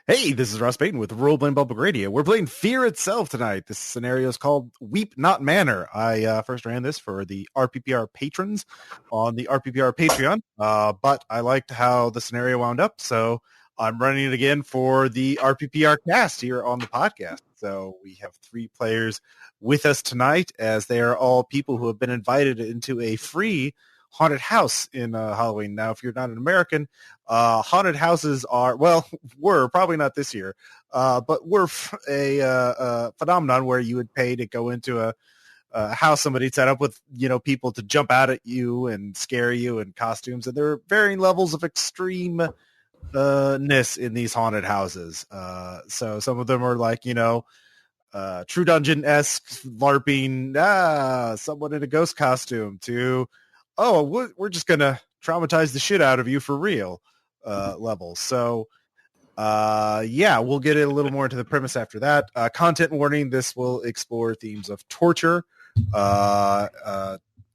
Hey, this is Ross Payton with Role Playing Public Radio. We're playing Fear itself tonight. This scenario is called Weep Not Manor. I first ran this for the RPPR patrons on the RPPR Patreon, but I liked how the scenario wound up, so I'm running it again for the RPPR cast here on the podcast. So we have 3 players with us tonight, as they are all people who have been invited into a free haunted house in Halloween. Now, if you're not an American, haunted houses were probably not this year, but were a phenomenon where you would pay to go into a house somebody set up with, people to jump out at you and scare you in costumes. And there are varying levels of extreme ness in these haunted houses. So some of them are like, True Dungeon-esque LARPing, someone in a ghost costume, to we're just going to traumatize the shit out of you for real levels. So, we'll get a little more into the premise after that. Content warning, this will explore themes of torture.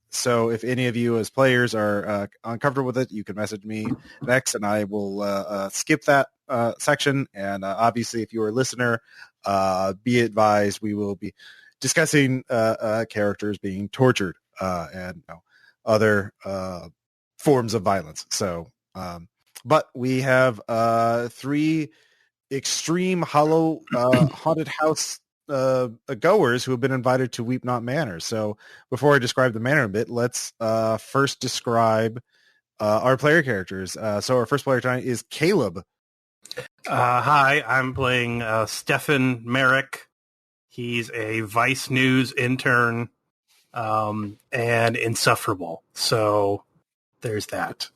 So if any of you as players are uncomfortable with it, you can message me next, and I will skip that section. And obviously, if you're a listener, be advised, we will be discussing characters being tortured and other forms of violence. So, but we have 3 extreme hollow haunted house goers who have been invited to Weep Not Manor. So before I describe the manor a bit, let's first describe our player characters. So our first player tonight is Caleb. Hi, I'm playing Stefan Maric. He's a Vice News intern. And insufferable. So there's that.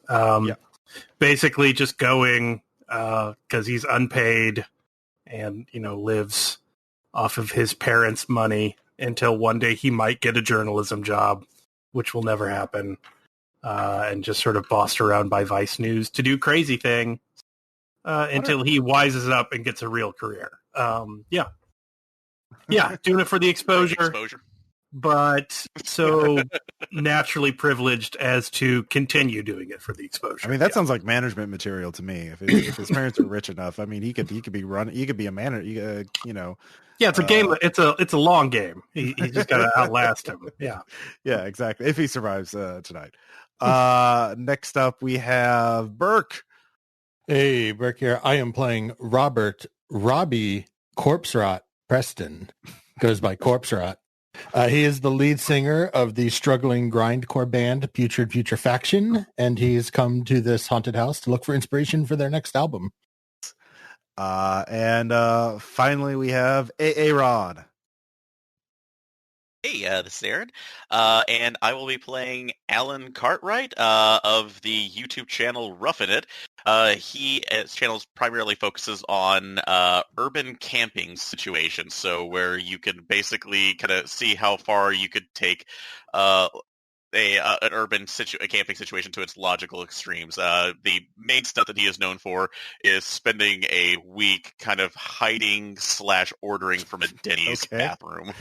Basically just going, cause he's unpaid and, lives off of his parents' money until one day he might get a journalism job, which will never happen. And just sort of bossed around by Vice News to do crazy thing, until he wises up and gets a real career. Doing it for the exposure. But so naturally privileged as to continue doing it for the exposure. I mean, that sounds like management material to me. If his parents are rich enough, I mean, he could be running. He could be a manager. Yeah, it's a game. It's a long game. He just got to outlast him. Yeah, exactly. If he survives tonight. Next up, we have Birk. Hey, Birk here. I am playing Robbie Corpserot Preston. Goes by Corpserot. He is the lead singer of the struggling grindcore band Putrid Putrefaction, and he's come to this haunted house to look for inspiration for their next album. And finally, we have Aaron. Hey, this is Aaron, and I will be playing Allan Cartwright of the YouTube channel Ruffin' It. His channel primarily focuses on urban camping situations, so where you can basically kind of see how far you could take an urban camping situation to its logical extremes. The main stuff that he is known for is spending a week kind of hiding / ordering from a Denny's bathroom.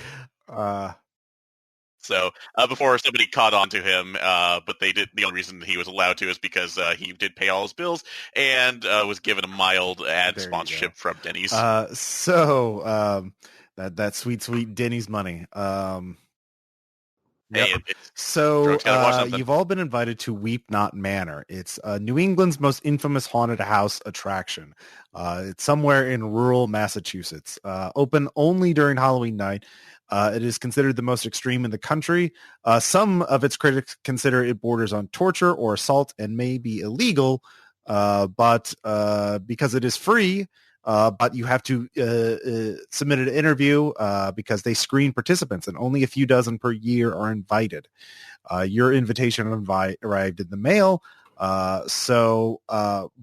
So before somebody caught on to him, but they did. The only reason he was allowed to is because he did pay all his bills and was given a mild ad sponsorship from Denny's. So that sweet Denny's money. You've all been invited to Weep Not Manor. It's New England's most infamous haunted house attraction. It's somewhere in rural Massachusetts. Open only during Halloween night. It is considered the most extreme in the country. Some of its critics consider it borders on torture or assault and may be illegal, but because it is free, but you have to submit an interview because they screen participants, and only a few dozen per year are invited. Your invitation arrived in the mail. So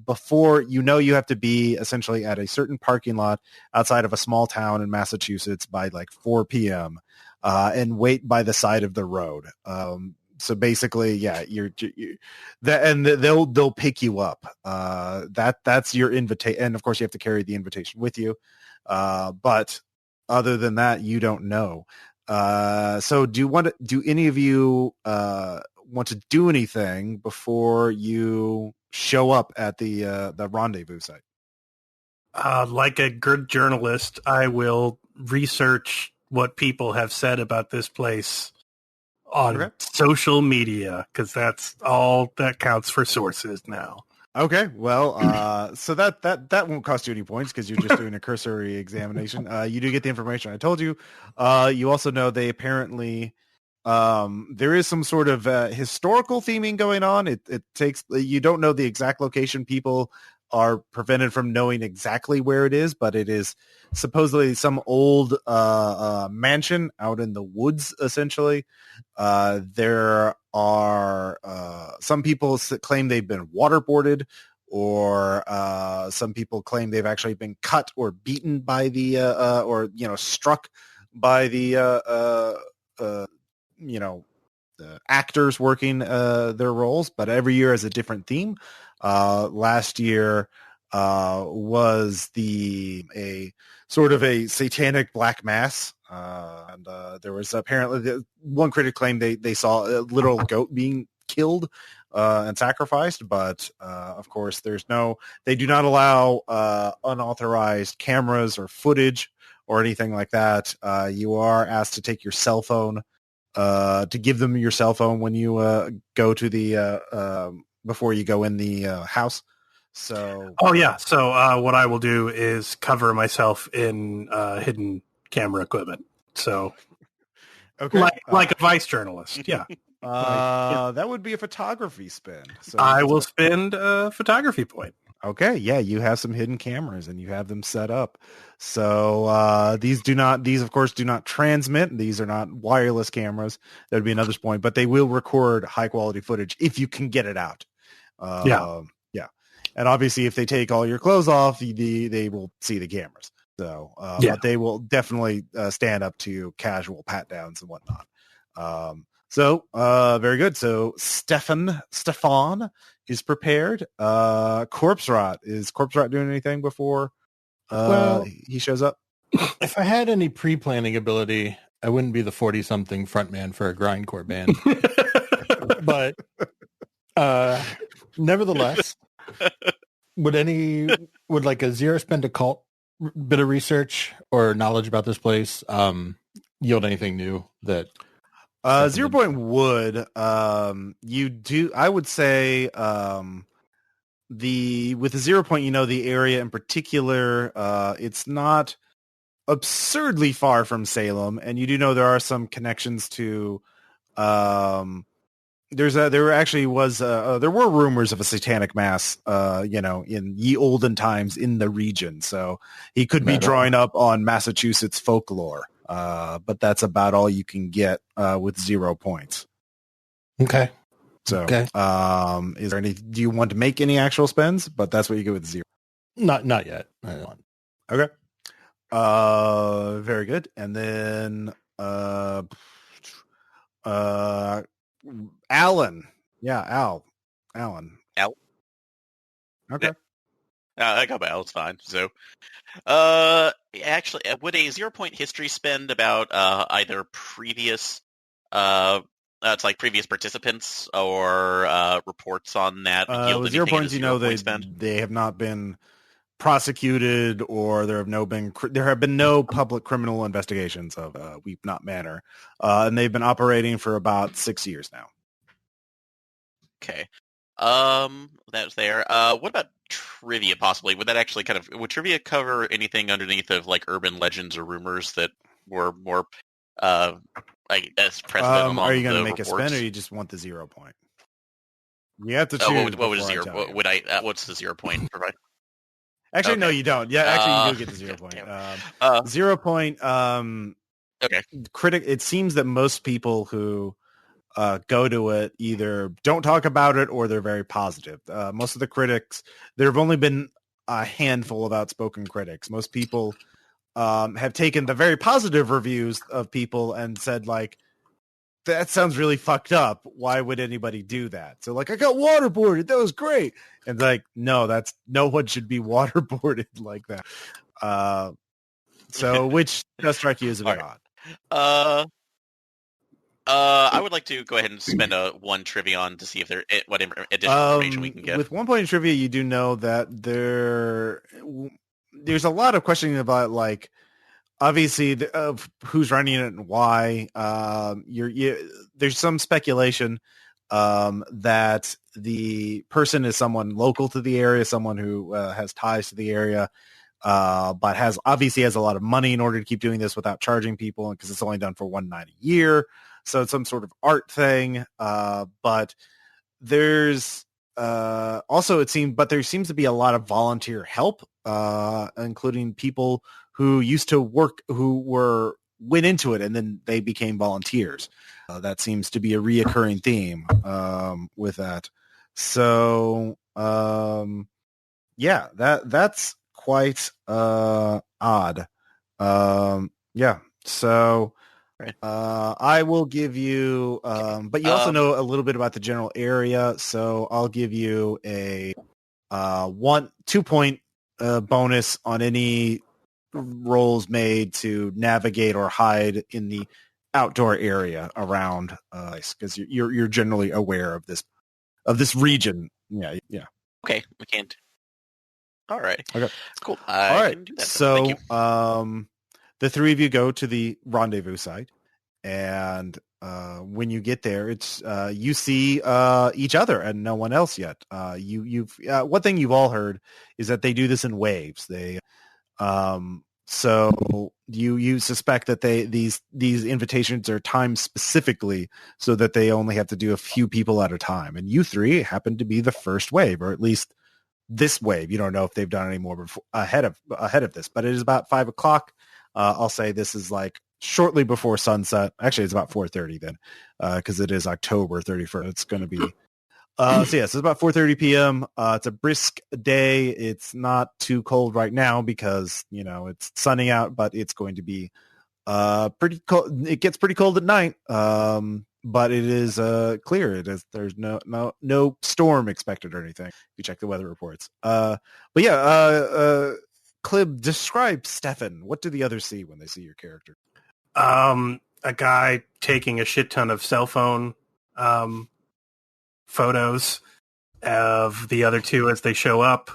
before you have to be essentially at a certain parking lot outside of a small town in Massachusetts by like 4 p.m. And wait by the side of the road. So basically, they'll pick you up. That's your invitation, and of course you have to carry the invitation with you. But other than that, you don't know. So do any of you want to do anything before you show up at the rendezvous site? Like a good journalist, I will research what people have said about this place on social media, because that's all that counts for sources now. Okay, well, so that won't cost you any points because you're just doing a cursory examination. You do get the information I told you. You also know they apparently there is some sort of historical theming going on. It takes, you don't know the exact location. People are prevented from knowing exactly where it is, but it is supposedly some old mansion out in the woods, essentially. There are some people claim they've been waterboarded, or some people claim they've actually been cut or beaten by the or struck by the the actors working their roles. But every year has a different theme. Last year was a sort of a satanic black mass. And there was apparently one critic claimed they saw a literal goat being killed and sacrificed, but of course they do not allow unauthorized cameras or footage or anything like that. You are asked to take your cell phone, to give them your cell phone when you go to the before you go in the house. So so what I will do is cover myself in hidden camera equipment. So okay, like a vice journalist. Yeah. That would be a photography spin. So I will spend a photography point. Okay, yeah, you have some hidden cameras and you have them set up. So these of course do not transmit. These are not wireless cameras. That would be another point, but they will record high quality footage if you can get it out. Yeah. And obviously if they take all your clothes off, they will see the cameras. So, but they will definitely stand up to casual pat downs and whatnot. Very good. So Stefan is prepared. Corpserot, is Corpserot doing anything before he shows up? If I had any pre-planning ability, I wouldn't be the 40-something frontman for a grindcore band. But nevertheless, would like a zero spend occult bit of research or knowledge about this place yield anything new that 0 point would you do? I would say with the 0 point, the area in particular, it's not absurdly far from Salem, and you do know there are some connections to there were rumors of a satanic mass in ye olden times in the region, so he could be drawing up on Massachusetts folklore. But that's about all you can get with 0 points. Okay. So, is there do you want to make any actual spends? But that's what you get with 0. Not yet. I don't. Okay. Very good. And then Allan. Yeah, Allan. Al. Okay. I got my L. It's fine. So, actually, would a 0 point history spend about either previous, it's like previous participants or reports on that yield with 0 points? Spend? They have not been prosecuted, or there have been no public criminal investigations of Weep Not Manor, and they've been operating for about 6 years now. Okay. That's there. What about trivia, possibly? Would that actually would trivia cover anything underneath of like urban legends or rumors that were more, I guess, precedent among the Are you going to make reports? a spin, or you just want the 0 point? You have to choose. What would 0? What's the 0 point provide? Actually, no, you don't. Yeah, actually, you do get the 0 point. 0 point. Okay. Critic. It seems that most people who go to it either don't talk about it or they're very positive. Most of the critics, there have only been a handful of outspoken critics. Most people have taken the very positive reviews of people and said, like, that sounds really fucked up. Why would anybody do that? So, like, I got waterboarded. That was great. And like, no one should be waterboarded like that. So which does strike you as a bit odd? I would like to go ahead and spend one trivia on to see if what additional information we can get. With 1 point in trivia, you do know that there's a lot of questioning about like obviously of who's running it and why. There's some speculation that the person is someone local to the area, someone who has ties to the area, but has a lot of money in order to keep doing this without charging people, because it's only done for one night a year. So it's some sort of art thing. But there's there seems to be a lot of volunteer help, including people who used to work, went into it and then they became volunteers. That seems to be a reoccurring theme with that. So that's quite odd. Yeah. So Right. I will give you, but you also know a little bit about the general area, so I'll give you a 2-point bonus on any rolls made to navigate or hide in the outdoor area around because you're generally aware of this region. Yeah. Okay, we can't. All right. Okay. Cool. All right. Can do that. So, Thank you. The three of you go to the rendezvous site, and when you get there, it's you see each other and no one else yet. You've one thing you've all heard is that they do this in waves. They so you suspect that these invitations are timed specifically so that they only have to do a few people at a time, and you three happen to be the first wave, or at least this wave. You don't know if they've done any more ahead of this, but it is about 5 o'clock. I'll say this is like shortly before sunset. Actually, it's about 4:30 then, because it is October 31st. It's going to be so it's about 4:30 p.m. It's a brisk day. It's not too cold right now because it's sunny out, but it's going to be pretty cold. It gets pretty cold at night. But it is clear. There's no storm expected or anything. You check the weather reports. But yeah, Clib, describe Stefan. What do the others see when they see your character? A guy taking a shit ton of cell phone photos of the other two as they show up.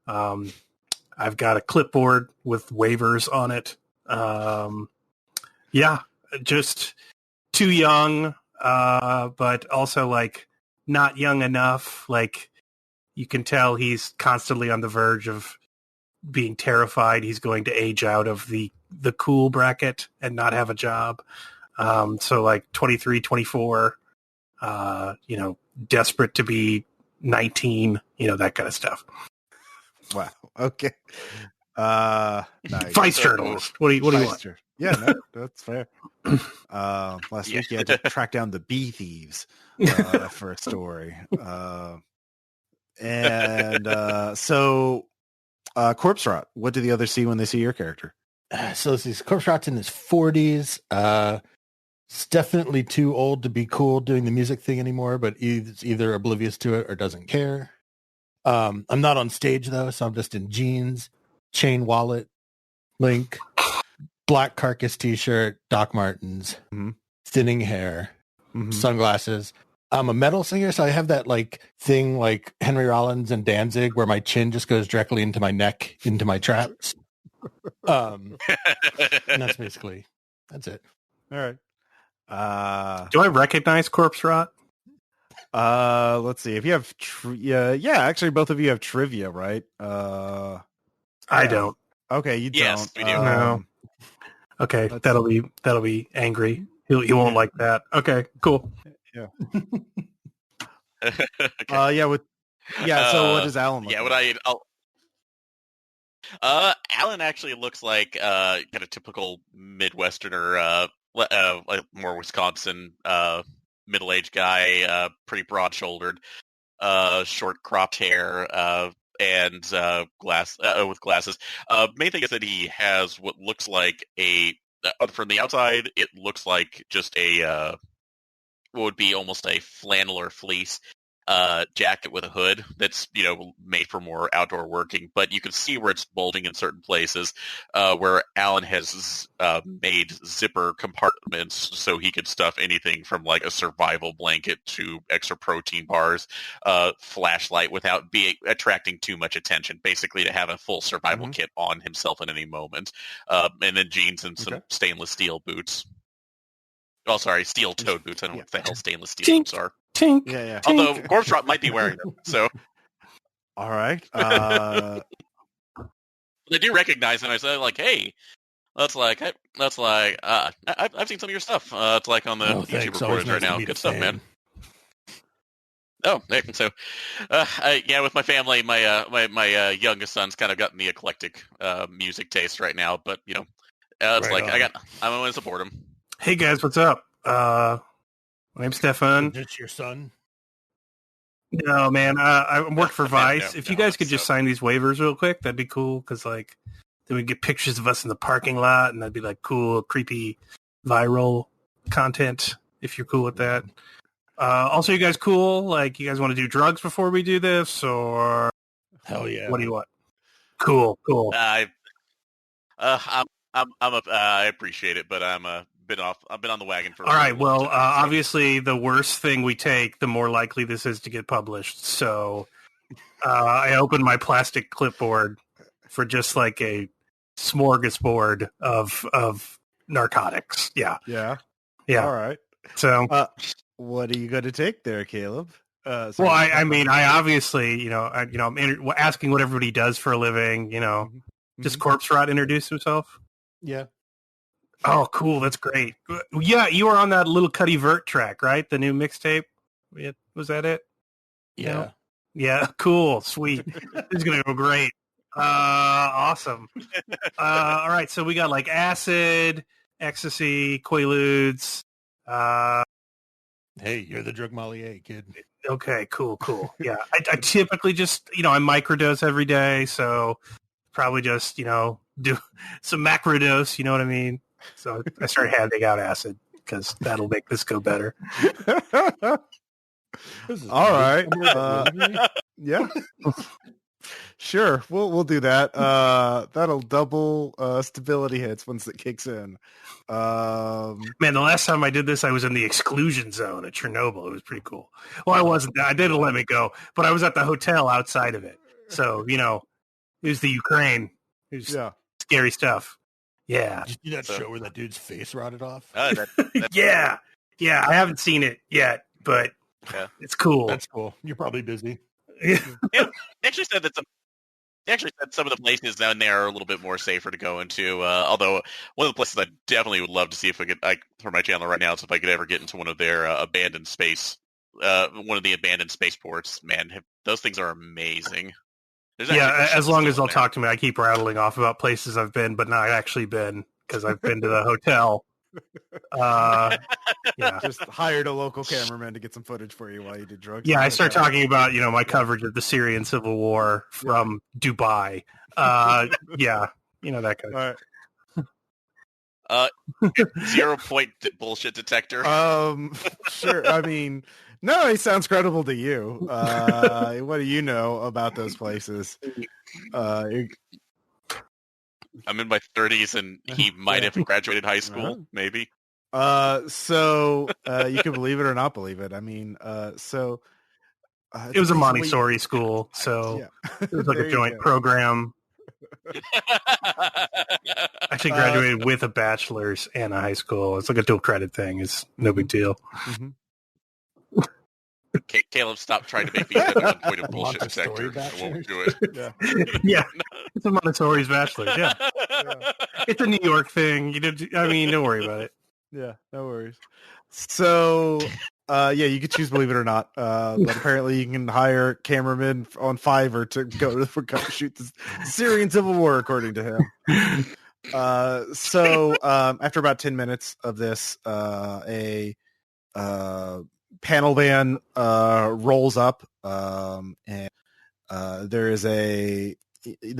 I've got a clipboard with waivers on it. Just too young, but also like not young enough. Like you can tell he's constantly on the verge of being terrified he's going to age out of the cool bracket and not have a job. So like 23, 24, desperate to be 19, that kind of stuff. Wow. Okay. Nice. Vice journalist. What do you want? Yeah, no, that's fair. Last week you had to track down the bee thieves for a story. So Corpserot, what do the others see when they see your character? So this Corpserot's in his 40s. It's definitely too old to be cool doing the music thing anymore, but he's either oblivious to it or doesn't care. I'm not on stage though, so I'm just in jeans, chain wallet, link, black carcass t-shirt, Doc Martens, thinning hair, sunglasses. I'm a metal singer, so I have that like thing like Henry Rollins and Danzig where my chin just goes directly into my neck, into my traps. And that's it. All right. Do I recognize Corpserot? Let's see. If you have actually both of you have trivia, right? I don't. Okay, you Yes, don't. we do. No. Okay, that'll be angry. He won't like that. Okay, cool. Yeah. Okay. So what does Allan look like? Allan actually looks like kind of typical Midwesterner, like more Wisconsin middle-aged guy, pretty broad-shouldered, short cropped hair, and with glasses. Main thing is that he has what looks like from the outside, it looks like just what would be almost a flannel or fleece jacket with a hood that's, made for more outdoor working, but you can see where it's bulging in certain places, where Allan has made zipper compartments so he could stuff anything from like a survival blanket to extra protein bars, flashlight, without attracting too much attention, basically to have a full survival kit on himself at any moment, and then jeans and some stainless steel boots. Oh, sorry, steel-toed boots. I don't know what the hell stainless steel boots are. Tink. Yeah. Although Corpserot might be wearing them, so All right. they do recognize him. I say, like, hey, I've seen some of your stuff. It's like on the YouTube recordings right now. Good stuff, man. Oh, so, with my family, my youngest son's kind of gotten the eclectic music taste right now, but it's right like on. I'm going to support him. Hey guys, what's up? My name's Stefan. Is this your son? No, man. I work for Vice. If you guys could just sign these waivers real quick, that'd be cool. Because then we'd get pictures of us in the parking lot, and that'd be like cool, creepy, viral content. If you're cool with that. Also, you guys cool? Like, you guys want to do drugs before we do this, or hell yeah? What do you want? Cool. I appreciate it, but I've been on the wagon for. All right. Well, obviously, the worse thing we take, the more likely this is to get published. So, I opened my plastic clipboard for just like a smorgasbord of narcotics. Yeah. All right. So, what are you going to take there, Caleb? Well, I mean, I obviously, I'm asking what everybody does for a living. Does Corpserot introduce himself? Yeah. Oh, cool. That's great. Yeah, you were on that Little Cuddy Vert track, right? The new mixtape? Was that it? Yeah. Yeah, cool. Sweet. This is going to go great. Awesome. All right, so we got like acid, ecstasy, quaaludes. Hey, you're the drug Molly, kid. Okay, cool. Yeah, I typically just, I microdose every day, so probably just, do some macrodose, you know what I mean? So I started handing out acid because that'll make this go better. All right. Yeah. Sure. We'll do that. That'll double stability hits once it kicks in. Man, the last time I did this, I was in the exclusion zone at Chernobyl. It was pretty cool. Well, I wasn't. I didn't let me go, but I was at the hotel outside of it. So, it was the Ukraine. It was scary stuff. Yeah. Did you see that show where that dude's face rotted off? Yeah. I haven't seen it yet, but it's cool. That's cool. You're probably busy. Yeah. They actually said some of the places down there are a little bit more safer to go into. Although one of the places I definitely would love to see if I could, for my channel right now, is if I could ever get into one of their abandoned spaceports. Man, those things are amazing. As long as they'll talk to me, I keep rattling off about places I've been, but not actually been, because I've been to the hotel. Just hired a local cameraman to get some footage for you while you did drugs. Yeah, I start talking about, my coverage of the Syrian civil war from Dubai. That kind of All right. 0 point bullshit detector. Sure. I mean, no, he sounds credible to you. What do you know about those places? I'm in my 30s, and he might have graduated high school, maybe. So you can believe it or not believe it. I mean, it was a Montessori school, so it was like a joint program. Actually graduated with a bachelor's and a high school. It's like a dual credit thing. It's no big deal. Mm-hmm. Caleb, stop trying to make me a 1 point of bullshit detector. I won't do it. Yeah. It's a Montessori's bachelor's. Yeah. It's a New York thing. Don't worry about it. Yeah, no worries. So, you could choose believe it or not. But apparently you can hire cameramen on Fiverr to go shoot the Syrian civil war, according to him. So after about 10 minutes of this, a panel van rolls up, and there is the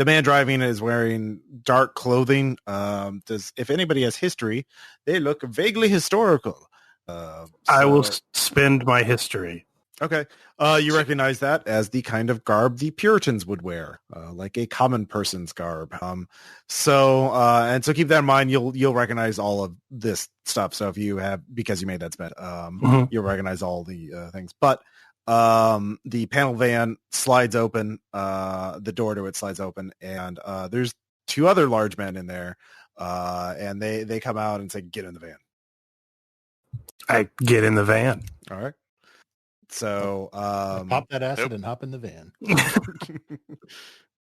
man driving is wearing dark clothing. If anybody has history, they look vaguely historical. I will spend my history. Okay. You recognize that as the kind of garb the Puritans would wear, like a common person's garb. So keep that in mind. You'll recognize all of this stuff. So if you have, because you made that spec, you'll recognize all the things. But the panel van slides open. The door to it slides open, and there's two other large men in there, and they come out and say, "Get in the van." I get in the van. All right. So pop that acid and hop in the van.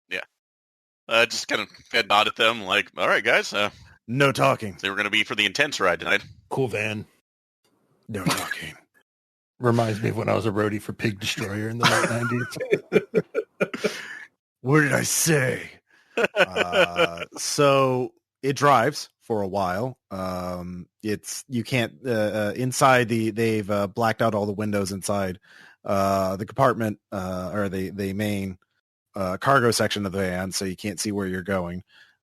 Yeah. Just kind of nod at them like, all right, guys. No talking. So we're going to be for the intense ride tonight. Cool van. No talking. Reminds me of when I was a roadie for Pig Destroyer in the late 90s. What did I say? So it drives for a while. You can't inside they've blacked out all the windows inside the compartment or the main cargo section of the van, so you can't see where you're going.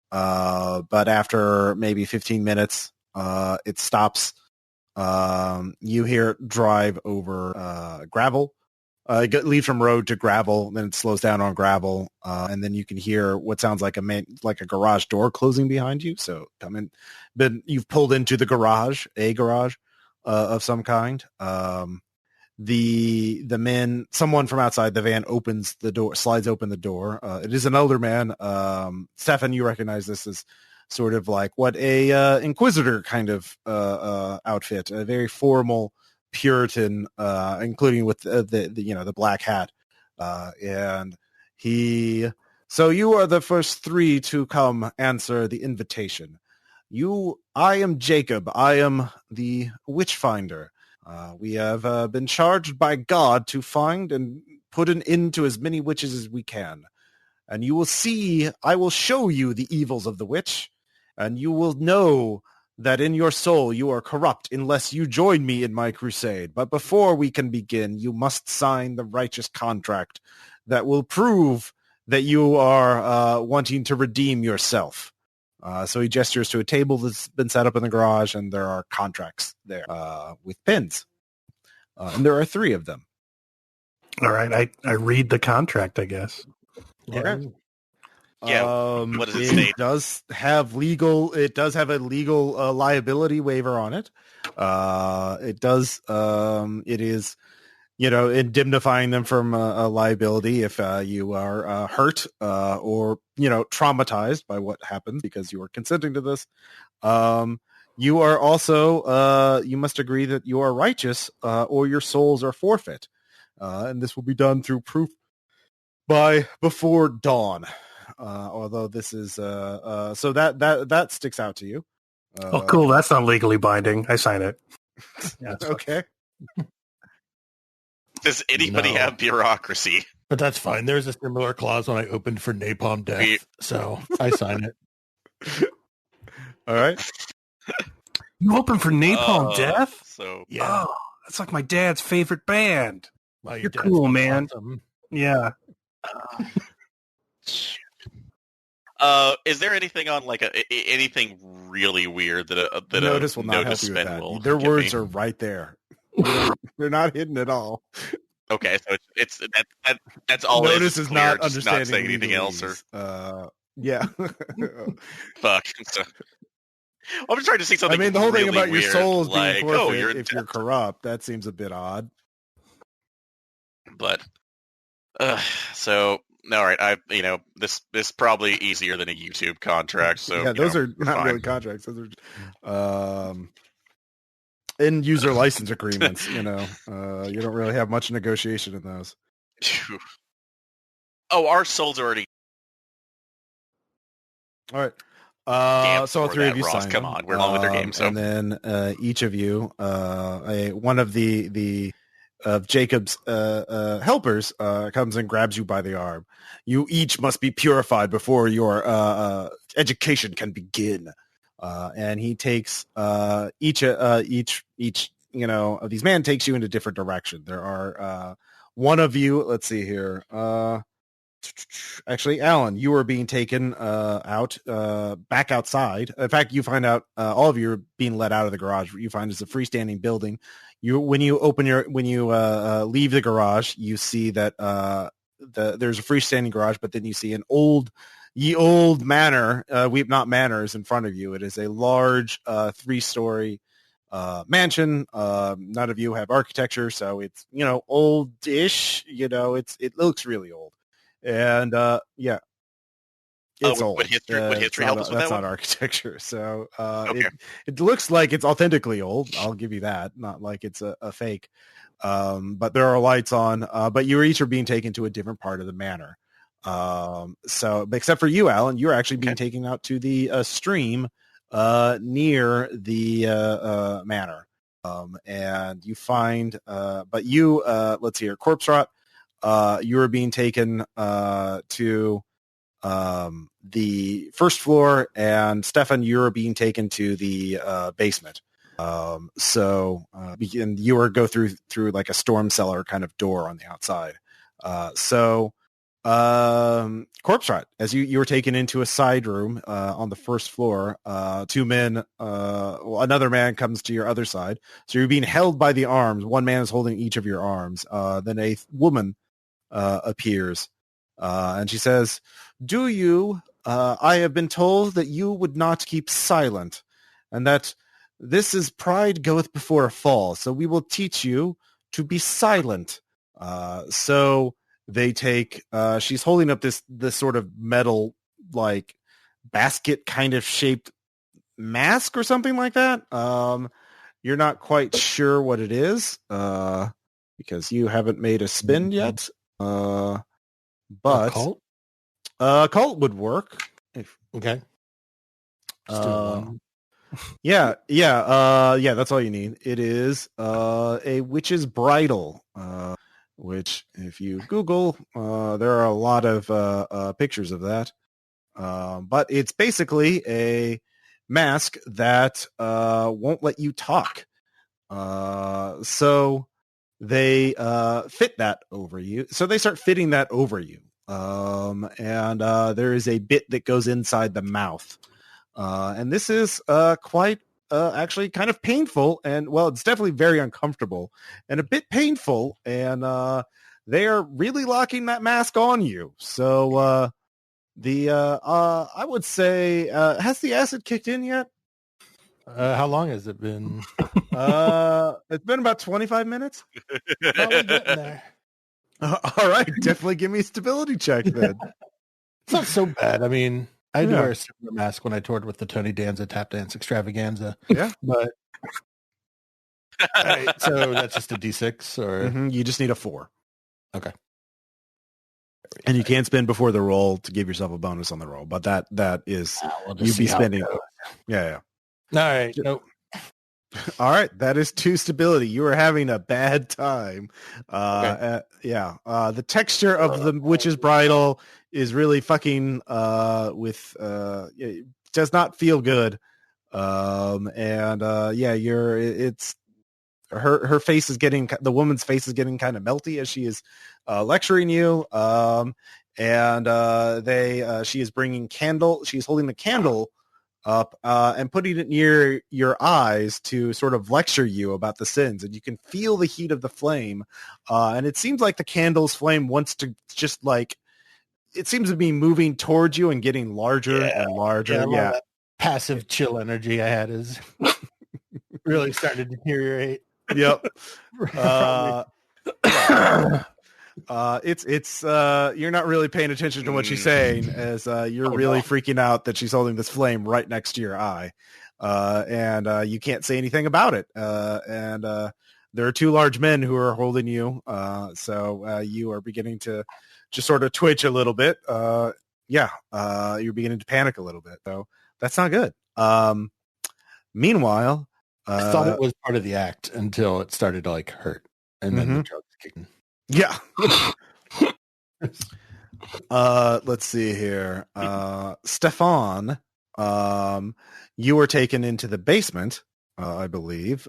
But after maybe 15 minutes, it stops. You hear it drive over gravel. It leaves from road to gravel, then it slows down on gravel, and then you can hear what sounds like a garage door closing behind you. So come in, but you've pulled into the garage, of some kind. The men, someone from outside the van opens the door, slides open the door. It is an elder man. Stefan, you recognize this as sort of like what a inquisitor kind of outfit, a very formal Puritan, including with the black hat, and he. So you are the first three to come answer the invitation. I am Jacob. I am the witch finder. We have been charged by God to find and put an end to as many witches as we can. And you will see, I will show you the evils of the witch, and you will know that in your soul you are corrupt unless you join me in my crusade. But before we can begin, you must sign the righteous contract that will prove that you are wanting to redeem yourself. So he gestures to a table that's been set up in the garage, and there are contracts there with pens. And there are 3 of them. All right, I read the contract, I guess. Okay. Yeah. What does it state? It does have a legal liability waiver on it. It does. It is, indemnifying them from a liability if you are hurt or traumatized by what happened because you were consenting to this. You are also you must agree that you are righteous or your souls are forfeit, and this will be done through proof by before dawn. Although this is so that sticks out to you. Oh, cool! That's not legally binding. I sign it. Yeah, okay. Does anybody have bureaucracy? But that's fine. There's a similar clause when I opened for Napalm Death, so I sign it. All right. You open for Napalm Death? So yeah, that's like my dad's favorite band. Well, you're cool, man. Awesome. Yeah. Is there anything on like anything really weird that Notice will not help you with that. Their words are right there. They're not hidden at all. Okay, so it's that's all. Notice is not just understanding not saying anything else, or yeah. Fuck. So, I'm just trying to see something. I mean, the whole really thing about weird, your souls like, being forfeit if you're corrupt, that seems a bit odd. But so all right, this probably easier than a YouTube contract. So yeah, those are not really contracts. Those are end user license agreements. You don't really have much negotiation in those. Oh, our souls already. All right. So all 3 of you Ross, sign. Come on, we're along with their game. So and then each of you, one of the of Jacob's helpers comes and grabs you by the arm. You each must be purified before your education can begin. And he takes each of these men takes you in a different direction. There are one of you. Let's see here. Actually, Allan, you are being taken out back outside. In fact, you find out all of you are being let out of the garage. You find it's a freestanding building. when you leave the garage, you see that there's a freestanding garage, but then you see an old manor, Weep Not Manor, is in front of you. It is a large 3-story mansion. None of you have architecture, so it's oldish. It looks really old, and it's old. Would history help us with that's that not one? architecture. So Okay. it looks like it's authentically old. I'll give you that. Not like it's a fake. But there are lights on. But you each are being taken to a different part of the manor. So except for you, Allan, you're actually being taken out to the stream near the manor. And you find, but you, let's see here, Corpserot, you are being taken to the first floor, and Stefan, you're being taken to the basement. And you are go through like a storm cellar kind of door on the outside. Corpserot, as you were taken into a side room on the first floor, two men, another man comes to your other side. So you're being held by the arms. One man is holding each of your arms. Then a woman appears, and she says, "Do you? I have been told that you would not keep silent, and that this is pride goeth before a fall. So we will teach you to be silent." So they take. She's holding up this sort of metal like basket kind of shaped mask or something like that. You're not quite sure what it is because you haven't made a spin yet. But a cult? Cult would work. Okay. Yeah, that's all you need. It is a witch's bridle, which if you Google, there are a lot of pictures of that. But it's basically a mask that won't let you talk. So they fit that over you. So they start fitting that over you. And there is a bit that goes inside the mouth. And this is quite actually kind of painful, and well, it's definitely very uncomfortable and a bit painful, and they are really locking that mask on you. So I would say, has the acid kicked in yet? How long has it been? It's been about 25 minutes. Probably getting there. All right, definitely give me a stability check then. It's not so bad. I mean, I had to wear a similar mask when I toured with the Tony Danza Tap Dance Extravaganza. Yeah. But all right, so that's just a D6 or you just need a 4. Okay. And you can't spin before the roll to give yourself a bonus on the roll, but that is you'd be spending. Yeah. All right. Nope. All right, that is 2 stability. You are having a bad time. Okay. The texture of the witch's bridle is really fucking it does not feel good. It's her face is getting, the woman's face is getting kind of melty as she is lecturing you. She is bringing candle. She's holding the candle up and putting it near your eyes to sort of lecture you about the sins, and you can feel the heat of the flame, and it seems like the candle's flame wants to just like, it seems to be moving towards you and getting larger and larger. That passive chill energy I had is really starting to deteriorate. Yep. It's you're not really paying attention to what she's saying, as you're really freaking out that she's holding this flame right next to your eye, and you can't say anything about it. And there are 2 large men who are holding you, so you are beginning to just sort of twitch a little bit. You're beginning to panic a little bit, though. That's not good. Meanwhile, I thought it was part of the act until it started to like hurt, and then the drugs kicked in. Yeah. Let's see here. Stefan, you were taken into the basement, I believe.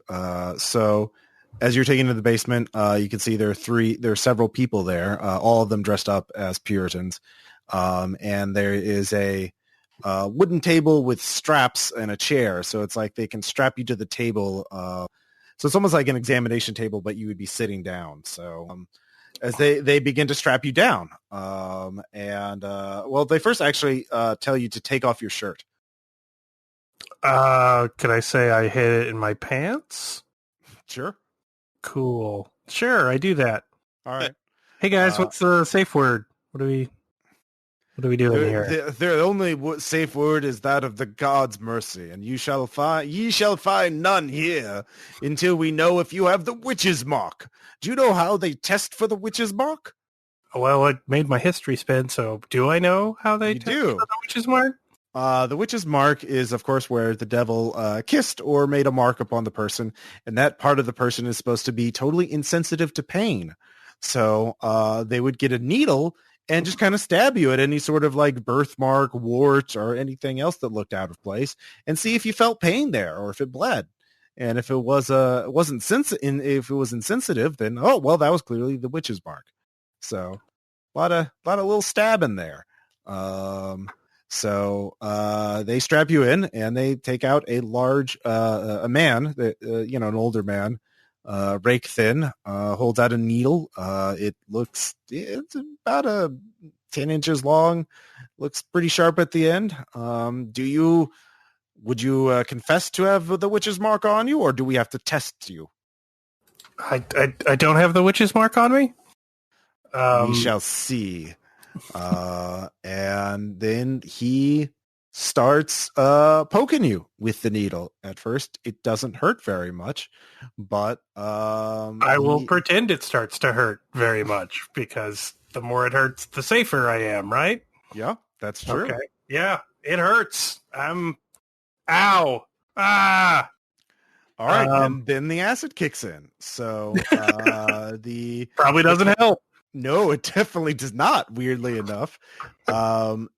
So as you're taken into the basement, you can see there are several people there, all of them dressed up as Puritans. And there is a wooden table with straps and a chair. So it's like they can strap you to the table So it's almost like an examination table, but you would be sitting down. So as they begin to strap you down, they first actually tell you to take off your shirt. Could I say I hid it in my pants? Sure. Cool. Sure, I do that. All right. Hey guys, what's the safe word? What are we doing here? The only safe word is that of the God's mercy, and ye shall find none here until we know if you have the witch's mark. Do you know how they test for the witch's mark? Well, it made my history spin, so do I know how they test for the witch's mark? The witch's mark is, of course, where the devil kissed or made a mark upon the person, and that part of the person is supposed to be totally insensitive to pain. So they would get a needle and just kind of stab you at any sort of like birthmark, wart, or anything else that looked out of place, and see if you felt pain there or if it bled. And if it was if it was insensitive, then that was clearly the witch's mark. So a lot of little stabbing there. So they strap you in and they take out a large a man, an older man, rake thin, holds out a needle. It's about 10 inches long, looks pretty sharp at the end. Would you confess to have the witch's mark on you, or do we have to test you? I don't have the witch's mark on me. We shall see. And then he starts poking you with the needle. At first, it doesn't hurt very much, but I will pretend it starts to hurt very much, because the more it hurts, the safer I am, right? Yeah, that's true. Okay. Yeah, it hurts. Ow. Ah. All right, and then the acid kicks in. So the probably doesn't help. No, it definitely does not, weirdly enough. And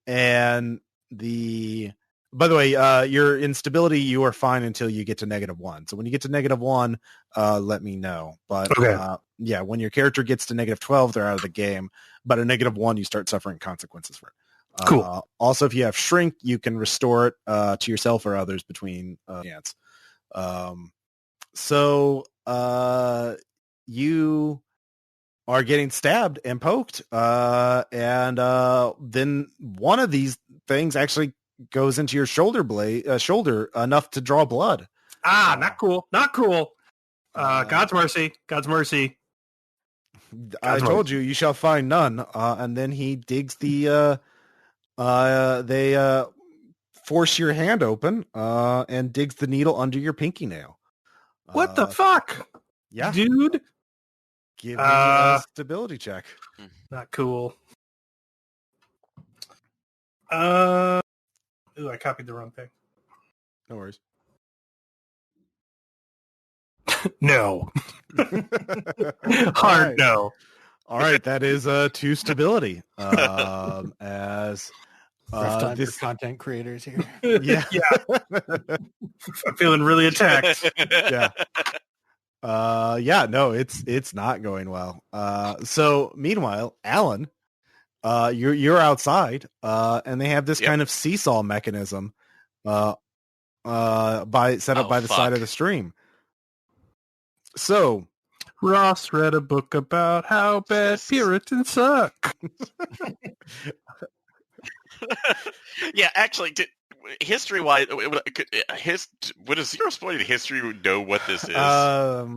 by the way, your instability, you are fine until you get to -1. So when you get to -1, let me know. But okay. When your character gets to -12, they're out of the game. But at -1, you start suffering consequences for it. Cool. Also, if you have shrink, you can restore it to yourself or others between chance. You are getting stabbed and poked, and then one of these things actually goes into your shoulder enough to draw blood. Not cool. God's mercy. I told you shall find none. And then he digs they force your hand open and digs the needle under your pinky nail. What the fuck? Yeah, dude. Give me a stability check. Not cool. I copied the wrong thing. No worries. No. Hard no. All right, that is 2 stability. As rough time for content creators here. Yeah. I'm feeling really attacked. Yeah. No, it's not going well. So meanwhile, Allan, you're outside, and they have this kind of seesaw mechanism, set up by the side of the stream. So Ross read a book about how bad Puritans suck. Yeah, actually, history-wise, would a 0 point in history know what this is? Yeah,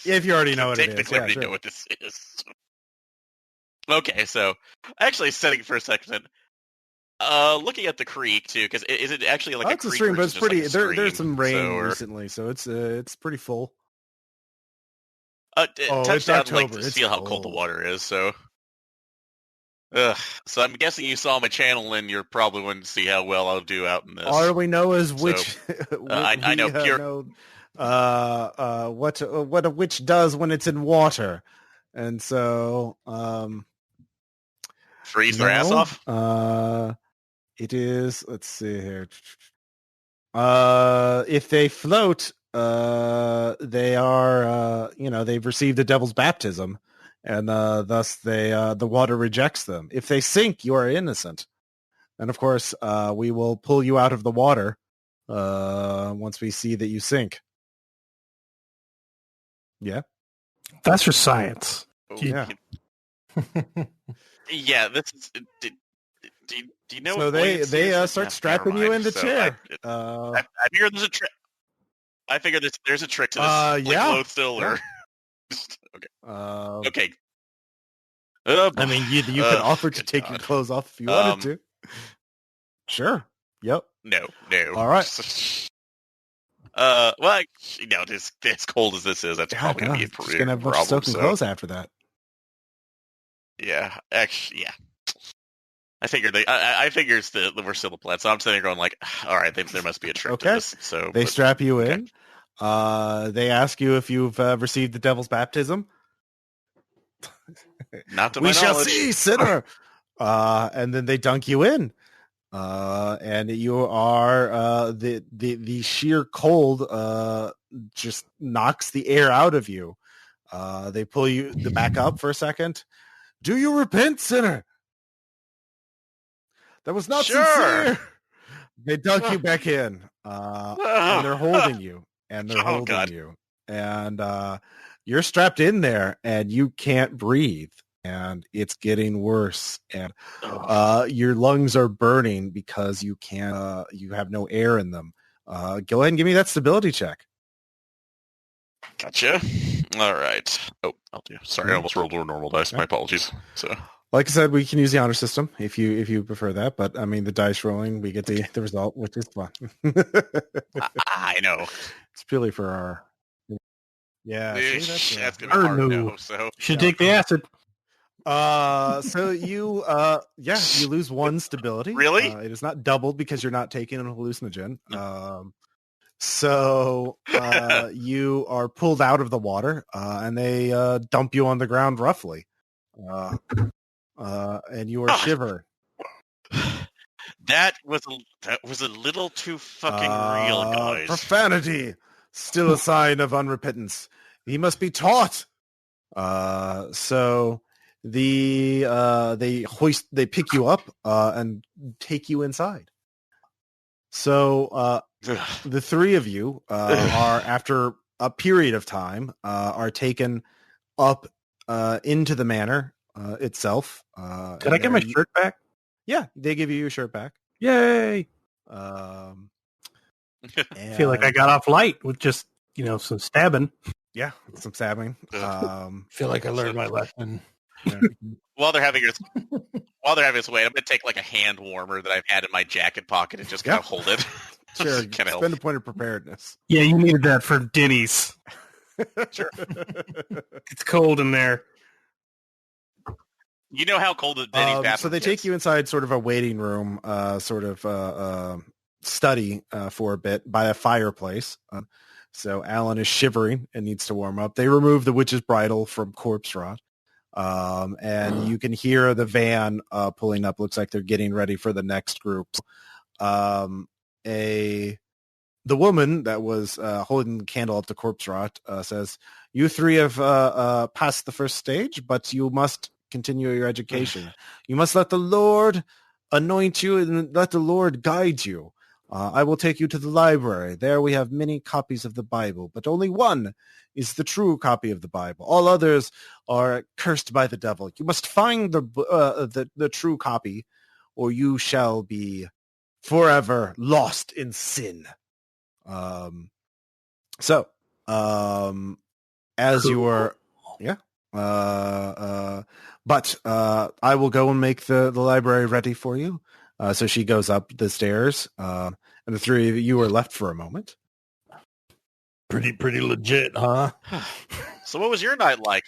if you already know what it is. Technically, already know what this is. Okay, so actually, setting for a second, looking at the creek too, because is it actually like a creek? It's a stream, but it's pretty. Like there's some rain recently, so it's pretty full. Touch down to feel how cold the water is. So I'm guessing you saw my channel, and you probably wouldn't see how well I'll do out in this. All we know is which. I know pure. What a witch does when it's in water, and so freeze their ass off. It is. Let's see here. If they float, they are. They've received the devil's baptism. And thus the water rejects them. If they sink, you are innocent. And of course, we will pull you out of the water once we see that you sink. Yeah. That's for science. Yeah. Yeah, this is. Do you know? So what they buoyancy is? start Yeah, strapping never you mind. into So chair. I figure there's a trick. I figure there's a trick to this. Yeah. Glow still or okay. Okay. I mean, you could offer to take your clothes off if you wanted to. Sure. Yep. No. All right. Well, as cold as this is, that's probably gonna be a just gonna have a bunch of soaking clothes after that. Yeah, actually, yeah. I figured it's the we're still the plan. So I'm sitting there going like, all right, there must be a trick to this. So they strap you in. They ask you if you've received the devil's baptism. Not to my we shall knowledge. see, sinner. And then they dunk you in. And you are the sheer cold just knocks the air out of you. They pull you back up for a second. Do you repent, sinner? That was not sincere. They dunk you back in, and they're holding you, and you're strapped in there, and you can't breathe, and it's getting worse, and your lungs are burning because you can't. You have no air in them. Go ahead and give me that stability check. Gotcha. All right. Oh, I'll do. Sorry, I almost rolled a normal dice. My apologies. So. Like I said, we can use the honor system if you prefer that. But I mean, the dice rolling, we get the result, which is fun. I know. It's purely for our. Yeah, that's gonna be hard. No, so should take the acid. So you you lose one stability. Really? It is not doubled because you're not taking an hallucinogen. So you are pulled out of the water, and they dump you on the ground roughly. And you are shivering. That was a little too fucking real, guys. Profanity, still a sign of unrepentance. He must be taught. So they pick you up and take you inside. So the three of you are, after a period of time, are taken up into the manor itself. Did I get my shirt back? Yeah, they give you your shirt back. Yay! I feel like I got off light with just some stabbing. Yeah, some stabbing. Feel like I learned my lesson. Yeah. While they're having this wait, I'm gonna take like a hand warmer that I've had in my jacket pocket and just kind of hold it. Sure, spend a point of preparedness. Yeah, you needed that for Denny's. Sure. It's cold in there. You know how cold the Denny's bathroom So they take you inside sort of a waiting room, study for a bit by a fireplace. So Allan is shivering and needs to warm up. They remove the witch's bridle from Corpserot. And you can hear the van pulling up. Looks like they're getting ready for the next group. The woman that was holding the candle up to Corpserot says, "You three have passed the first stage, but you must continue your education. You must let the Lord anoint you and let the Lord guide you. I will take you to the library. There we have many copies of the Bible, but only one is the true copy of the Bible. All others are cursed by the devil. You must find the true copy, or you shall be forever lost in sin." As you were, but I will go and make the library ready for you. So she goes up the stairs, and the three of you are left for a moment. Pretty legit, huh? So what was your night like?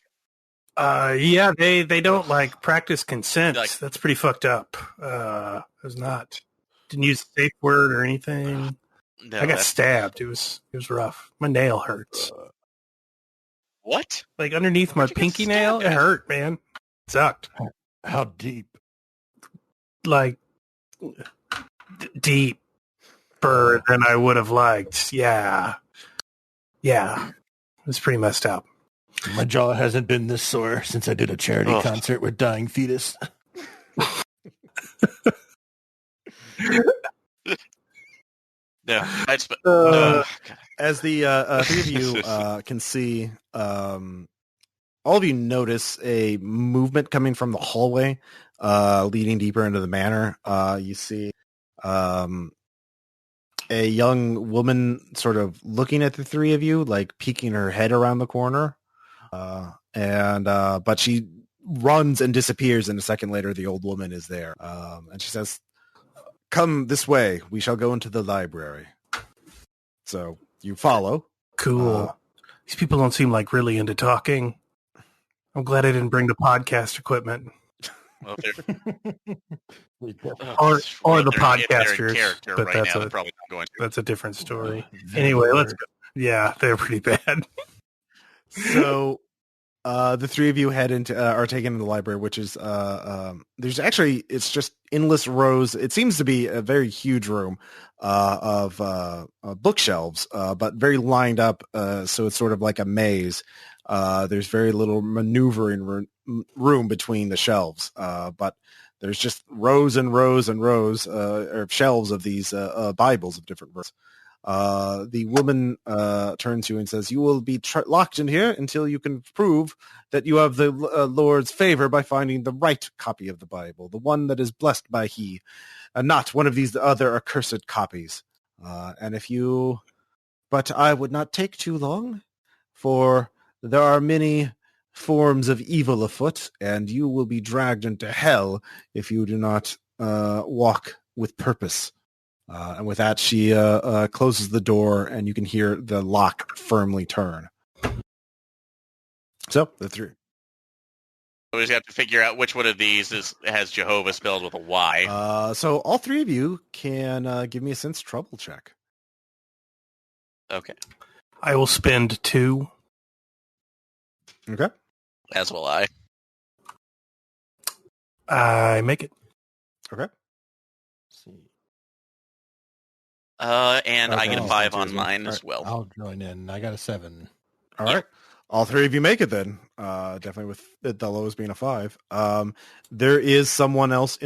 Yeah, they don't practice consent. That's pretty fucked up. It was not. Didn't use a safe word or anything. No, I got stabbed. It was rough. My nail hurts. What? Like underneath my pinky nail, it hurt, man. It sucked. How deep? Like deeper than I would have liked. Yeah. It was pretty messed up. My jaw hasn't been this sore since I did a charity concert with dying fetus. No, As the three of you can see, all of you notice a movement coming from the hallway leading deeper into the manor. You see a young woman sort of looking at the three of you, like peeking her head around the corner. But she runs and disappears, and a second later the old woman is there. And she says, "Come this way. We shall go into the library." So you follow. Cool. These people don't seem like really into talking. I'm glad I didn't bring the podcast equipment. Well, or well, the if they're in podcasters, character but right that's now, a they're probably not going to. that's a different story. Anyway, let's go. Yeah, they're pretty bad. So the three of you head into are taken to the library, which is there's actually, it's just endless rows. It seems to be a very huge room of bookshelves, but very lined up. So it's sort of like a maze. There's very little maneuvering room between the shelves, but there's just rows and rows and rows of shelves of these Bibles of different versions. The woman turns to you and says, "You will be locked in here until you can prove that you have the Lord's favor by finding the right copy of the Bible, the one that is blessed by He, and not one of these other accursed copies. But I would not take too long, for there are many forms of evil afoot, and you will be dragged into hell if you do not walk with purpose." And with that, she closes the door, and you can hear the lock firmly turn. So, the three. We just have to figure out which one of these has Jehovah spelled with a Y. So all three of you can give me a sense trouble check. Okay. I will spend 2. Okay. As will I. I make it. Okay. And I get a 5 on Right. mine as well. I'll join in. I got a 7. All right. All three of you make it then. Definitely with the lowest being a 5. There is someone else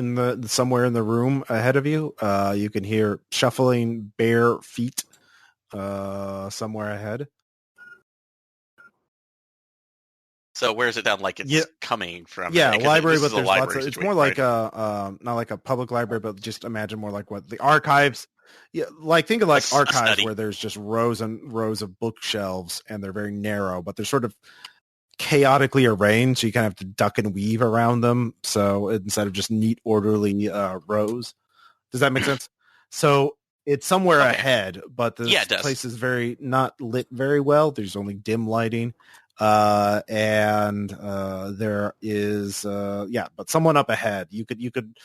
somewhere in the room ahead of you. You can hear shuffling bare feet somewhere ahead. So where is it down? Like it's coming from? Yeah, library, but there's lots of. It's more like not like a public library, but just imagine more like what the archives. Yeah, like think of like archives where there's just rows and rows of bookshelves, and they're very narrow, but they're sort of chaotically arranged. So you kind of have to duck and weave around them. So instead of just neat, orderly rows, does that make sense? So it's somewhere ahead, but the place is very not lit very well. There's only dim lighting. There is but someone up ahead. You could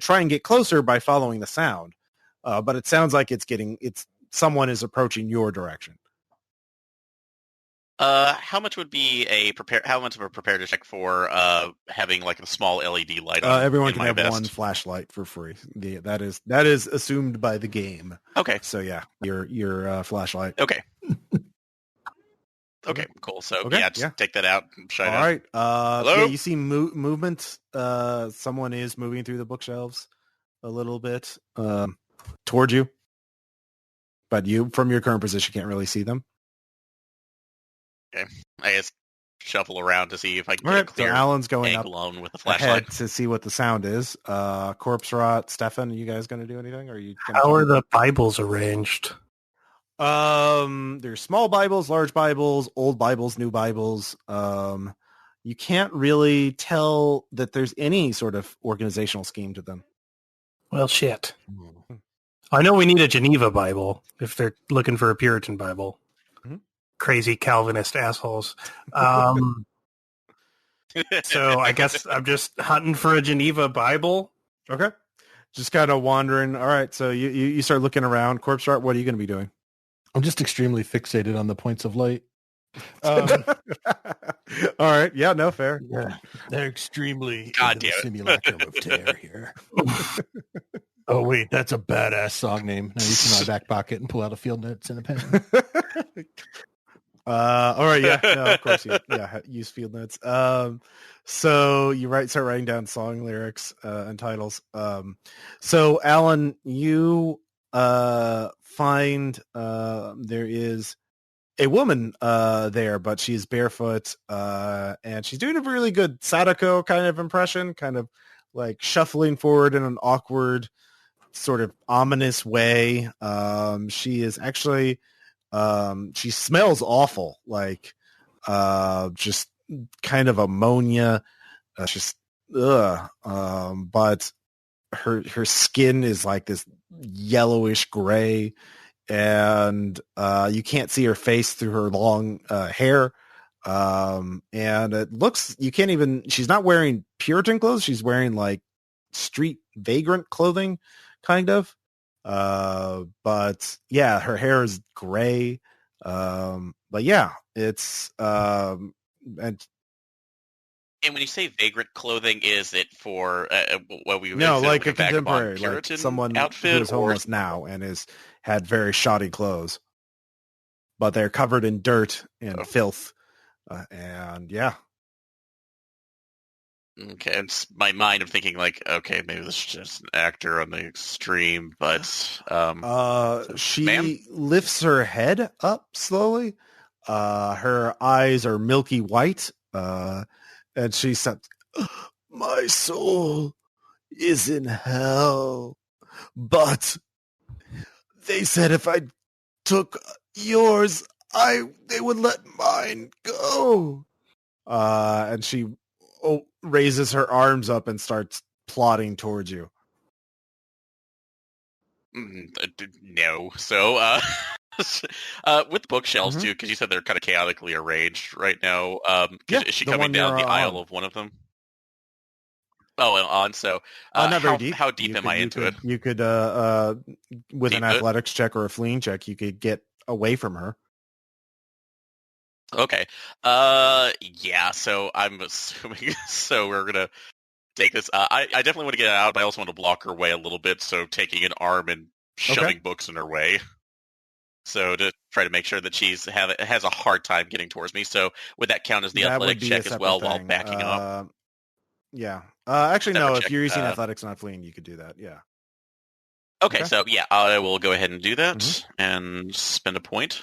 try and get closer by following the sound, but it sounds like someone is approaching your direction. How much would be how much of a preparedness check for having like a small LED light on? Everyone can have one flashlight for free. That is assumed by the game. Okay. So yeah, your flashlight. Okay. Okay, cool. So just take that out and shine it. All right. Hello? Yeah, you see movement. Someone is moving through the bookshelves a little bit toward you, but you, from your current position, can't really see them. Okay, I guess shuffle around to see if I can get a clear Allan's going up alone with a flashlight to see what the sound is. Corpserot, Stefan, are you guys going to do anything? Or are you? How are the Bibles arranged? There's small Bibles, large Bibles, old Bibles, new Bibles. You can't really tell that there's any sort of organizational scheme to them. Well, shit. I know we need a Geneva Bible if they're looking for a Puritan Bible. Mm-hmm. Crazy Calvinist assholes. So I guess I'm just hunting for a Geneva Bible. Okay. Just kind of wandering. All right. So you start looking around. Corpserot, what are you going to be doing? I'm just extremely fixated on the points of light. All right. Yeah, no, fair. Yeah, they're extremely God damn the simulacrum of terror here. Oh, wait, that's a badass song name. Now you can my back pocket and pull out a field notes and a pen. All right. Yeah, no, of course. Use field notes. So you start writing down song lyrics and titles. So Allan, you find there is a woman there, but she's barefoot, and she's doing a really good Sadako kind of impression, kind of like shuffling forward in an awkward, sort of ominous way. She is actually, she smells awful, like just kind of ammonia. Just but her skin is like this yellowish gray, and you can't see her face through her long hair. And it looks, you can't even, she's not wearing Puritan clothes. She's wearing like street vagrant clothing, kind of. But yeah, her hair is gray. But yeah, it's, And when you say vagrant clothing, is it for what we no, like a vagabond contemporary, Puritan like someone outfit, who is homeless now and had very shoddy clothes, but they're covered in dirt and filth, and yeah. Okay, it's my mind. I'm thinking like, okay, maybe this is just an actor on the extreme, but she ma'am? lifts her head up slowly. Her eyes are milky white. And she said, "My soul is in hell, but they said if I took yours, they would let mine go." And she raises her arms up and starts plodding towards you. No. So, with the bookshelves too, because you said they're kind of chaotically arranged right now. Is she coming down the aisle of one of them? Oh, and on. So, not very deep. How deep am I into it? You could, with an athletics check or a fleeing check, you could get away from her. Okay. Yeah. So I'm assuming. So we're gonna take this. I definitely want to get out, but I also want to block her way a little bit. So taking an arm and shoving books in her way. So to try to make sure that she's has a hard time getting towards me. So would that count as the athletic check as well while backing up? Yeah. Actually, separate no. check. If you're using athletics, not fleeing, you could do that. Yeah. Okay. So yeah, I will go ahead and do that and spend a point.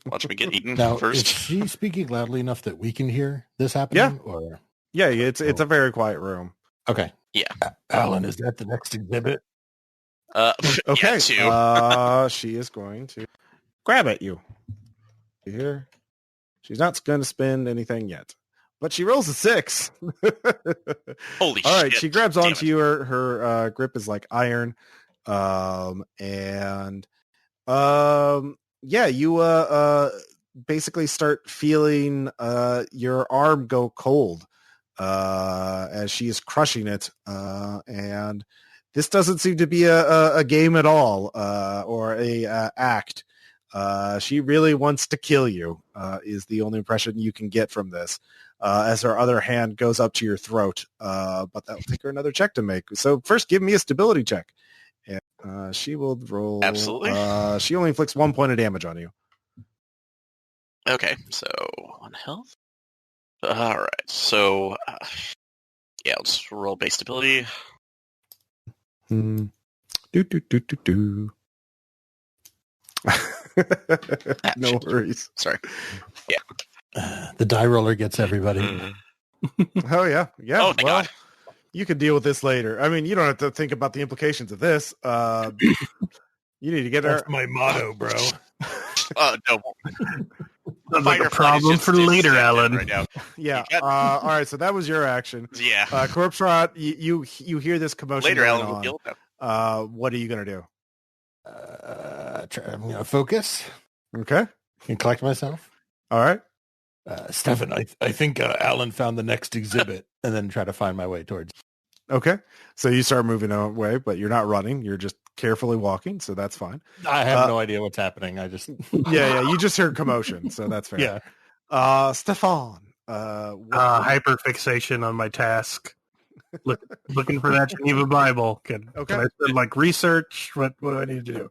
Watch me get eaten now, first. Is she speaking loudly enough that we can hear this happening? Yeah. Or yeah, it's a very quiet room. Okay. Yeah. Allan, is that the next exhibit? Okay. Yeah, she is going to grab at you. Here. She's not going to spend anything yet, but she rolls a 6. Holy shit. All right. She grabs onto you. Her grip is like iron. Yeah, you basically start feeling your arm go cold as she is crushing it, and this doesn't seem to be a game at all, or a act. She really wants to kill you, is the only impression you can get from this, as her other hand goes up to your throat, but that'll take her another check to make. So first, give me a stability check. She will roll. Absolutely. She only inflicts 1 point of damage on you. Okay, so 1 health. All right, so yeah, let's roll base stability. No worries. Sorry. Yeah. The die roller gets everybody. Oh yeah, yeah. Oh, thank God. You can deal with this later. I mean, you don't have to think about the implications of this. You need to get her. That's my motto, bro. No. Sounds like a problem for later, Allan. Right now. Yeah. All right. So that was your action. Yeah. Corpserot, you hear this commotion Later, going Allan. on. What are you gonna do? I'm gonna focus Okay. and collect myself. All right. Stefan, I think Allan found the next exhibit, and then try to find my way towards. Okay. So you start moving away, but you're not running. You're just carefully walking. So that's fine. I have no idea what's happening. I just yeah. You just heard commotion. So that's fair. Yeah. Stefan. Hyperfixation on my task. Looking for that Geneva Bible. Can I spend like research? What do I need to do?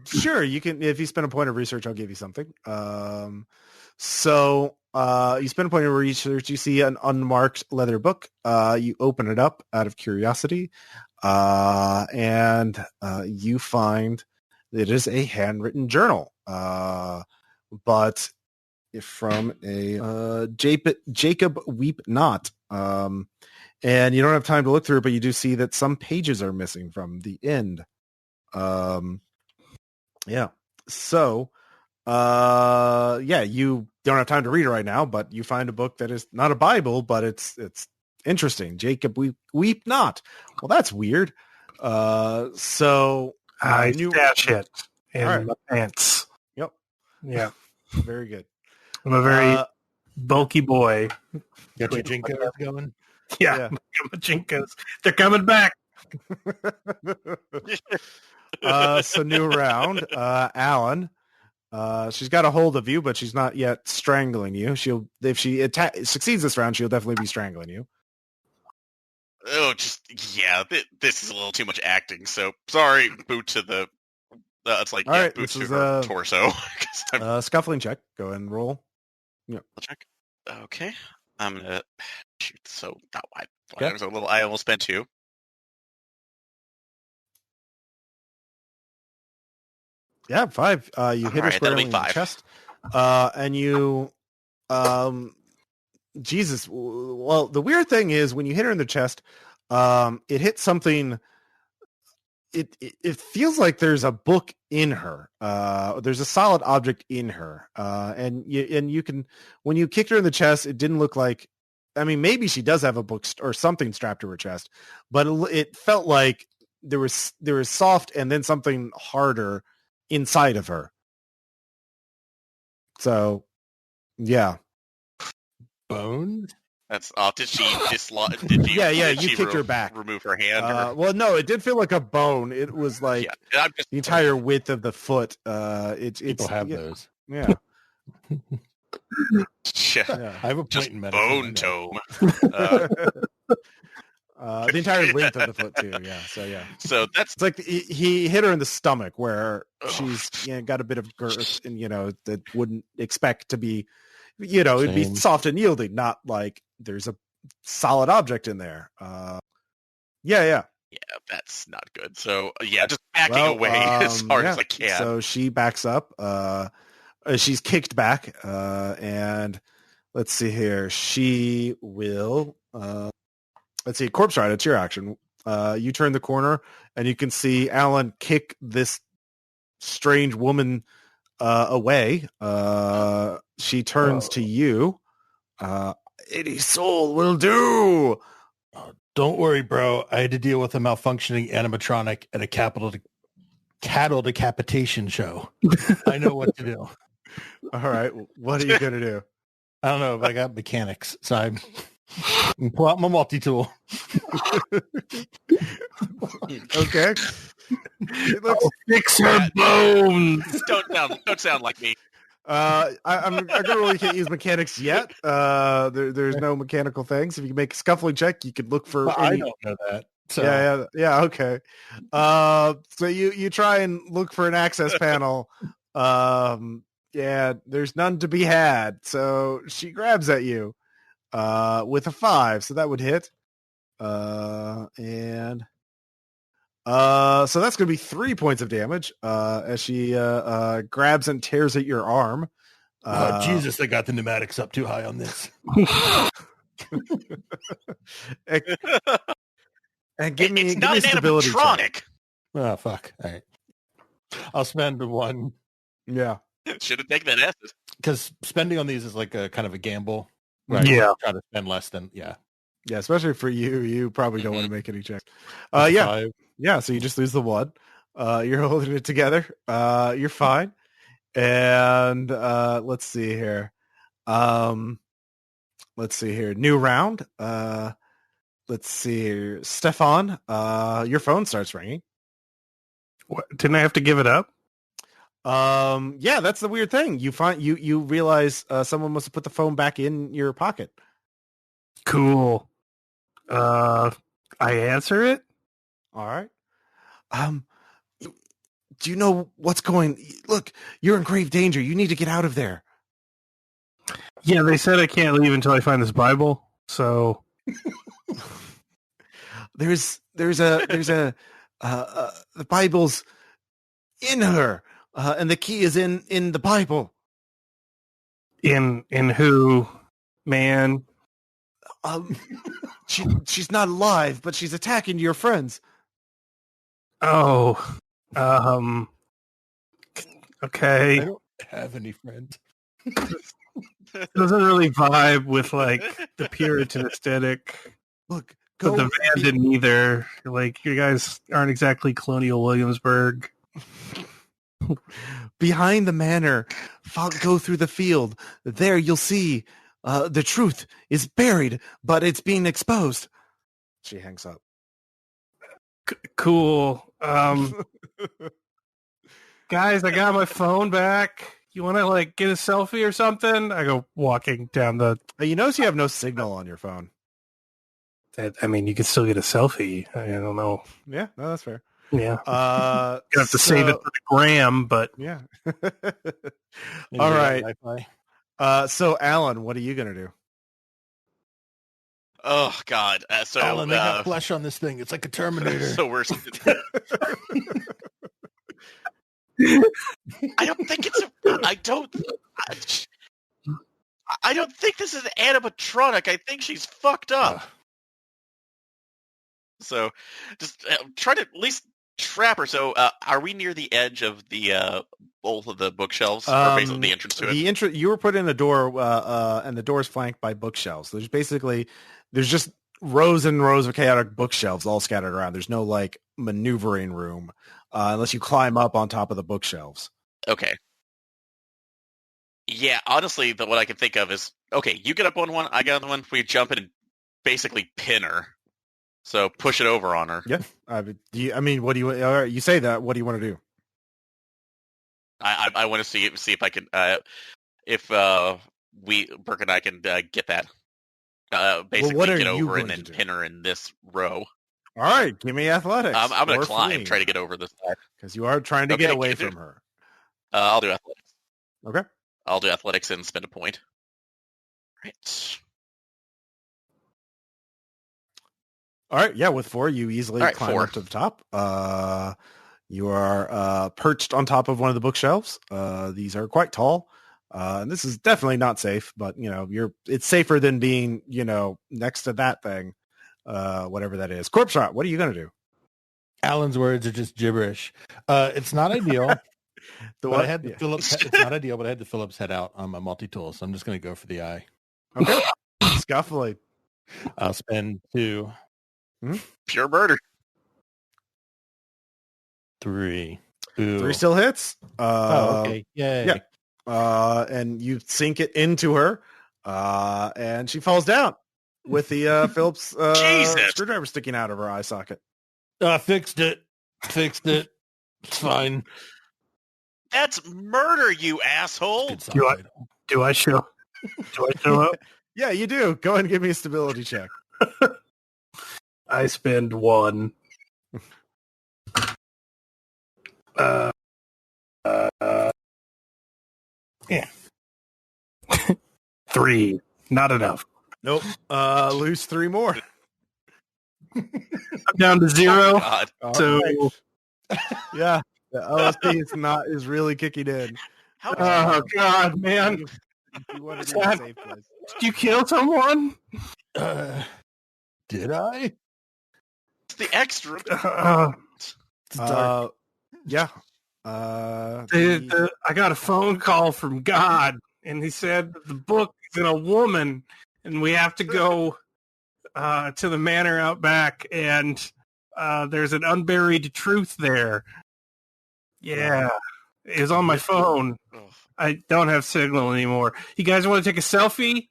Sure. You can, if you spend a point of research, I'll give you something. So you spend a point of research. You see an unmarked leather book. You open it up out of curiosity, and you find it is a handwritten journal, but from a Jacob Weep Not. And you don't have time to look through it, but you do see that some pages are missing from the end. Yeah. So, you don't have time to read it right now, but you find a book that is not a Bible, but it's interesting. Jacob Weep Not. Well, that's weird. So I stash it in my pants. Yep. Yeah. Very good. I'm a very bulky boy. Got your Jinkos going? Yeah. My Jinkos. They're coming back. So new round. Allan. She's got a hold of you, but she's not yet strangling you. If she succeeds this round, she'll definitely be strangling you. Oh, this is a little too much acting. So sorry, boot to the. It's like boot to her torso. Scuffling check. Go ahead and roll. Yeah. Check. Okay, I'm gonna shoot. So not wide. I was a little. I almost spent 2. Yeah, 5. You hit her squarely in the chest, and you, Jesus. Well, the weird thing is when you hit her in the chest, it hit something. It feels like there's a book in her. There's a solid object in her, and you can, when you kicked her in the chest, it didn't look like. I mean, maybe she does have a book or something strapped to her chest, but it felt like there was soft and then something harder inside of her. So, yeah. Bones? That's did she dislodge? Did you? Yeah. You kicked her back. Remove her hand. Well, no, it did feel like a bone. It was like the entire width of the foot. People have those. Yeah. Yeah. I have a point in medicine. Bone tome. The entire length of the foot too. Yeah. So yeah. So it's like he hit her in the stomach where she's got a bit of girth, and that wouldn't expect to be, it'd be soft and yielding, not like there's a solid object in there. Yeah, that's not good. So just backing away as hard as I can. So she backs up. She's kicked back, and let's see here. She will. Let's see, Corpserot, it's your action. You turn the corner, and you can see Allan kick this strange woman away. She turns to you. 80 soul will do. Don't worry, bro. I had to deal with a malfunctioning animatronic at a cattle decapitation show. I know what to do. All right. What are you going to do? I don't know, but I got mechanics, so I'm pull out my multi-tool. Okay. Fix her bones. Don't sound like me. I really can't use mechanics yet. There's no mechanical things. If you can make a scuffling check, you could look for. I don't know that. So. Yeah. Okay. So you try and look for an access panel. There's none to be had. So she grabs at you with a 5. So that would hit. So that's going to be 3 points of damage as she grabs and tears at your arm. Oh, Jesus, they got the pneumatics up too high on this. And give me an animatronic. Oh, fuck. All right. I'll spend 1. Yeah. Should have taken that acid. Because spending on these is like a kind of a gamble. Right? Yeah. Try to spend less than, Yeah, especially for you. You probably don't want to make any checks. Yeah, so you just lose the 1. You're holding it together. You're fine. And let's see here. New round. Let's see here. Stefan, your phone starts ringing. What? Didn't I have to give it up? Yeah, that's the weird thing. You realize someone must have put the phone back in your pocket. Cool. I answer it. All right. Do you know what's going? Look, you're in grave danger. You need to get out of there. Yeah, they said I can't leave until I find this Bible. So there's a the Bible's in her, and the key is in the Bible. in who, man? She's not alive, but she's attacking your friends. Oh, okay. I don't have any friends. Doesn't really vibe with like the Puritan aesthetic. Look, But the van didn't either. Like, you guys aren't exactly Colonial Williamsburg. behind the manor. Go through the field. There you'll see the truth is buried, but it's being exposed. She hangs up. Cool. Guys, I got my phone back. You want to like get a selfie or something? I go walking down the. You notice you have no signal on your phone. I mean, you can still get a selfie. I don't know. Yeah, no, that's fair. Yeah. You have to save it for the gram, but yeah. All right. So Allan, what are you gonna do? Oh God! So Allan, they got flesh on this thing. It's like a Terminator. So we're. I don't think it's. I don't think this is an animatronic. I think she's fucked up. So, just try to at least trap her. So, are we near the edge of the both of the bookshelves, or basically the entrance to it? You were put in a door, and the door is flanked by bookshelves. There's just rows and rows of chaotic bookshelves all scattered around. There's no like maneuvering room unless you climb up on top of the bookshelves. Okay. Yeah, honestly, what I can think of is okay. You get up on one, I get on one. We jump in and basically pin her. So push it over on her. Yeah. What do you? All right, you say that. What do you want to do? I want to see if I can if Birk and I can get that. Basically get over and then pin her in this row. All right, give me athletics. I'm going to climb, try to get over this side. Because you are trying to get away from her. I'll do athletics. Okay. I'll do athletics and spend a point. Right. All right, yeah, with 4, you easily climb up to the top. You are perched on top of one of the bookshelves. These are quite tall. And this is definitely not safe, but it's safer than being, next to that thing, whatever that is. Corpserot, what are you going to do? Allan's words are just gibberish. It's not ideal. I had the Phillips. It's not ideal, but I had the Phillips head out on my multi-tool, so I'm just going to go for the eye. Okay. Scuffling. I'll spend 2. Pure murder. 3. Ooh. 3 still hits. Okay. Yay. Yeah. And you sink it into her, and she falls down with the Phillips screwdriver sticking out of her eye socket. Fixed it. It's fine. That's murder, you asshole. Do I show up? Yeah, you do. Go ahead and give me a stability check. I spend 1. Yeah. 3. Not enough. Nope. Lose 3 more. I'm down to 0. Oh, God. So yeah, the LSD is really kicking in. Oh God, man! You want to be in a safe place. Did you kill someone? Did I? It's the extra. Yeah. I got a phone call from God, and he said the book is in a woman, and we have to go to the manor out back, and there's an unburied truth there. Yeah, it was on my phone. I don't have signal anymore. You guys want to take a selfie?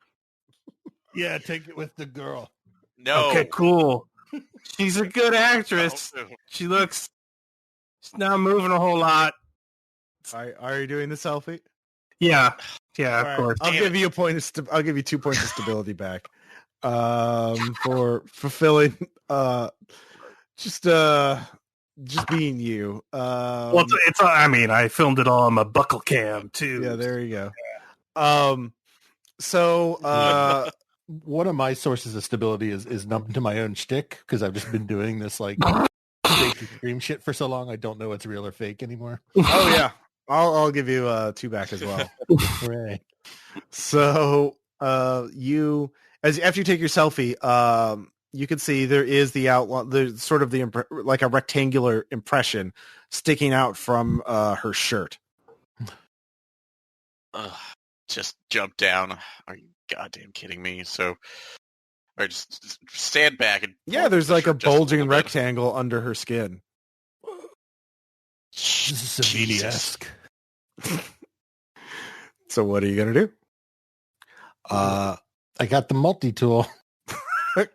Yeah, take it with the girl. No. Okay, cool. She's a good actress. She's not moving a whole lot. Are you doing the selfie? Yeah, of right. course. I'll give you 2 points of stability back for fulfilling just being you. Well, I filmed it all on my buckle cam too. Yeah, there you go. So, One of my sources of stability is numb to my own shtick because I've just been doing this like fake extreme shit for so long. I don't know what's real or fake anymore. oh yeah, I'll give you 2 back as well. Hooray. So, you after you take your selfie, you can see there is the outline. There's sort of like a rectangular impression sticking out from her shirt. Just jump down. Are you goddamn kidding me? So, or just stand back and Yeah, there's like a just bulging little bit. rectangle under her skin. This is Savini-esque. So what are you gonna do? I got the multi-tool.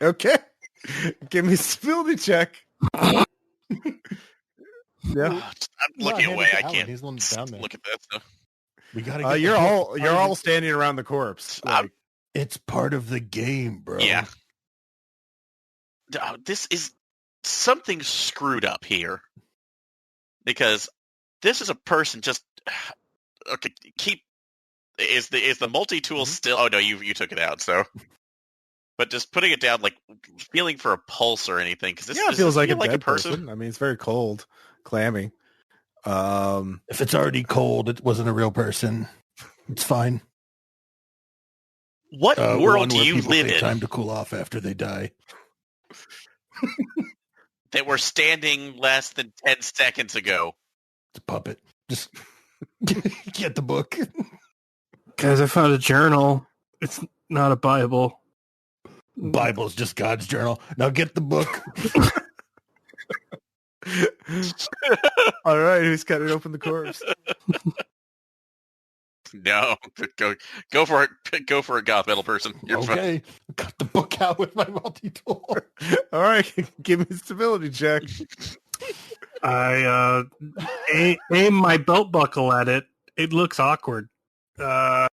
Okay, give me a stability check. Yeah, I'm looking hand away. it to I Allan. can't He's the one that's down there. look at that stuff. We gotta get you're the all book. standing around the corpse. Like, It's part of the game, bro. Yeah. This is something screwed up here, because this is a person just okay. Is the multi-tool still? Oh no, you took it out. So, but just putting it down, like feeling for a pulse or anything, because it feels like a dead person. I mean, it's very cold, clammy. If it's already cold, it wasn't a real person. It's fine. What world do you live in? Time to cool off after they die. That were standing less than 10 seconds ago. It's a puppet. Just get the book. Guys, I found a journal. It's not a Bible. Bible's just God's journal. Now get the book. All right, who's cutting open the corpse? No, go for it. Go for it, goth metal person. You're okay, got the book out with my multi-tool. All right, give me a stability check. I aim my belt buckle at it. It looks awkward. Yeah.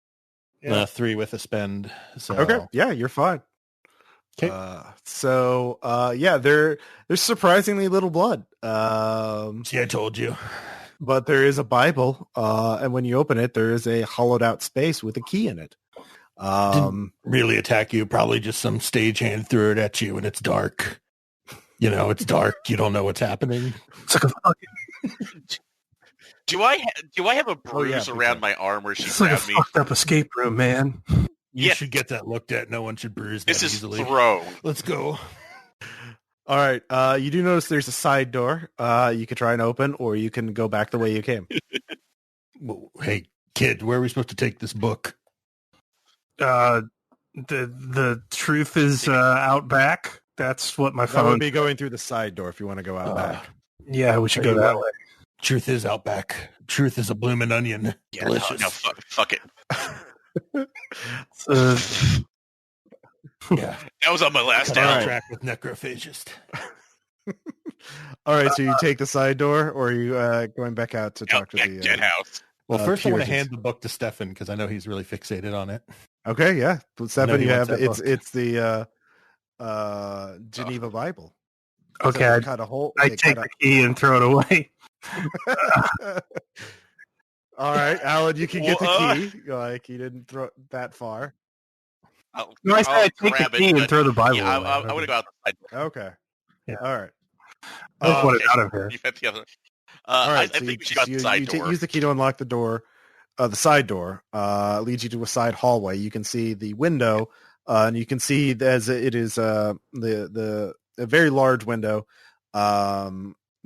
3 with a spend. So. Okay, yeah, you're fine. Okay. Yeah, there's surprisingly little blood. See, I told you. But there is a Bible, and when you open it, there is a hollowed out space with a key in it. Didn't really attack you. Probably just some stagehand threw it at you, and it's dark. You know, it's dark. You don't know what's happening. It's like a fucking... Do I have a bruise around my arm where she it's like a grabbed me? fucked up escape room, man. You should get that looked at. No one should bruise that easily. This is thrown. Let's go. All right. You do notice there's a side door. You could try and open, or you can go back the way you came. Well, hey, kid, where are we supposed to take this book? The truth is out back. That's what my phone. That would be going through the side door if you want to go out back. Yeah, we should go that way. Truth is out back. Truth is a bloomin' onion. Yeah, delicious. No, fuck it. Yeah, that was on my last track with necrophagist. All right, so you take the side door, or are you going back out to talk to the dead house? Well, first I want to hand the book to Stefan because I know he's really fixated on it. Okay, yeah, Stefan, you have it's the Geneva Bible. Okay, so cut a hole. I take the key and throw it away. All right, Allan, you can get the key. Like, you didn't throw it that far. No, I said I take the key and throw the Bible away. I want to go out the side. Okay. Yeah. All right. Let's put it out of here. You bet the other. All right, I think we should go out the side door. Use the key to unlock the door. The side door leads you to a side hallway. You can see the window, and you can see as it is a very large window.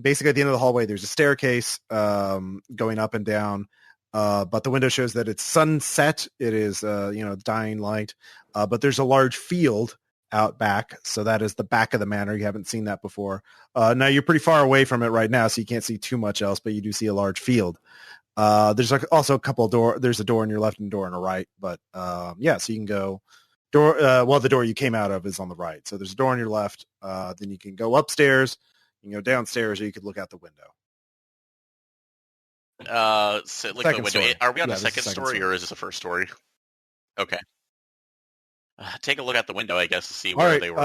Basically, at the end of the hallway, there's a staircase going up and down. But the window shows that it's sunset. It is dying light. But there's a large field out back, so that is the back of the manor. You haven't seen that before. Now you're pretty far away from it right now, so you can't see too much else, but you do see a large field. There's also a couple of doors. There's a door on your left and a door on the right, but so you can go door. The door you came out of is on the right, so there's a door on your left. Then you can go upstairs, you can go downstairs, or you could look out the window. So look at the window. Story. Are we on the this is second story, or is this the first story? Okay. Take a look out the window, I guess, to see where they were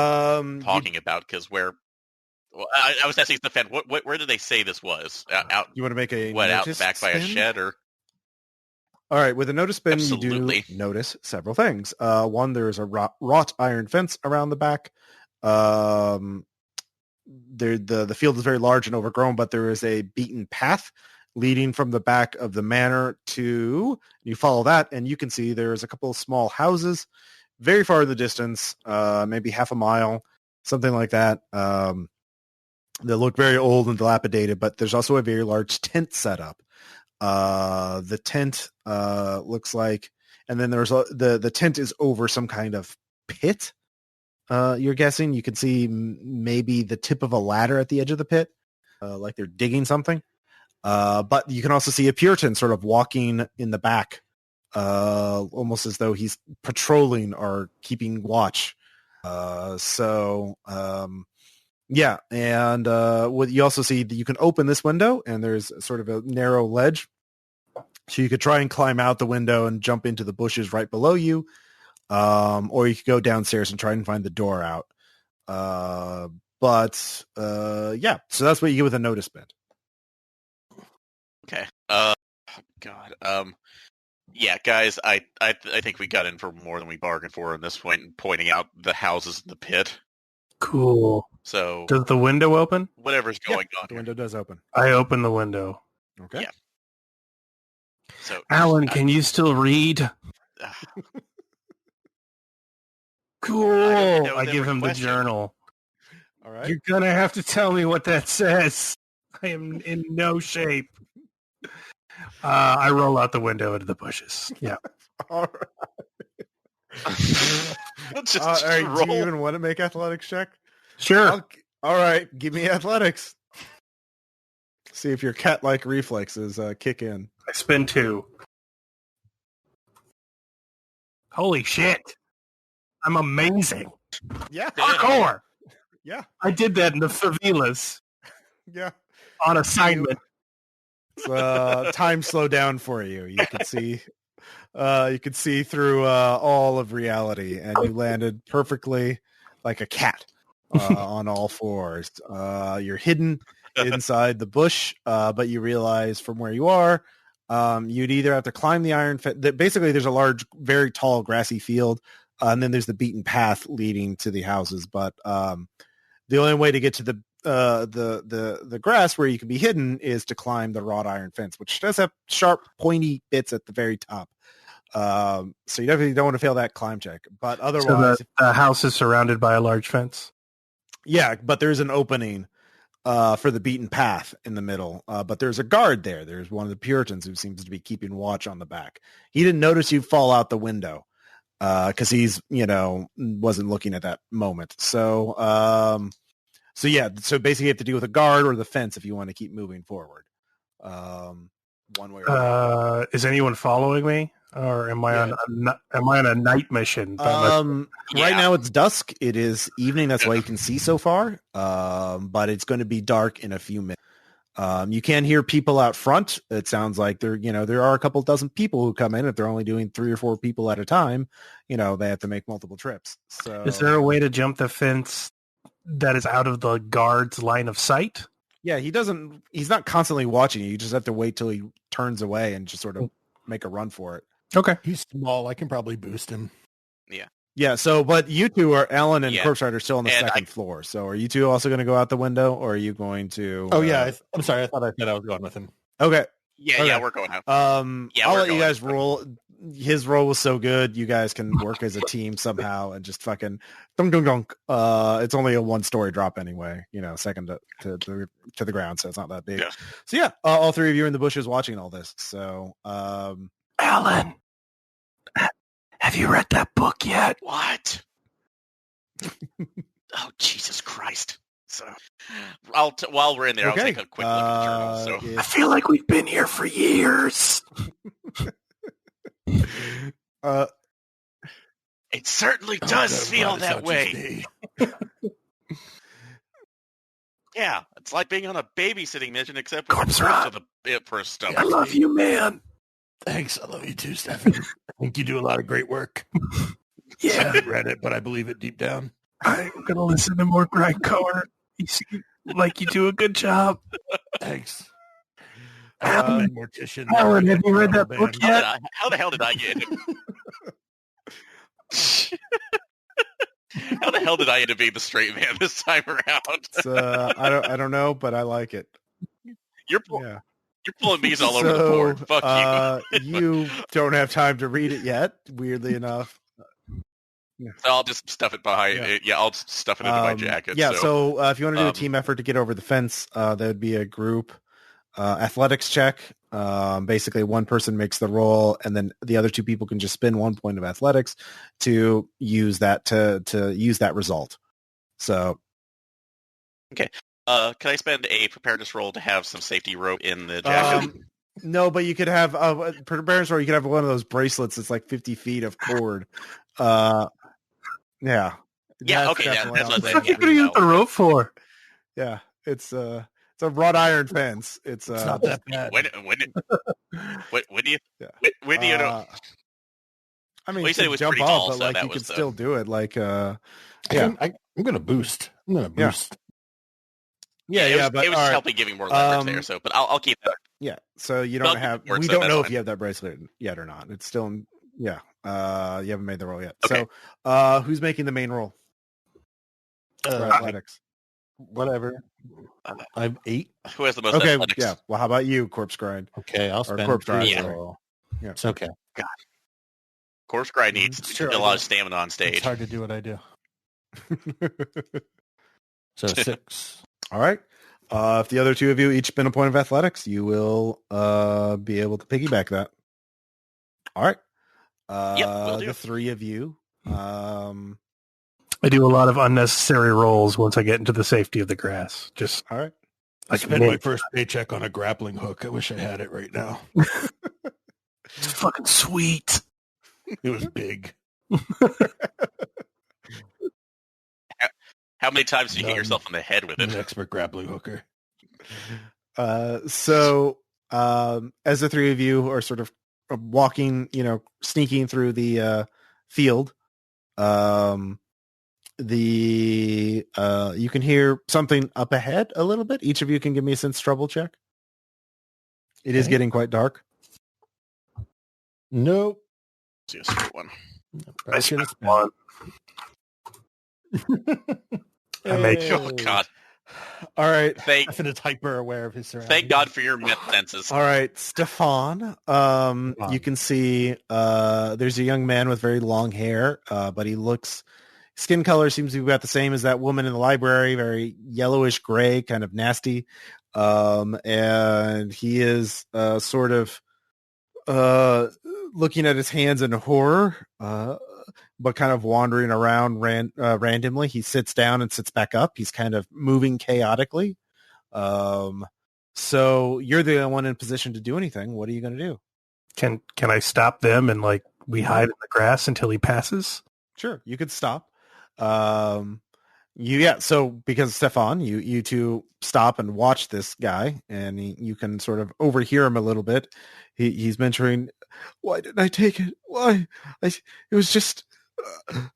talking about. Because I was asking Stefan, where did they say this was? Out? You want to make a out notice back by a shed, or? All right, with a notice bin, Absolutely. you do notice several things. One, there's a wrought iron fence around the back. The field is very large and overgrown, but there is a beaten path leading from the back of the manor to, you follow that, and you can see there's a couple of small houses very far in the distance, maybe half a mile, something like that. They look very old and dilapidated, but there's also a very large tent set up. The tent looks like, and then there's the tent is over some kind of pit. You're guessing. You can see maybe the tip of a ladder at the edge of the pit, like they're digging something. But you can also see a Puritan sort of walking in the back, almost as though he's patrolling or keeping watch. Yeah, and what you also see that you can open this window, and there's sort of a narrow ledge, so you could try and climb out the window and jump into the bushes right below you, or you could go downstairs and try and find the door out. Yeah, so that's what you get with a notice bin. Okay. God. Yeah, guys, I think we got in for more than we bargained for in this point, pointing out the houses in the pit. Cool. So Does the window open? whatever's going on The here. window does open. I open the window. Okay. Yeah. So Alan, can you still read? Cool. know I there give were him the questions. journal. All right. You're gonna have to tell me what that says. I am in no shape. I roll out the window into the bushes. Yeah. All right. Just All right. roll. Do you even want to make athletics check? Sure. All right. Give me athletics. See if your cat-like reflexes kick in. I spin 2. Holy shit. I'm amazing. Yeah. Parkour. Yeah. I did that in the favelas Yeah. on assignment. Time slowed down for you. You could see through all of reality, and you landed perfectly like a cat on all fours. You're hidden inside the bush, but you realize from where you are, you'd either have to climb the iron fence. Basically, there's a large, very tall, grassy field, and then there's the beaten path leading to the houses. But the only way to get to the grass where you can be hidden is to climb the wrought iron fence, which does have sharp, pointy bits at the very top. So you definitely don't want to fail that climb check. But otherwise, So the house is surrounded by a large fence. yeah, but there's an opening for the beaten path in the middle. But there's a guard there. There's one of the Puritans who seems to be keeping watch on the back. He didn't notice you fall out the window because he's, wasn't looking at that moment. So yeah, so basically you have to deal with a guard or the fence if you want to keep moving forward. One way or another. Is anyone following me, or am I on a night mission? Right now it's dusk. It is evening. That's why you can see so far. But it's going to be dark in a few minutes. You can hear people out front. It sounds like there are a couple dozen people who come in. If they're only doing 3 or 4 people at a time, they have to make multiple trips. So is there a way to jump the fence that is out of the guard's line of sight? Yeah, he's not constantly watching you. You just have to wait till he turns away and just sort of make a run for it. Okay. He's small. I can probably boost him. Yeah, so, but you two are, Allan and Yeah. Corpserot are still on the And second floor. So are you two also going to go out the window, or are you going to... Oh, yeah. I'm sorry. I thought I said I was going with him. Okay. Yeah, Okay. we're going out. I'll let you guys roll. His roll was so good, you guys can work as a team somehow and just fucking dunk dunk dunk. It's only a 1-story drop anyway, second to the ground, so it's not that big. Yeah. So yeah, all 3 of you are in the bushes watching all this. So Alan, have you read that book yet? What? Oh, Jesus Christ. So, while we're in there, okay. I'll take a quick look at the journal. So. I feel like we've been here for years. It certainly does feel that way. Yeah, it's like being on a babysitting mission, except with Corpserot. for a stomach. I love you, man. Thanks. I love you too, Stefan. I think you do a lot of great work. I Yeah, haven't read it, but I believe it deep down. I'm going to listen to more grindcore. You seem like you do a good job. Thanks. Mortician. Allan, have you read that book yet? How the hell did I get? How the hell did I end up being the straight man this time around? I don't know, but I like it. You're pulling bees all over the board. Fuck you. You don't have time to read it yet. Weirdly enough. So I'll just stuff it behind. Yeah, I'll stuff it into my jacket. Yeah. So if you want to do a team effort to get over the fence, that would be a group athletics check. Basically, one person makes the roll, and then the other two people can just spend 1 point of athletics to use that to use that result. So, okay. Can I spend a preparedness roll to have some safety rope in the jacket? No, but you could have preparedness roll. You could have one of those bracelets that's like 50 feet of cord. Yeah. Yeah. Okay. That's what What are you going to use the rope for? Yeah. It's a wrought iron fence. It's not that bad. When do you know? I mean, you said it was jump pretty off, tall, but so like that you was could still do it. Like, yeah, I'm gonna boost. Yeah, but it was just helping giving more leverage there. So, but I'll keep that. Yeah. So you don't have. We don't know if you have that bracelet yet or not. It's still. Yeah. You haven't made the roll yet. Okay. So, who's making the main roll? Athletics. Whatever. I have 8. Who has the most Okay. athletics? Yeah. Well, how about you, Corpse Grind? Okay, I'll spend Corpse Grind. Yeah. Yeah. It's okay. God. Corpse Grind needs a lot of stamina on stage. It's hard to do what I do. So 6. All right. If the other two of you each spend a point of athletics, you will be able to piggyback that. All right. Will do. The three of you. I do a lot of unnecessary rolls once I get into the safety of the grass. Just all right. I spent my first paycheck on a grappling hook. I wish I had it right now. It's fucking sweet. It was big. How many times do you hit yourself in the head with it? An expert grappling hooker. So as the three of you are sort of walking, sneaking through the field, you can hear something up ahead a little bit. Each of you can give me a sense trouble check. It is getting quite dark. Nope. Just a straight one. I should have won. I make Oh God! All right. Stefan is hyper aware of his surroundings. Thank God for your myth senses. All right, Stefan. You can see there's a young man with very long hair, but skin color seems to be about the same as that woman in the library, very yellowish gray, kind of nasty. And he is sort of looking at his hands in horror, but kind of wandering around randomly. He sits down and sits back up. He's kind of moving chaotically. So you're the only one in position to do anything. What are you going to do? Can I stop them and we hide in the grass until he passes? Sure, you could stop. So because Stefan, you two stop and watch this guy, and you can sort of overhear him a little bit. He's mentioning, "Why didn't I take it? Why? It was just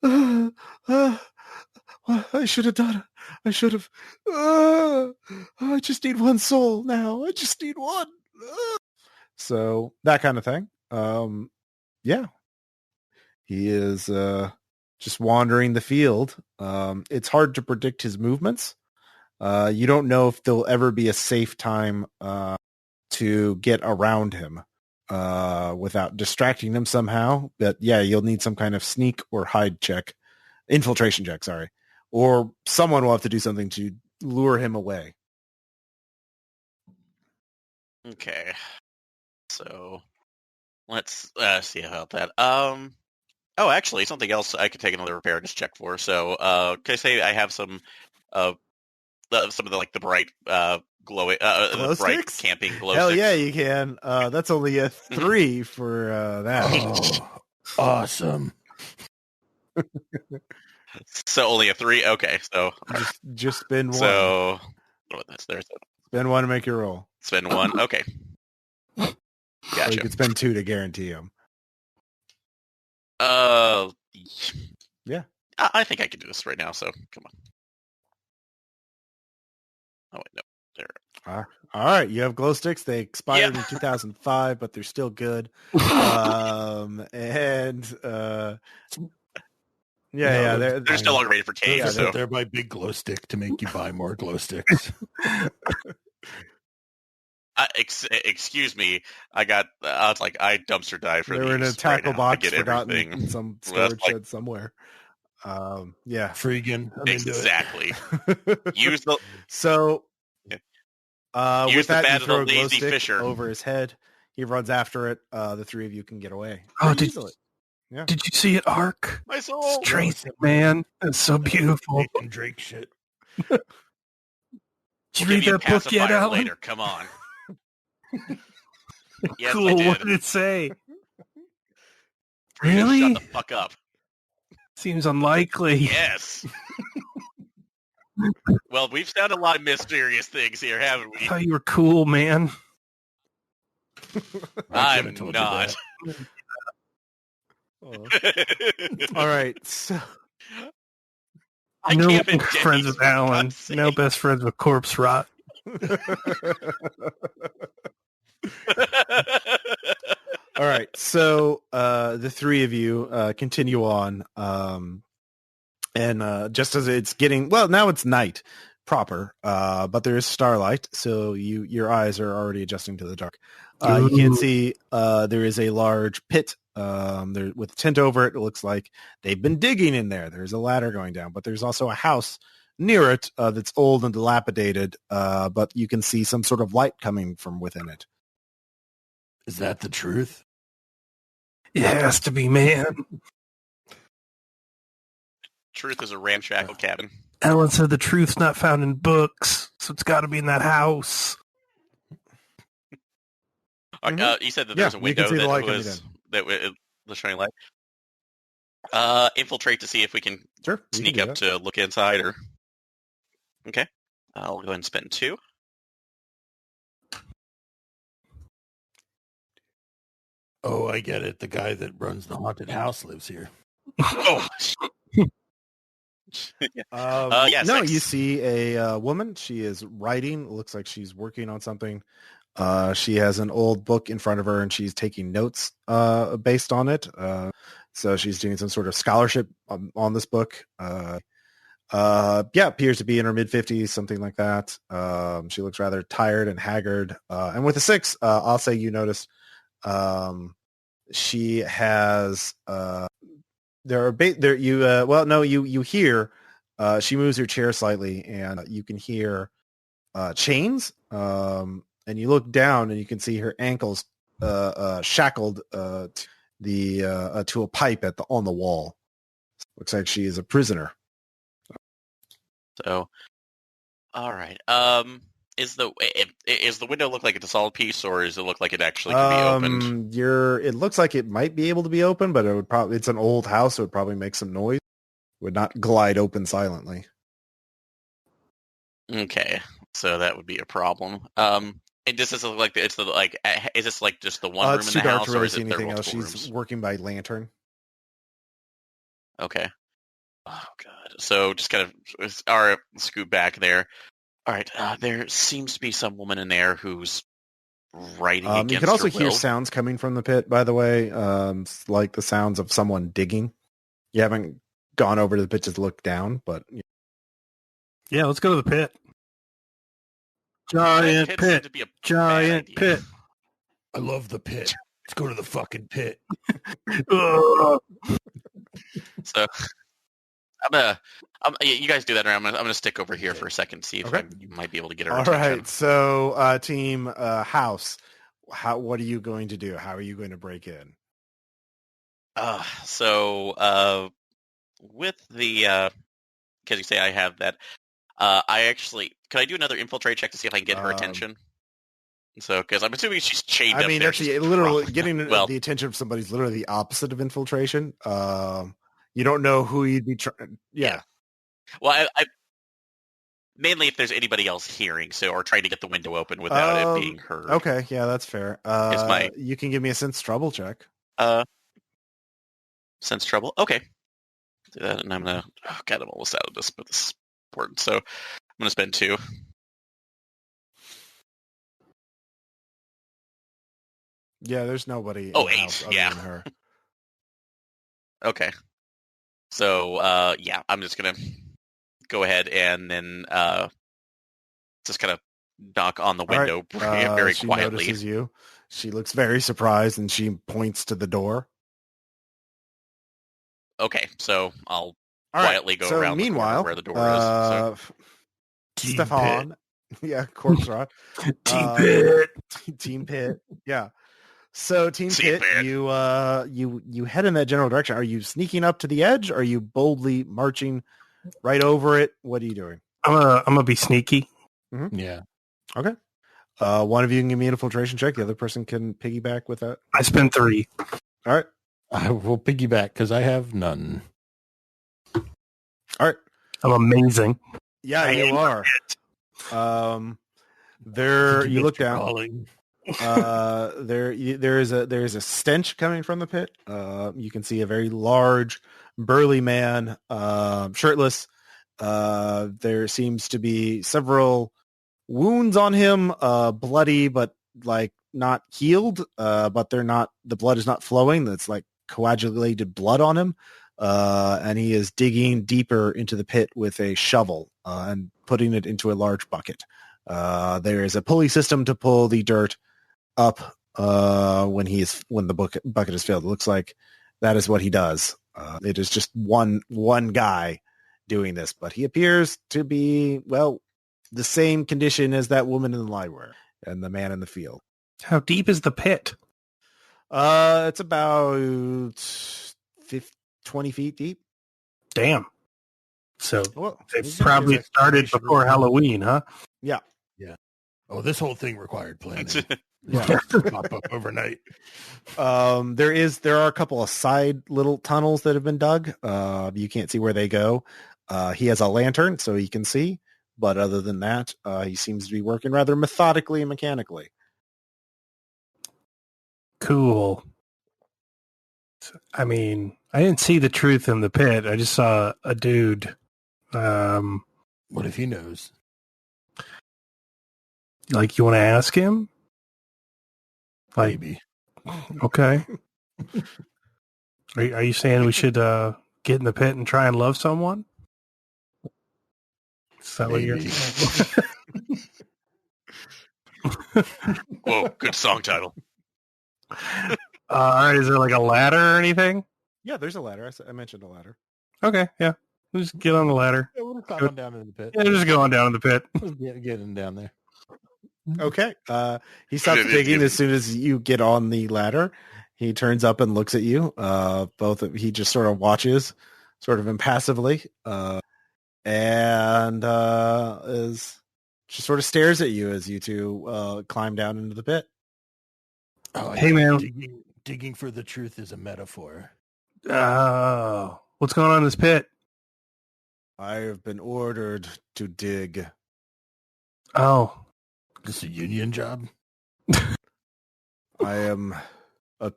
I should have done it. I should have. I just need one soul now. I just need one." So that kind of thing. Yeah, he is just wandering the field. It's hard to predict his movements. You don't know if there'll ever be a safe time to get around him without distracting him somehow. But yeah, you'll need some kind of sneak or hide check, infiltration check, sorry. Or someone will have to do something to lure him away. Okay. So let's see about that. Oh, actually, something else I could take another preparedness check for. So, can I say I have some of the bright glowing, the bright sticks? camping glow Hell sticks? yeah, you can. That's only a 3 for that. Oh, awesome. So only a 3. Okay, so Just spend 1. So there's spend 1 to make your roll. spend 1. Okay, Or you gotcha. could spend 2 to guarantee him. Yeah. I think I can do this right now. So come on. Oh wait, no. There. All right, you have glow sticks. They expired in 2005, but they're still good. They're still longer rated for take. Yeah, So they're my big glow stick to make you buy more glow sticks. Excuse me, I dumpster dive for they these. Were in a tackle right box, I get forgotten everything. in some storage shed somewhere. Freegan, I'm exactly. into it. Use the so. Use with the that, bat you of throw the a glow lazy stick fisher over his head. He runs after it. The three of you can get away. Easily. Yeah. Did you see it arc? my soul. Straight, man. It's so beautiful. Nathan Drake shit. Did you read that book yet, Pacifier Allan? later. Come on. Yes, Cool. I did. What did it say? Freedom, Really? Shut the fuck up. Seems unlikely. Yes. Well, we've found a lot of mysterious things here, haven't I we? thought you were cool, man. I'm not. All right. So I No can't been friends with Allan. No best friends with Corpserot. all right. So the three of you continue on. And just as it's getting, well, now it's night proper, but there is starlight, so your eyes are already adjusting to the dark. You can see there is a large pit there with a tent over it. It looks like they've been digging in there. There's a ladder going down, but there's also a house near it that's old and dilapidated, but you can see some sort of light coming from within it. Is that the truth? It has to be, man. Truth is a ramshackle cabin. Allan said the truth's not found in books, so it's got to be in that house. You said that there's a window that was shining light. Infiltrate to see if we can sneak up to look inside. Or okay, I'll go ahead and spend 2. Oh, I get it. The guy that runs the haunted house lives here. Oh. No, you see a woman. She is writing. It looks like she's working on something. She has an old book in front of her, and she's taking notes based on it. So she's doing some sort of scholarship on this book. Appears to be in her mid-50s, something like that. She looks rather tired and haggard. And with a 6, I'll say you notice she has you hear she moves her chair slightly, and you can hear chains, and you look down and you can see her ankles shackled to a pipe on the wall. Looks like she is a prisoner. So, all right. Is the window look like it's a solid piece, or does it look like it actually can be opened? It looks like it might be able to be open, but it's an old house, so it would probably make some noise. It would not glide open silently. Okay, so that would be a problem. And does this look like is this like just the one room in the house, or is it there multiple rooms? She's working by lantern. Okay. Oh god. So just kind of scoot back there. All right. There seems to be some woman in there who's writing against her will. You can also hear sounds coming from the pit, by the way, like the sounds of someone digging. You haven't gone over to the pit to look down, but yeah, let's go to the pit. Giant pit. Giant pit. I love the pit. Let's go to the fucking pit. So you guys do that, and I'm gonna stick over here for a second, see if you might be able to get her attention. All right, so team house, what are you going to do? How are you going to break in? With the because you say I have that, can I do another infiltrate check to see if I can get her attention? So, because I'm assuming she's chained up. I mean, actually, literally getting the attention of somebody is literally the opposite of infiltration. You don't know who you'd be trying. Yeah. Well, I mainly if there's anybody else hearing, or trying to get the window open without it being heard. Okay, yeah, that's fair. You can give me a sense trouble check. Sense trouble. Okay. Do that, and I'm gonna. Oh god, I'm almost out of this, but this is important. So I'm gonna spend 2. Yeah, there's nobody in Oh, the 8, house other yeah. than her. Okay. So, yeah, I'm just going to go ahead and then just kind of knock on the All right. window very she quietly. notices you. She looks very surprised and she points to the door. Okay, so I'll All quietly right. go So around the corner meanwhile, where the door is. So. Team Stefan, yeah, Corpserot, Team Pit. Team Pit, yeah. So Team Team Pit, Pit. you head in that general direction. Are you sneaking up to the edge? Are you boldly marching right over it? What are you doing? I'm gonna be sneaky. Yeah. Okay. One of you can give me an infiltration check. The other person can piggyback with that. I spent 3. All right. I will piggyback because I have none. All right. I'm amazing. Yeah, I you am are. There you look down. Calling. There is a stench coming from the pit. You can see a very large, burly man, shirtless. There seems to be several wounds on him, bloody but like not healed. But they're not. The blood is not flowing. That's like coagulated blood on him. And he is digging deeper into the pit with a shovel and putting it into a large bucket. There is a pulley system to pull the dirt up when the bucket is filled. It looks like that is what he does. It is just one guy doing this, but he appears to be, well, the same condition as that woman in the library and the man in the field. How deep is the pit? It's about 20 feet deep. Damn. So Well, they probably started before Halloween, huh? Yeah. Oh, this whole thing required planning. Yeah. Pop up overnight. There are a couple of side little tunnels that have been dug. You can't see where they go. He has a lantern so he can see, but other than that, he seems to be working rather methodically and mechanically. Cool. I mean, I didn't see the truth in the pit. I just saw a dude. What if he knows? Like, you want to ask him? Like, Maybe. okay. Are you saying we should get in the pit and try and love someone? Is that what you're Maybe. Whoa, good song title. all right, is there like a ladder or anything? Yeah, there's a ladder. I mentioned a ladder. Okay, yeah. We'll just get on the ladder. Yeah, we'll climb on down in the pit. Yeah, just go on down in the pit. Get him down there. Okay. He stops digging as soon as you get on the ladder. He turns up and looks at you. He just sort of watches, sort of impassively, and just sort of stares at you as you two climb down into the pit. Oh, Hey, man. Digging for the truth is a metaphor. Oh, what's going on in this pit? I have been ordered to dig. Oh, This is a union job? I am a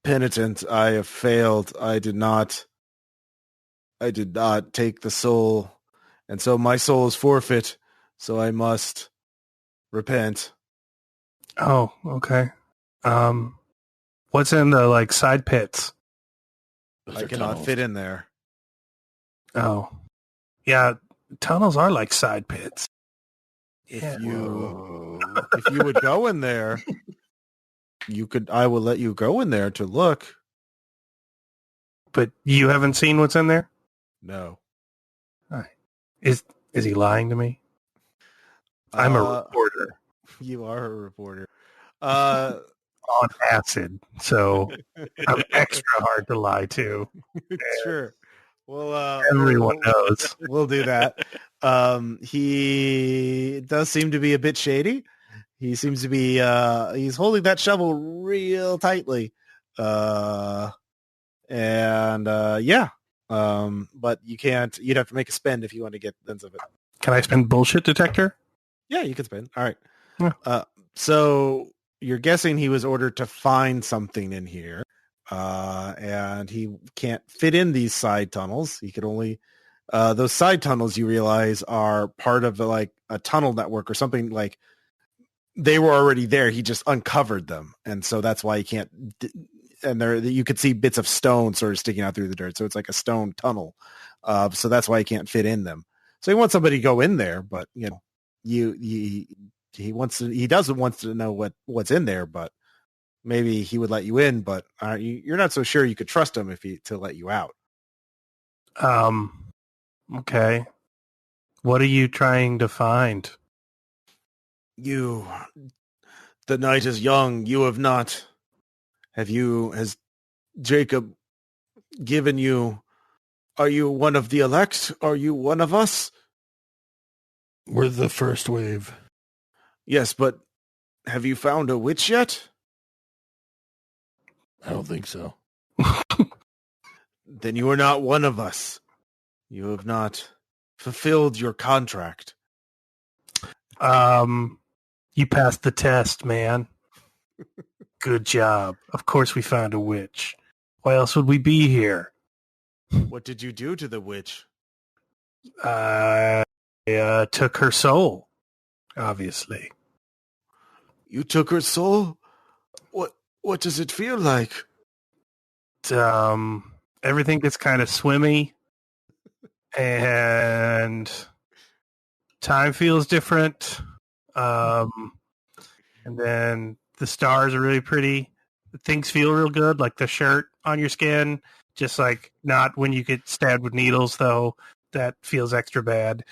penitent. I have failed. I did not take the soul, and so my soul is forfeit. So I must repent. oh, okay. What's in the like side pits? Those I are cannot tunnels. fit in there. Oh, yeah. Tunnels are like side pits. Yeah. If you Whoa. if you would go in there, I will let you go in there to look. But you haven't seen what's in there? No. Is he lying to me? I'm a reporter You are a reporter. on acid, so I'm extra hard to lie to. Sure. Well, Everyone knows. We'll do that. He does seem to be a bit shady. He seems to be he's holding that shovel real tightly. Yeah. But you'd have to make a spend if you want to get sense of it. Can I spend bullshit detector? Yeah, you can spend. All right. Yeah. So you're guessing he was ordered to find something in here. And he can't fit in these side tunnels. He could only those side tunnels, you realize, are part of like a tunnel network or something like they were already there. He just uncovered them, and so that's why he can't. And there, you could see bits of stone sort of sticking out through the dirt. So it's like a stone tunnel. So that's why he can't fit in them. So he wants somebody to go in there, but you know, he doesn't want to know what's in there, but maybe he would let you in, but you're not so sure you could trust him to let you out. Okay. What are you trying to find? The night is young. Has Jacob given you, are you one of the elect? Are you one of us? We're the first wave. Yes, but have you found a witch yet? I don't think so. Then you are not one of us. You have not fulfilled your contract. You passed the test, man. Good job. Of course we found a witch. Why else would we be here? What did you do to the witch? I took her soul, obviously. You took her soul? What does it feel like? Everything gets kind of swimmy, and time feels different. And then the stars are really pretty. Things feel real good, like the shirt on your skin. Just like not when you get stabbed with needles, though. That feels extra bad.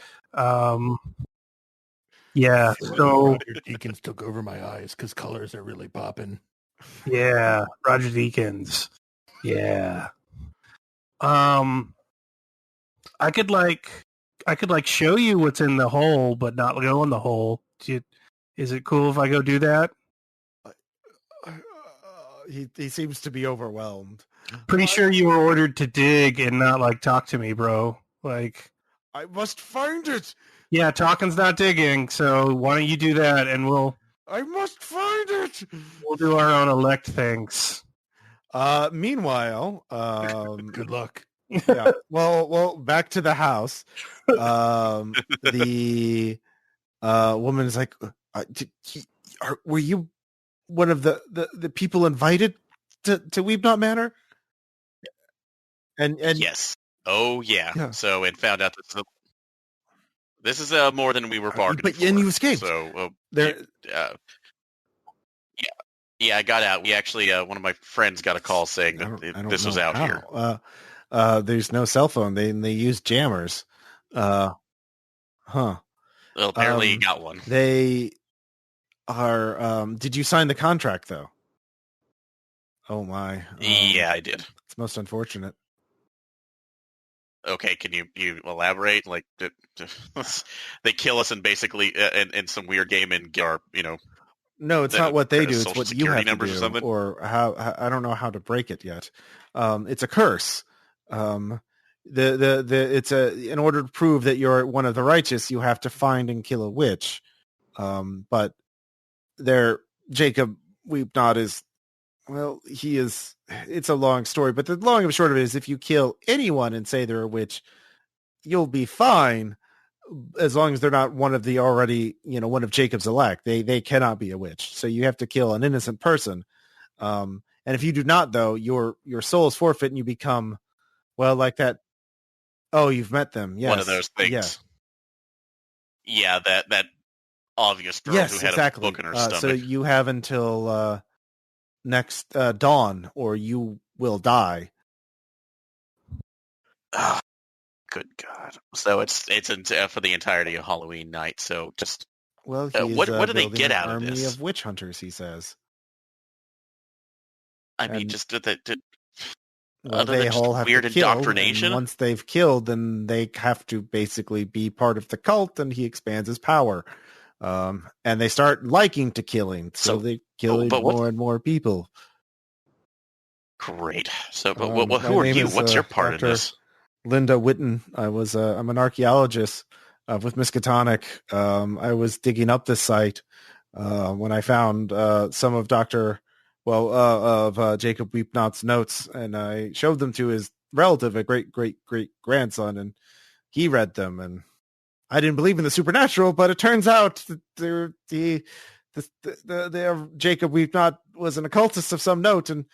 Yeah. So Your Deacons took over my eyes because colors are really popping. yeah, Roger Deakins. Yeah. I could show you what's in the hole, but not go in the hole. Is it cool if I go do that? He seems to be overwhelmed. Pretty sure you were ordered to dig and not like talk to me, bro. Like, I must find it. Yeah, talking's not digging. So why don't you do that, and I must find it. We'll do our own elect things. Meanwhile, good luck. Yeah. Well, back to the house. The woman is like, were you one of the people invited to Weep Not Manor? And yes. Oh yeah. So it found out this is more than we were bargaining for. And you escaped. So there. Yeah, I got out. We actually, one of my friends got a call saying that this was out here. There's no cell phone. They use jammers. Well, apparently you got one. They are. Did you sign the contract though? Oh my. Yeah, I did. It's most unfortunate. Okay, can you elaborate? Like, they kill us and basically in some weird game and get our No, it's not what they do. It's what you have to do, or how I don't know how to break it yet. It's a curse. It's in order to prove that you're one of the righteous, you have to find and kill a witch. But Jacob Weepnot is, well, he is. It's a long story, but the long and short of it is, if you kill anyone and say they're a witch, you'll be fine. As long as they're not one of the already, one of Jacob's elect, they cannot be a witch. So you have to kill an innocent person. And if you do not, though, your soul is forfeit and you become, well, like that. Oh, you've met them. Yes. One of those things. Yeah, that obvious girl who had a book in her stomach. So you have until next dawn, or you will die. Good God! So it's for the entirety of Halloween night. So just what do they get out of this? Army of of witch hunters, he says. I mean, just they all have weird to kill, indoctrination. And once they've killed, then they have to basically be part of the cult, and he expands his power. And they start liking to killing, so they kill more and more people. Great. So, but who are you? What's your part in this? Linda Witten. I'm an archaeologist with Miskatonic. I was digging up this site when I found some of Jacob Weepnot's notes, and I showed them to his relative, a great grandson, and he read them. And I didn't believe in the supernatural, but it turns out that the Jacob was an occultist of some note and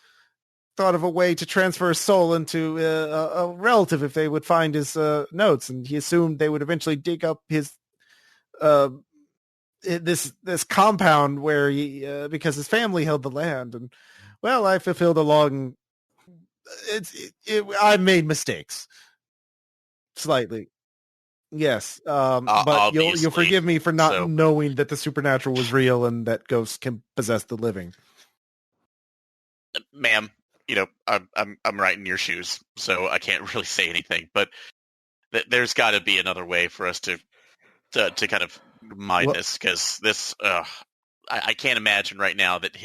thought of a way to transfer his soul into a relative if they would find his notes, and he assumed they would eventually dig up his this compound where he because his family held the land. And well, I fulfilled a long. I made mistakes slightly. Yes, but you'll forgive me for not knowing that the supernatural was real and that ghosts can possess the living. Ma'am, I'm right in your shoes, so I can't really say anything. But there's got to be another way for us to kind of mind this, because this I can't imagine right now that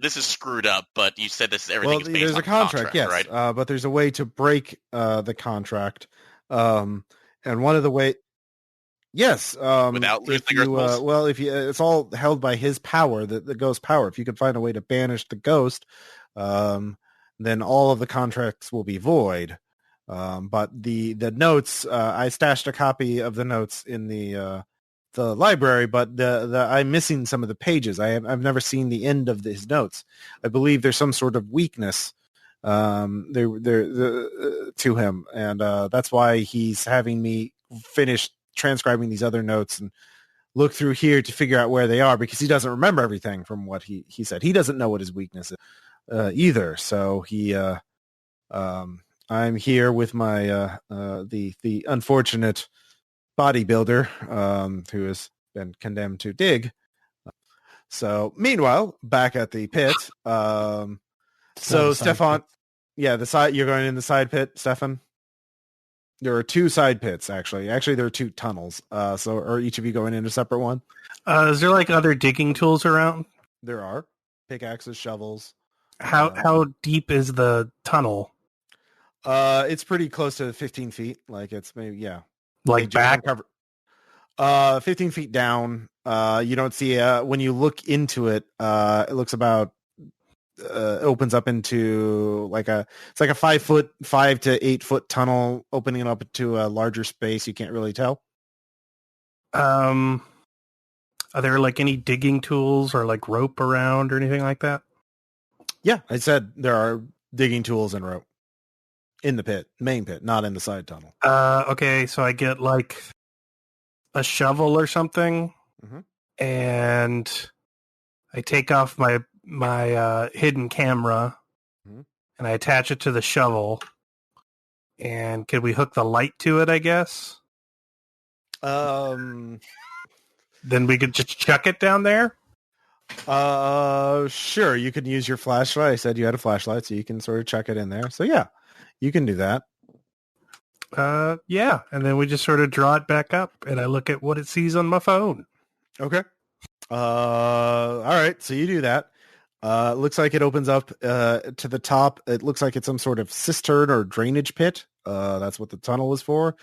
this is screwed up. But you said this everything is based there's on a contract, yes, right? but there's a way to break the contract. And one of the way, yes, Without losing if you, it's all held by his power, the ghost power. If you can find a way to banish the ghost, then all of the contracts will be void. But the notes, I stashed a copy of the notes in the library, but I'm missing some of the pages. I've never seen the end of his notes. I believe there's some sort of weakness to him, and that's why he's having me finish transcribing these other notes and look through here to figure out where they are, because he doesn't remember everything from what he said. He doesn't know what his weakness is either. So I'm here with my the unfortunate bodybuilder who has been condemned to dig. So meanwhile, back at the pit, so Stefan, the side, you're going in the side pit, Stefan. There are two side pits, actually. Actually, there are two tunnels. So are each of you going in a separate one? Is there like other digging tools around? There are pickaxes, shovels. How deep is the tunnel? It's pretty close to 15 feet. Like it's maybe, like back. 15 feet down. You don't see when you look into it. It looks about opens up into it's like a 5 to 8 foot tunnel opening up to a larger space. You can't really tell. Are there like any digging tools or like rope around or anything like that? Yeah, I said there are digging tools and rope in the main pit, not in the side tunnel. Okay, so I get like a shovel or something, and I take off my hidden camera, and I attach it to the shovel. And could we hook the light to it, I guess? Then we could just chuck it down there? Sure. You could use your flashlight. I said you had a flashlight, so you can sort of chuck it in there. So yeah, you can do that. Yeah. And then we just sort of draw it back up, and I look at what it sees on my phone. Okay. All right. So you do that. It looks like it opens up to the top. It looks like it's some sort of cistern or drainage pit. That's what the tunnel was for.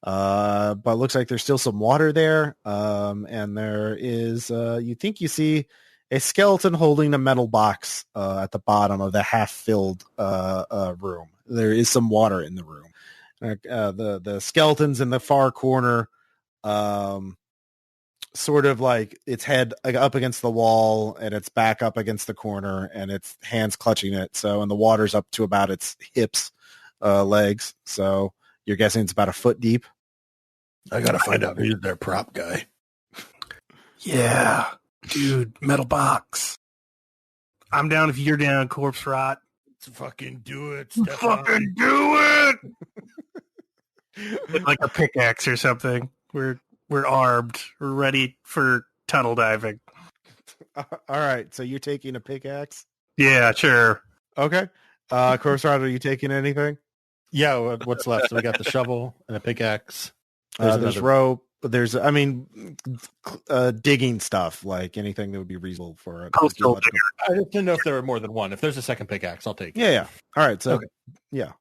But it looks like there's still some water there. And there is, you think you see a skeleton holding a metal box at the bottom of the half-filled room. There is some water in the room. The skeleton's in the far corner, sort of like its head up against the wall and its back up against the corner and its hands clutching it. So, and the water's up to about its hips, legs. So you're guessing it's about a foot deep. I got to find out who's their prop guy. Yeah, dude, metal box. I'm down if you're down, Corpserot. Let's fucking do it, Stefan. Fucking do it! Like a pickaxe or something. We're armed. We're ready for tunnel diving. All right. So you're taking a pickaxe? Yeah, sure. Okay. Corpserot, are you taking anything? Yeah. What's left? So we got the shovel and a pickaxe. There's rope. There's, digging stuff, like anything that would be reasonable for it. I just didn't know if there were more than one. If there's a second pickaxe, I'll take it. Yeah. All right. So, yeah.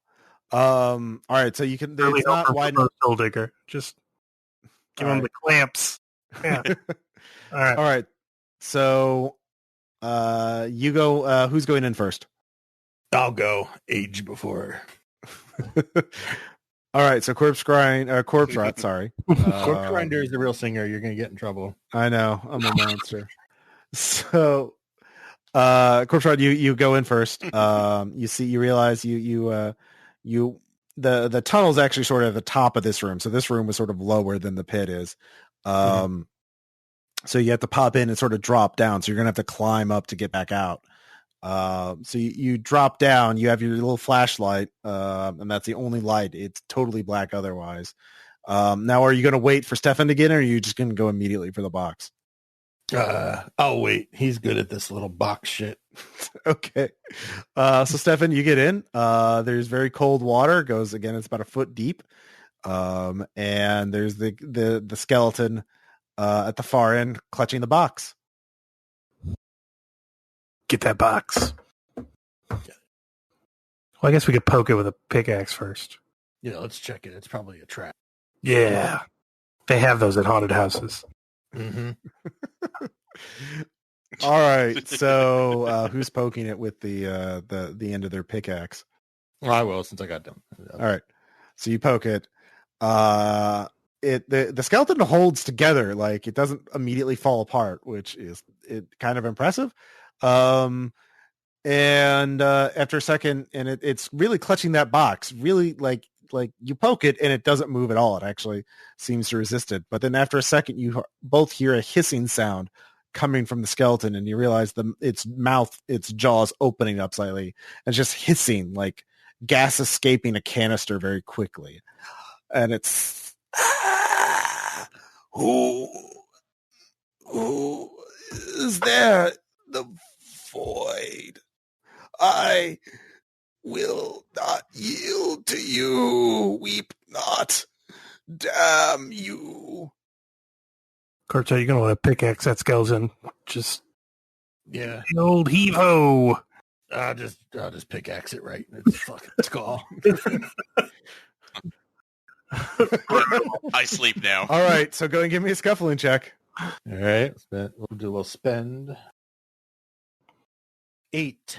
All right. So you can, really it's not wide enough. Soul digger. Just give him the clamps. Yeah. All right. So, you go, who's going in first? I'll go. Age before. All right, so Corpserot, sorry. Corpse Grinder is the real singer. You're going to get in trouble. I know, I'm a monster. So, Corpserot, you go in first. You realize the tunnel's actually sort of at the top of this room. So this room was sort of lower than the pit is. So you have to pop in and sort of drop down. So you're going to have to climb up to get back out. So you drop down, you have your little flashlight, and that's the only light. It's totally black otherwise. Now, are you going to wait for Stefan to get in, or are you just going to go immediately for the box? I'll wait. He's good at this little box shit. Okay. So Stefan, you get in. There's very cold water. Goes again, it's about a foot deep. And there's the skeleton at the far end clutching the box. Get that box. Well, I guess we could poke it with a pickaxe first. Yeah, let's check it. It's probably a trap. Yeah. They have those at haunted houses. Mm-hmm. All right. So who's poking it with the end of their pickaxe? Well, I will, since I got them. All right. So you poke it. The skeleton holds together, like it doesn't immediately fall apart, which is kind of impressive. And after a second, and it's really clutching that box, really like you poke it and it doesn't move at all. It actually seems to resist it. But then after a second, you both hear a hissing sound coming from the skeleton, and you realize its jaws opening up slightly and just hissing, like gas escaping a canister very quickly. And it's who is there? The void. I will not yield to you. Weep not. Damn you. Corpserot, you're going to want to pickaxe that skeleton. Just Yeah. the old heave-ho. I'll just pickaxe it right in its fucking skull. I sleep now. All right, so go and give me a scuffling check. All right. We'll do a little spend. 8.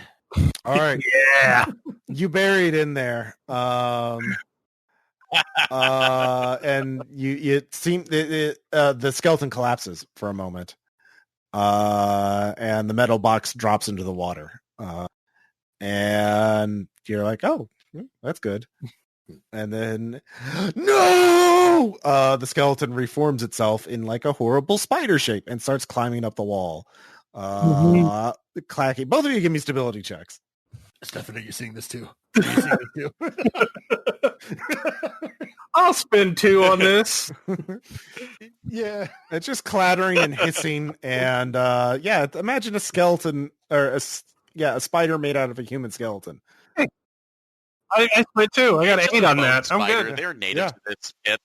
All right. Yeah. You buried in there. And you seem the skeleton collapses for a moment. And the metal box drops into the water. And you're like, oh, that's good. And then, no! The skeleton reforms itself in like a horrible spider shape and starts climbing up the wall. Clacking. Both of you give me stability checks. Stefan, are you seeing this too? Are you seeing this too? I'll spend 2 on this. Yeah. It's just clattering and hissing. And imagine a skeleton or a spider made out of a human skeleton. I spent 2. I got an 8 on that. I'm Spider, good. they're native to this pit.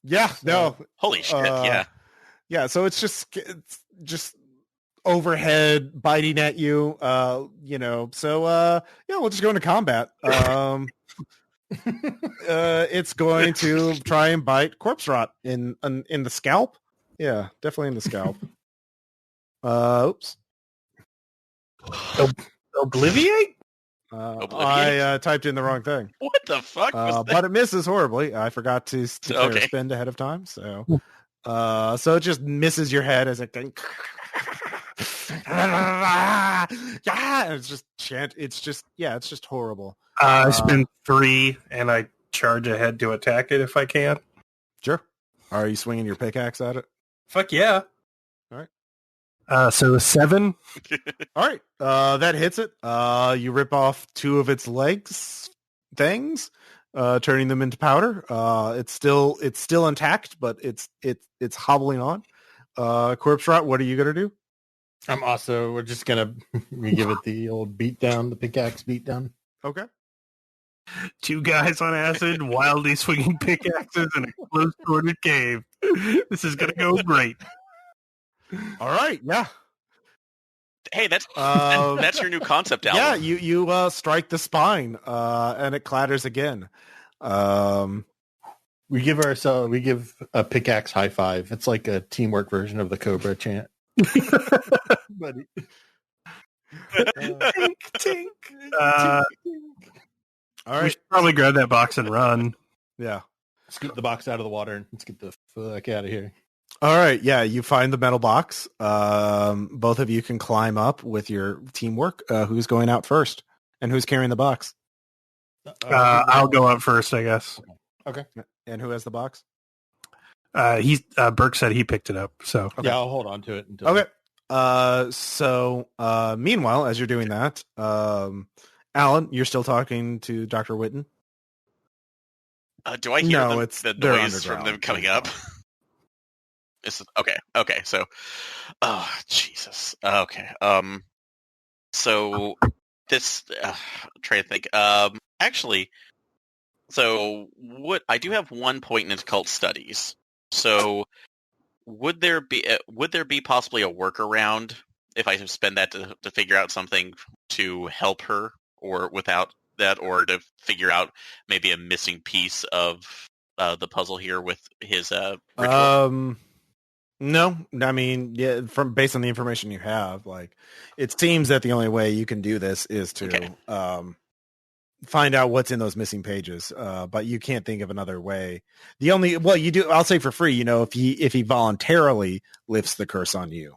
Yeah, no. Holy shit, yeah. Yeah, so it's just overhead biting at you, so we'll just go into combat. It's going to try and bite Corpserot in the scalp. Yeah, definitely in the scalp. Oops. Obliviate? I typed in the wrong thing. What the fuck was that? But it misses horribly. I forgot to spend ahead of time, so it just misses your head as it yeah, it's just horrible. I spend 3 and I charge ahead to attack it if I can. Sure. Are you swinging your pickaxe at it? Fuck yeah. All right. So a 7. All right. That hits it. You rip off 2 of its legs things, turning them into powder. It's still intact, but it's hobbling on. Corpserot, what are you gonna do? We're just gonna give it the old beatdown, the pickaxe beatdown. Okay. 2 guys on acid, wildly swinging pickaxes in a close-quartered cave. This is gonna go great. All right. Yeah. Hey, that's your new concept album. Yeah, you strike the spine, and it clatters again. We give a pickaxe high five. It's like a teamwork version of the Cobra chant. Buddy. Tink, tink. All right. We should probably grab that box and run. Yeah. Scoop the box out of the water and let's get the fuck out of here. All right. Yeah. You find the metal box. Both of you can climb up with your teamwork. Who's going out first and who's carrying the box? I'll go up first, I guess. Okay. And who has the box? Birk said he picked it up. So Yeah, I'll hold on to it. Until Okay. Meanwhile, as you're doing that, Allan, you're still talking to Dr. Witten? Do I hear No, them, it's the they're noise from them underground. coming up? Okay. So, oh Jesus. Okay. So this, I'm trying to think. Actually, so what? I do have 1 point in occult studies. So, would there be possibly a workaround if I spend that to figure out something to help her, or without that, or to figure out maybe a missing piece of the puzzle here with his ritual? No, I mean, yeah, based on the information you have, like, it seems that the only way you can do this is to find out what's in those missing pages. But you can't think of another way. You do, I'll say for free, if he voluntarily lifts the curse on you,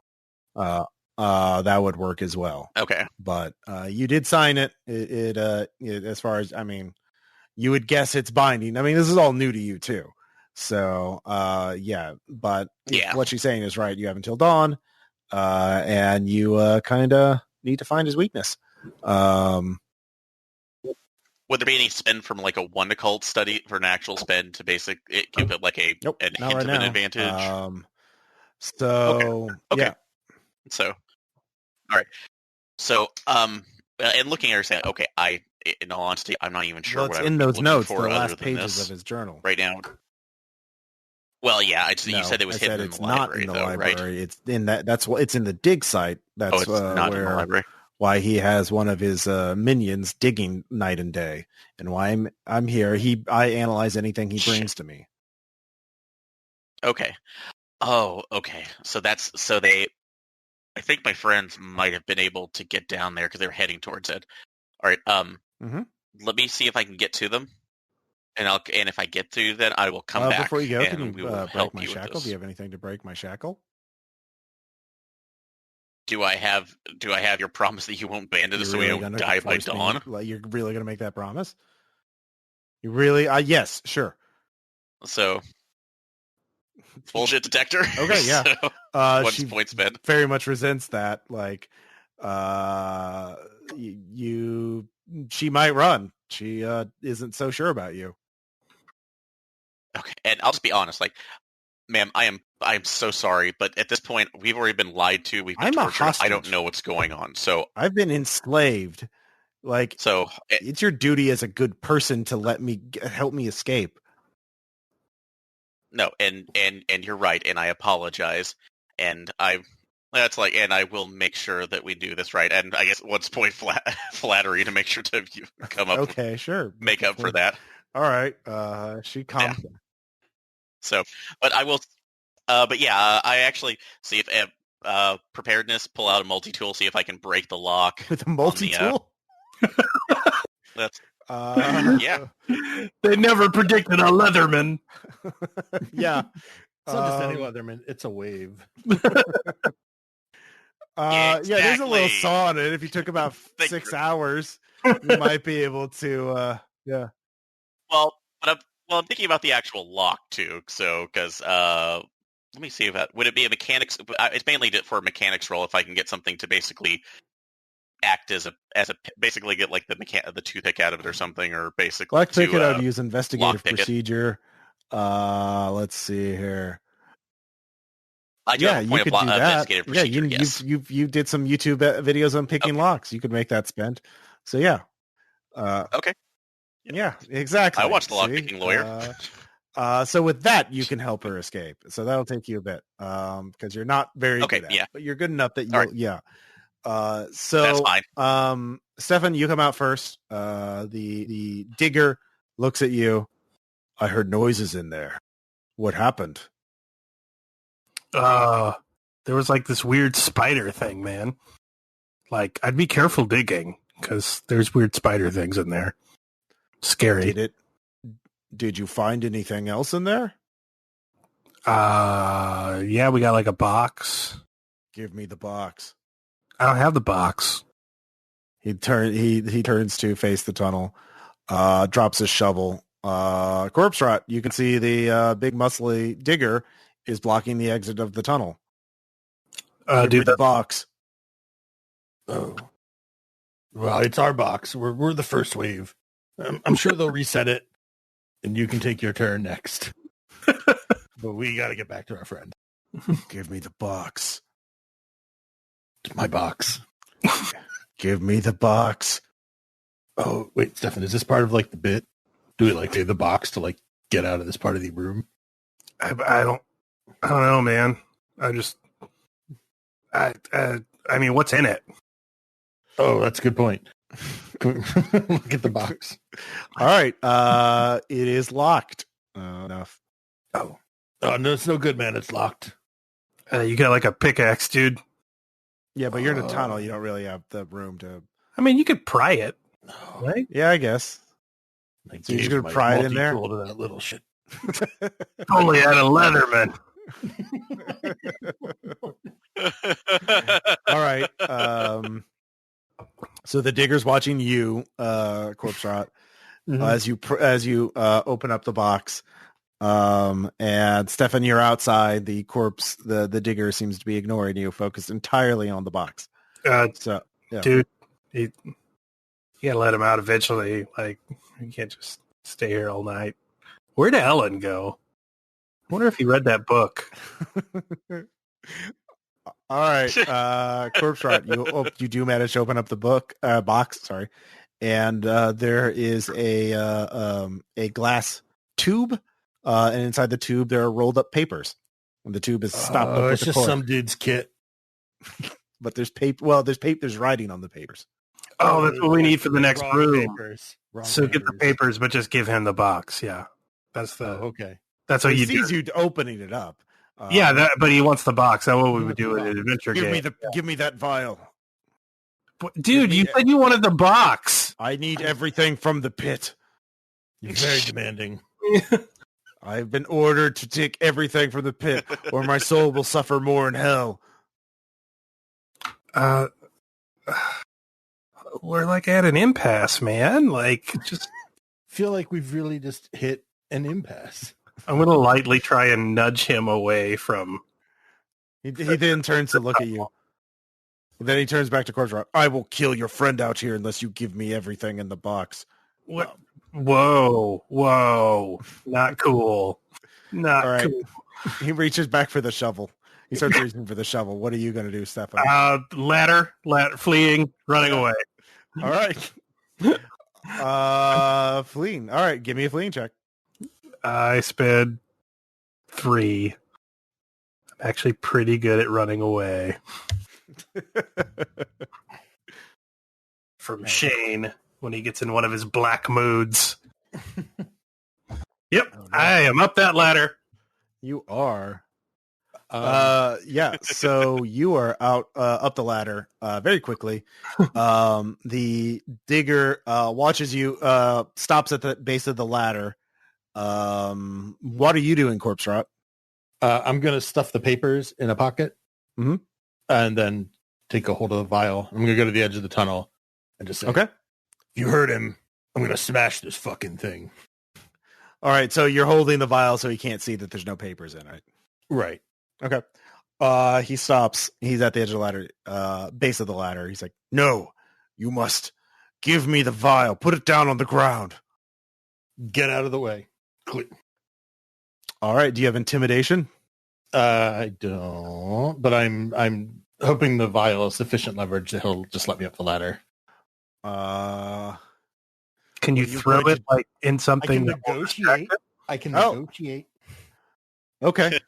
that would work as well. Okay. But you did sign it. It as far as, I mean, you would guess it's binding. I mean, this is all new to you too. So, but what she's saying is right. You have until dawn, and you kind of need to find his weakness. Would there be any spend from like a 1 occult study for an actual spend to give it like a Nope, an not hint right of now. an advantage? Yeah. So, all right. So, and looking at her saying, okay, in all honesty, I'm not even sure Well, what it's I would in be those looking notes, for the other last than pages this of his journal. right now. Well, yeah, you said it was hidden in it's the library, not in the though, library. right? It's in that. It's in the dig site. That's It's not in the library. why he has one of his minions digging night and day, and why I'm here. I analyze anything he brings to me. Okay. Oh, okay. I think my friends might have been able to get down there because they were heading towards it. All right. Let me see if I can get to them, and if I get to them, I will come back. Before you go, can you we will break help my you with shackle? this. Do you have anything to break my shackle? Do I have your promise that you won't abandon us so we don't die by dawn? You're really going to make that promise? You really? Yes, sure. So, bullshit detector. Okay, yeah. So, she point spent. Very much resents that. Like, she might run. She isn't so sure about you. Okay, and I'll just be honest. Like, ma'am, I am so sorry, but at this point, we've already been lied to. We've been tortured. I don't know what's going on. So I've been enslaved. Like, so it's your duty as a good person to help me escape. No, and you're right, and I apologize, and I will make sure that we do this right. And I guess what's point flattery to make sure to come up. Okay, sure. Make up for that. All right. She comes. Yeah. So, but I will. But yeah, I actually see if preparedness, pull out a multi-tool, see if I can break the lock With a multi-tool. That's yeah. They never predicted a Leatherman. Yeah. It's not just any Leatherman, it's a wave. Yeah, there's a little saw on it. If you took about 6 hours, you might be able to yeah. Well, I'm thinking about the actual lock too. So, because let me see if would it be a mechanics? It's mainly for a mechanics role. If I can get something to basically act as a basically get like the toothpick out of it or something, or basically lock pick it. I'd use investigative procedure. Let's see here. I do have a point you could of do that. investigative procedure. Yes. You did some YouTube videos on picking locks. You could make that spend. So yeah. Okay. Yeah, exactly. I watched the Lockpicking Lawyer. So with that, you can help her escape. So that'll take you a bit because you're not very good at it, but you're good enough that you'll, so that's fine. Stefan, you come out first. The digger looks at you. I heard noises in there. What happened? There was like this weird spider thing, man. Like, I'd be careful digging because there's weird spider things in there. Scary. Did you find anything else in there? Yeah, we got like a box. Give me the box. I don't have the box. He turns to face the tunnel, drops his shovel. Corpserot, you can see the big muscly digger is blocking the exit of the tunnel. Give me the box. Oh. Well, it's our box. We're the first wave. I'm sure they'll reset it, and you can take your turn next. But we got to get back to our friend. Give me the box. It's my box. Give me the box. Oh, wait, Stefan, is this part of like the bit? Do we like pay the box to like get out of this part of the room? I don't know, man. I mean, what's in it? Oh, that's a good point. Look at the box. All right. It is locked. Enough. Oh, no, it's no good, man. It's locked. You got like a pickaxe, dude. Yeah, but you're in a tunnel. You don't really have the room to... I mean, you could pry it, right? Yeah, I guess. So you're just going to pry it in there? To that little shit. Only had a Leatherman. All right. So the digger's watching you, Corpserot, as you open up the box. And Stefan, you're outside. The digger seems to be ignoring you, focused entirely on the box. So, yeah. Dude, you gotta let him out eventually. Like, you can't just stay here all night. Where'd Allan go? I wonder if he read that book. All right, Corpserot, you do manage to open up the box. Sorry, and there is a glass tube, and inside the tube there are rolled up papers. And the tube is stopped. Oh, it's just some dude's kit. But there's paper. Well, there's writing on the papers. Oh, that's what we need for the next room. So papers. Get the papers, but just give him the box. Yeah, that's the okay. That's what he sees you opening it up. But he wants the box. That's what we would do in an adventure game. Give me that vial. Dude, you said you wanted the box. I need everything from the pit. You're very demanding. I've been ordered to take everything from the pit, or my soul will suffer more in hell. We're like at an impasse, man. Like, just feel like we've really just hit an impasse. I'm going to lightly try and nudge him away from... He then turns to look at you. Then he turns back to Corpserot. I will kill your friend out here unless you give me everything in the box. What? Whoa. Not cool. Not All right. cool. He reaches back for the shovel. He starts reaching for the shovel. What are you going to do, Stefan? Ladder, fleeing, running away. All right. Fleeing. All right, give me a fleeing check. I sped 3. I'm actually pretty good at running away. From Shane when he gets in one of his black moods. Yep, oh, no. I am up that ladder. You are. Yeah, so you are out up the ladder very quickly. The digger watches you, stops at the base of the ladder. What are you doing, Corpserot? I'm going to stuff the papers in a pocket and then take a hold of the vial. I'm going to go to the edge of the tunnel and just say, okay. If you heard him, I'm going to smash this fucking thing. All right, so you're holding the vial so he can't see that there's no papers in it. Right. Okay. He stops. He's at the edge of the ladder, base of the ladder. He's like, no, you must give me the vial. Put it down on the ground. Get out of the way. All right. Do you have intimidation? I don't, but I'm hoping the vial is sufficient leverage that he'll just let me up the ladder. Can you throw it like in something? I can negotiate. Okay.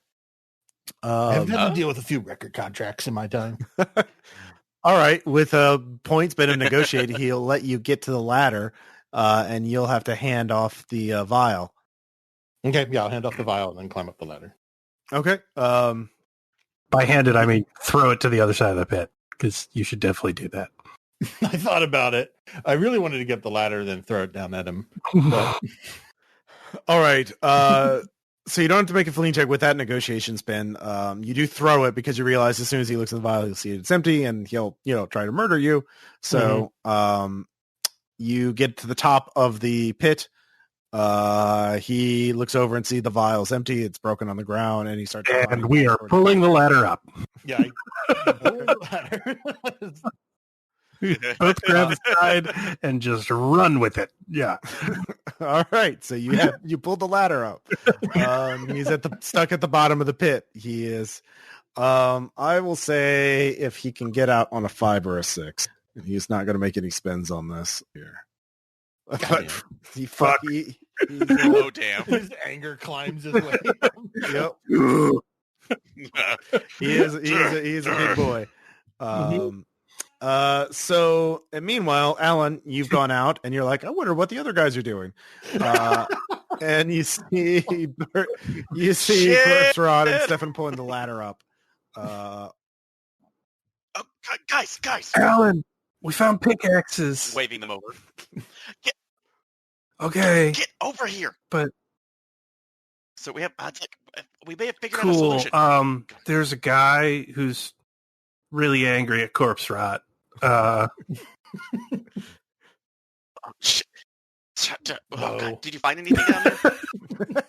I've had to deal with a few record contracts in my time. All right. With points been negotiated, he'll let you get to the ladder, and you'll have to hand off the vial. Okay. Yeah, I'll hand off the vial and then climb up the ladder. Okay. By handed, I mean throw it to the other side of the pit, because you should definitely do that. I thought about it. I really wanted to get the ladder, then throw it down at him. But... All right. So you don't have to make a fleeing check with that negotiation spin. You do throw it because you realize as soon as he looks in the vial, he'll see it's empty and he'll, try to murder you. So you get to the top of the pit. He looks over and sees the vial's empty. It's broken on the ground, and he starts. And we are pulling the ladder up. Yeah, I pull the ladder. Both grab his side and just run with it. Yeah. All right. So you pulled the ladder up. He's stuck at the bottom of the pit. He is. I will say if he can get out on a 5 or a 6, he's not going to make any spins on this here. Oh damn! His anger climbs his way. Yep. He's a big boy. So and meanwhile, Allan, you've gone out and you're like, I wonder what the other guys are doing. And you see Corpserot and Stefan pulling the ladder up. Guys! Allan, we found pickaxes. Waving them over. Okay. Get over here. But so we may have figured out a solution. There's a guy who's really angry at Corpserot. Oh, shit. Oh, God. Did you find anything down there?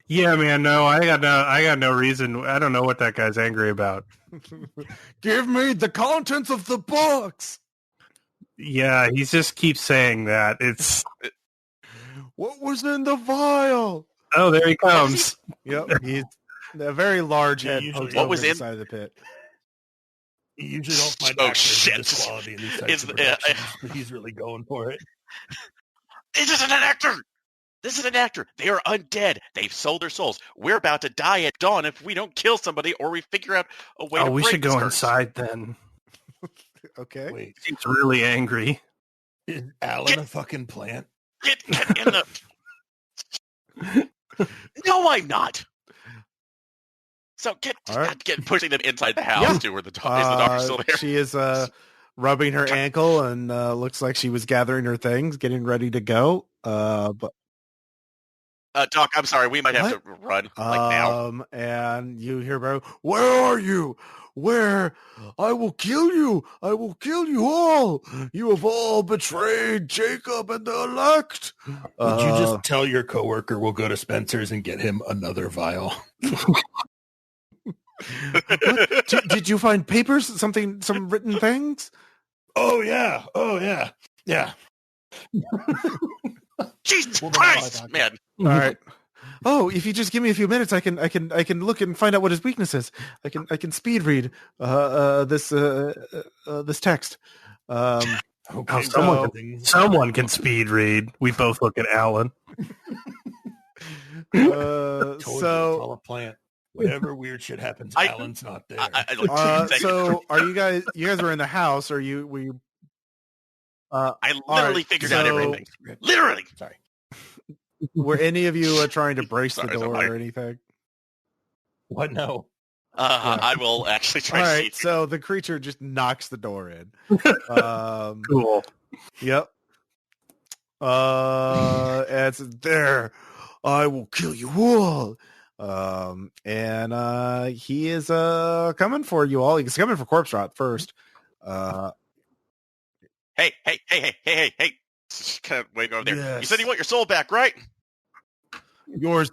Yeah, man. No, I got no reason. I don't know what that guy's angry about. Give me the contents of the box. Yeah, he just keeps saying that. It's what was in the vial? Oh, there he comes. Yep, he's a very large head. What was inside the pit? You usually don't find actors of this quality in these types of productions, but he's really going for it. This isn't an actor. This is an actor. They are undead. They've sold their souls. We're about to die at dawn if we don't kill somebody or we figure out a way to break we should go curse. Inside then. Okay. Wait, He's really angry. Is Allan a fucking plant? Get in the... No, I'm not. So get pushing them inside the house too, where is the doctor still there? She is rubbing her ankle and looks like she was gathering her things, getting ready to go. But Doc, I'm sorry, we might have to run now. And you hear about, where are you? Where? I will kill you. I will kill you all. You have all betrayed Jacob and the elect. Would you just tell your coworker we'll go to Spencer's and get him another vial? Did you find papers? Some written things? Oh yeah. Yeah. Jesus Christ, man! All right. Oh, if you just give me a few minutes, I can look and find out what his weakness is. I can speed read this text. Okay, someone can speed read. We both look at Allan. So a plant. Whatever weird shit happens, Allan's not there. So are you guys were in the house, or were you? I literally figured out everything. Literally. Sorry. Were any of you trying to brace the door or anything? What? No. I will actually try to see. All right, so the creature just knocks the door in. Cool. Yep. It's there. I will kill you all. And he is coming for you all. He's coming for Corpserot first. Hey. Kind of waiting over there. Yes. You said you want your soul back, right? Yours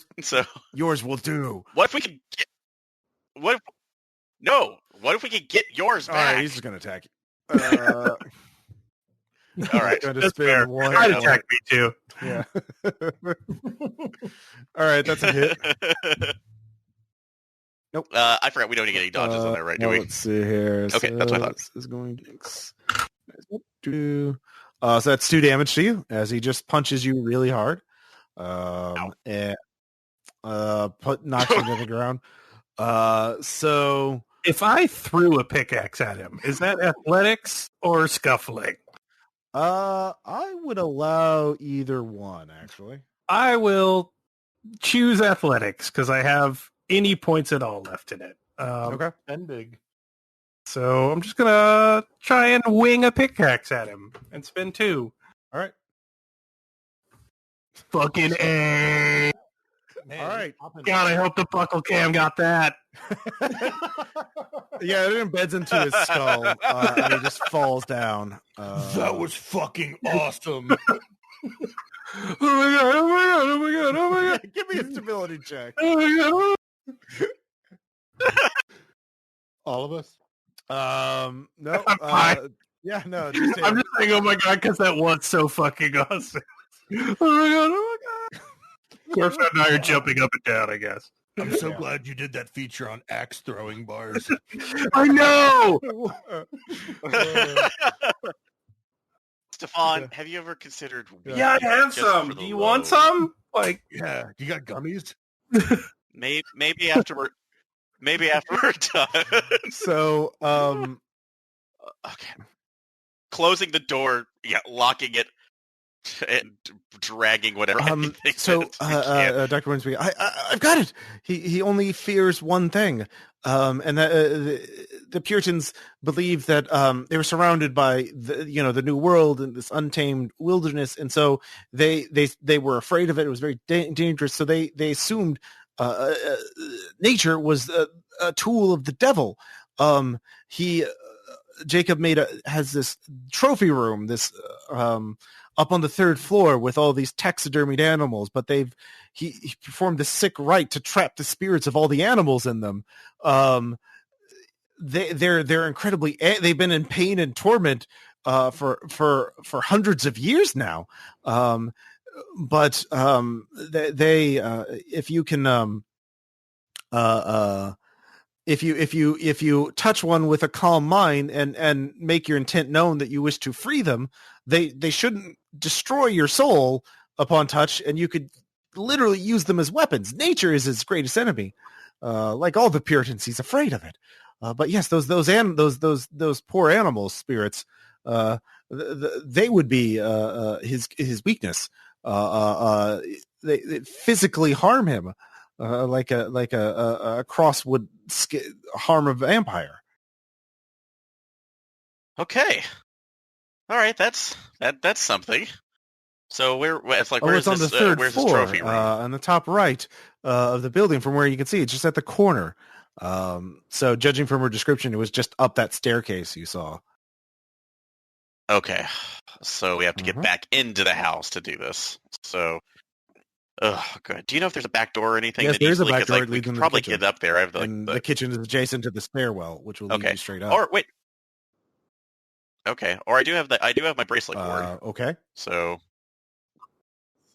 will do. What if we could get... What if we could get yours back? All right, he's just going to attack you. All right. That's fair. I'd attack me too. Yeah. All right, that's a hit. Nope. I forgot we don't get any dodges on there, right? Do we? Let's see here. Okay, that's what I thought. This is going to... so that's 2 damage to you as he just punches you really hard. And knocks you to the ground. So if I threw a pickaxe at him, is that athletics or scuffling? I would allow either one, actually. I will choose athletics because I have any points at all left in it. Okay. And big. So I'm just going to try and wing a pickaxe at him and spin 2. All right. Fucking A. Man, All right. God, I hope the buckle cam got that. Yeah, it embeds into his skull, and he just falls down. that was fucking awesome. Oh my god! Oh my god! Oh my god! Oh my god! Give me a stability check. Oh my god! All of us? No. I'm fine. Yeah, no. Just I'm just saying, oh my god, because that was so fucking awesome. Oh my god! Oh my god! Corpserot and I are jumping up and down, I guess. I'm so glad you did that feature on axe throwing bars. I know! Stefan, have you ever considered? Yeah, I have just some. for the Do you low? want some? Like, Yeah, you got gummies? Maybe after we're done. So, Okay. Closing the door, locking it, and dragging whatever. anything so that we can. Dr. Winsby, I've got it. He only fears one thing, and that the Puritans believe that they were surrounded by the New World and this untamed wilderness, and so they were afraid of it. It was very dangerous, so they assumed nature was a tool of the devil. Jacob has this trophy room, this up on the third floor with all these taxidermied animals, but he performed this sick rite to trap the spirits of all the animals in them. They're incredibly, they've been in pain and torment for hundreds of years now. But if you can if you touch one with a calm mind and make your intent known that you wish to free them, they shouldn't destroy your soul upon touch, and you could literally use them as weapons. Nature is his greatest enemy. Like all the Puritans, he's afraid of it. But yes, those poor animal spirits, they would be his weakness. They physically harm him. Like a cross would harm a vampire. Okay, all right, that's something. So where's It's on the third where's floor, this trophy room? on the top right of the building, from where you can see it's just at the corner. So judging from her description, it was just up that staircase you saw. Okay, so we have to get back into the house to do this. So. Oh, good. Do you know if there's a back door or anything? Yes, that there's a easily, back door. we could probably get up there. I have the kitchen is adjacent to the stairwell, which will lead you straight up. Or wait. Okay. Or I do have my bracelet cord. Okay. So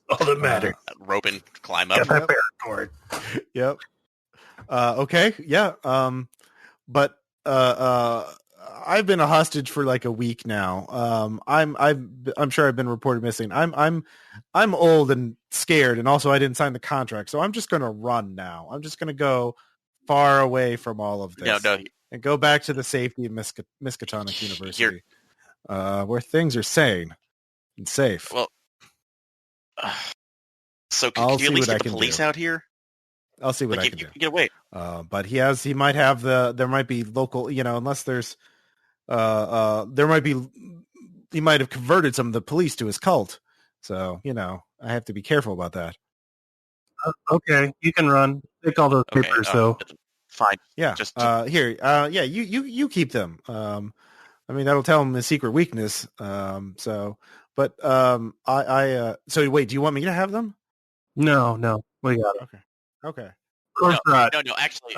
all that matters. Rope and climb up. Get that paracord. Yep. Okay. Yeah. But I've been a hostage for like a week now. I'm sure I've been reported missing. I'm old and scared, and also I didn't sign the contract, so I'm just gonna run now. I'm just gonna go far away from all of this, and go back to the safety of Miskatonic University, where things are sane and safe. Well, so can you at least get the police out here? I'll see what I can do. Get away. But he might have there might be local, unless there's, he might have converted some of the police to his cult. So, I have to be careful about that. Okay, you can run. Take all those papers, though. Fine. Yeah. Just here. Yeah. You keep them. That'll tell him his secret weakness. So wait, do you want me to have them? No, we got it. Okay. No, actually,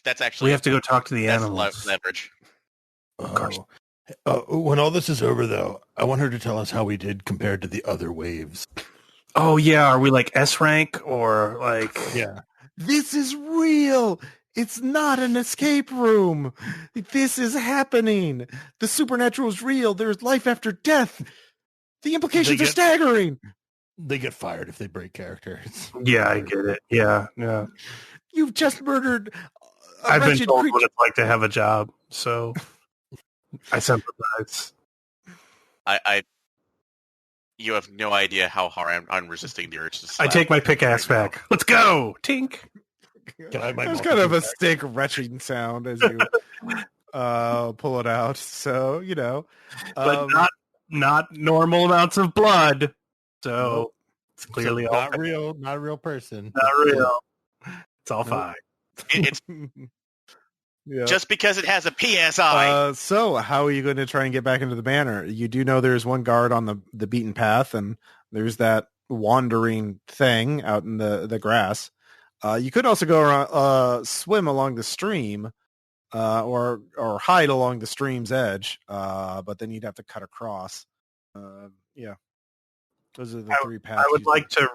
that's actually. We have to go talk to the animals. Leverage. When all this is over, though, I want her to tell us how we did compared to the other waves. Oh yeah, are we like S rank or like? Yeah, this is real. It's not an escape room. This is happening. The supernatural is real. There's life after death. The implications are staggering. They get fired if they break characters. Yeah, I get it. Yeah. You've just murdered. I've been told what it's like to have a job, so I sympathize. You have no idea how hard I'm resisting the urge to slap. I take my pickaxe back. Let's go, Tink. There's kind of a stick retching sound as you pull it out. So but not normal amounts of blood. So It's clearly all not real, not a real person. not real. It's all fine. It's Yeah. just because it has a PSI. So how are you going to try and get back into the banner? You do know there's one guard on the beaten path, and there's that wandering thing out in the grass. You could also go around, swim along the stream, or hide along the stream's edge, but then you'd have to cut across. Yeah, those are the three paths. I would like to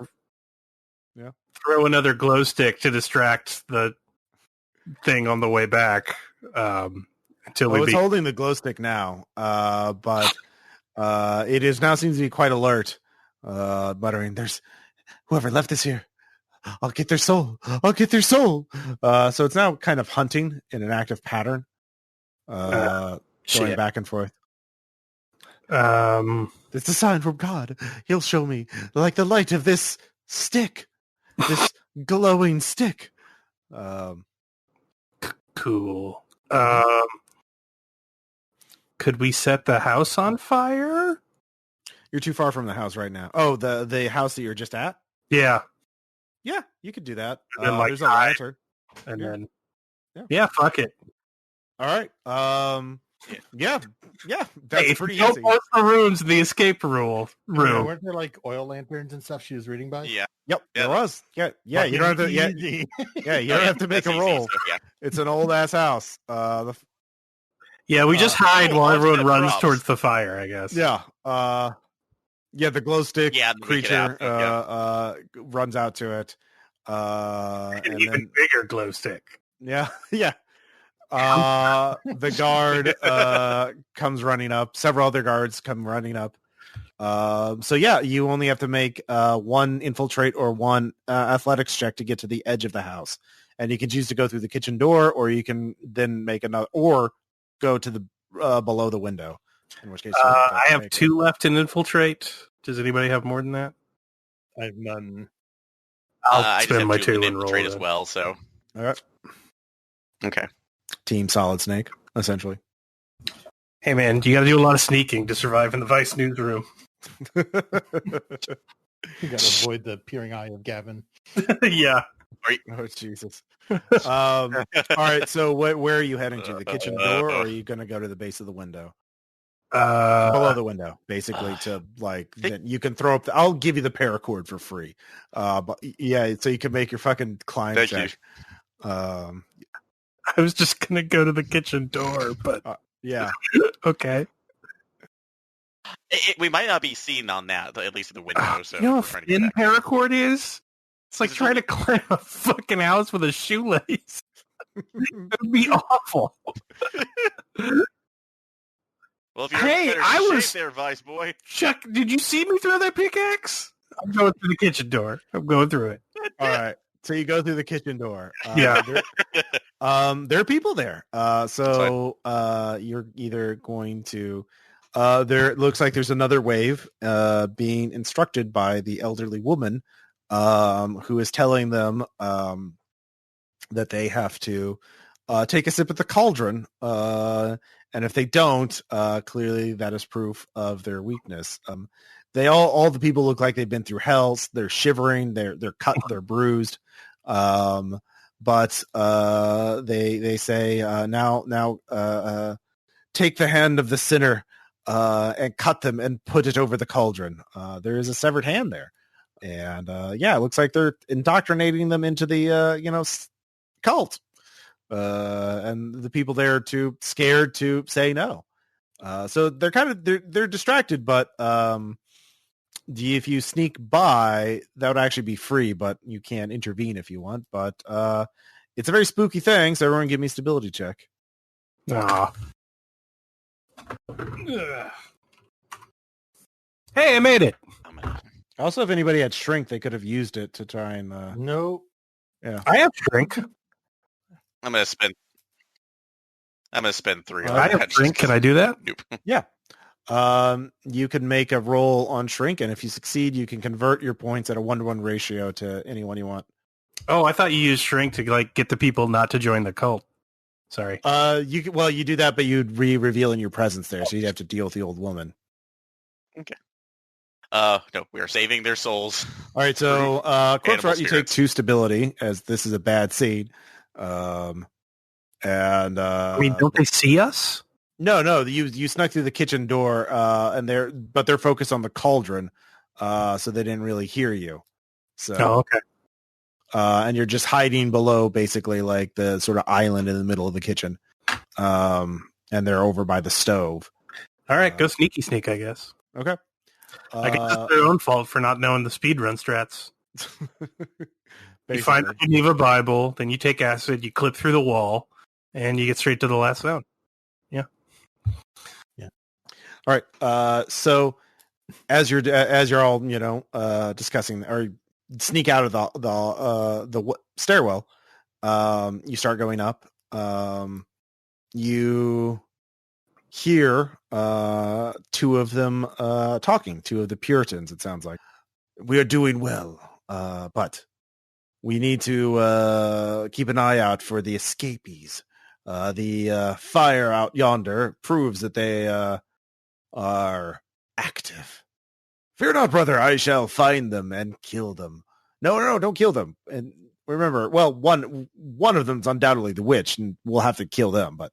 throw another glow stick to distract the thing on the way back. Until it's holding the glow stick now, but it is now seems to be quite alert, muttering, "There's whoever left this here. I'll get their soul. I'll get their soul." So it's now kind of hunting in an active pattern, going back and forth. It's a sign from God. He'll show me like the light of this stick, this glowing stick. Cool. Could we set the house on fire? You're too far from the house right now. Oh, the house that you're just at? Yeah. Yeah, you could do that. And then, There's a lantern. And then, yeah, fuck it. All right. Yeah. That's pretty easy. Both the rooms in the escape room. Weren't there like oil lanterns and stuff she was reading by? Yeah. Yep, there was. Yeah. You don't have to. Yeah, you don't have to make a roll. It's an old ass house. We just hide while everyone runs towards the fire, I guess. Yeah. The glow stick creature runs out to it. An even bigger glow stick. Yeah. The guard comes running up. Several other guards come running up. You only have to make one infiltrate or one athletics check to get to the edge of the house, and you can choose to go through the kitchen door, or you can then make another, or go to the below the window. In which case, I have 2 left in infiltrate. Does anybody have more than that? I have none. I'll spend my 2 and roll as well. So, all right. Okay. Team Solid Snake, essentially. Hey man, you got to do a lot of sneaking to survive in the Vice newsroom. You got to avoid the peering eye of Gavin. Yeah. Oh Jesus. All right. So where are you heading to? The kitchen door, or are you going to go to the base of the window? Below the window, basically, to you can throw up. I'll give you the paracord for free. But yeah, so you can make your fucking climb check. I was just gonna go to the kitchen door, but yeah. Okay. We might not be seen on that, at least in the window. So you know how thin paracord is? It's like trying to climb a fucking house with a shoelace. It'd be awful. Well, if you're I was there, Vice boy. Chuck, did you see me throw that pickaxe? I'm going through the kitchen door. I'm going through it. All right. So you go through the kitchen door. Yeah. There are people there. So you're either going to there looks like there's another wave being instructed by the elderly woman who is telling them that they have to take a sip at the cauldron. And if they don't, clearly that is proof of their weakness. They all the people look like they've been through hell. They're shivering. They're cut. They're bruised. But they say now take the hand of the sinner and cut them and put it over the cauldron. There is a severed hand there, and it looks like they're indoctrinating them into the cult. And the people there are too scared to say no. So they're they're distracted, but if you sneak by, that would actually be free, but you can intervene if you want. But it's a very spooky thing, so everyone give me a stability check. Hey, I made it. Also, if anybody had shrink, they could have used it to try and... Nope. Yeah. I have shrink. I'm gonna spend 3. I have shrink. Can I do that? Nope. Yeah. You can make a roll on shrink, and if you succeed, you can convert your points at a 1-to-1 ratio to anyone you want. Oh, I thought you used shrink to get the people not to join the cult. Sorry. You do that, but you'd reveal in your presence there, so you'd have to deal with the old woman. Okay. No, we are saving their souls. All right, so Corpserot, you take spirits. 2 stability as this is a bad scene. And I mean, don't they see us? no, you snuck through the kitchen door, and they're focused on the cauldron, so they didn't really hear you. So, Okay. And you're just hiding below, basically, like the sort of island in the middle of the kitchen, and they're over by the stove. All right, go sneaky sneak, I guess. Okay. I guess it's their own fault for not knowing the speedrun strats. You find the Geneva Bible, then you take acid, you clip through the wall, and you get straight to the last zone. Yeah. All right. So as you're all discussing or sneak out of the stairwell, you start going up. You hear 2 of them talking. 2 of the Puritans. It sounds like we are doing well, but we need to keep an eye out for the escapees. The fire out yonder proves that they are active. Fear not, brother. I shall find them and kill them. No, don't kill them. And remember, well, one of them's undoubtedly the witch, and we'll have to kill them. But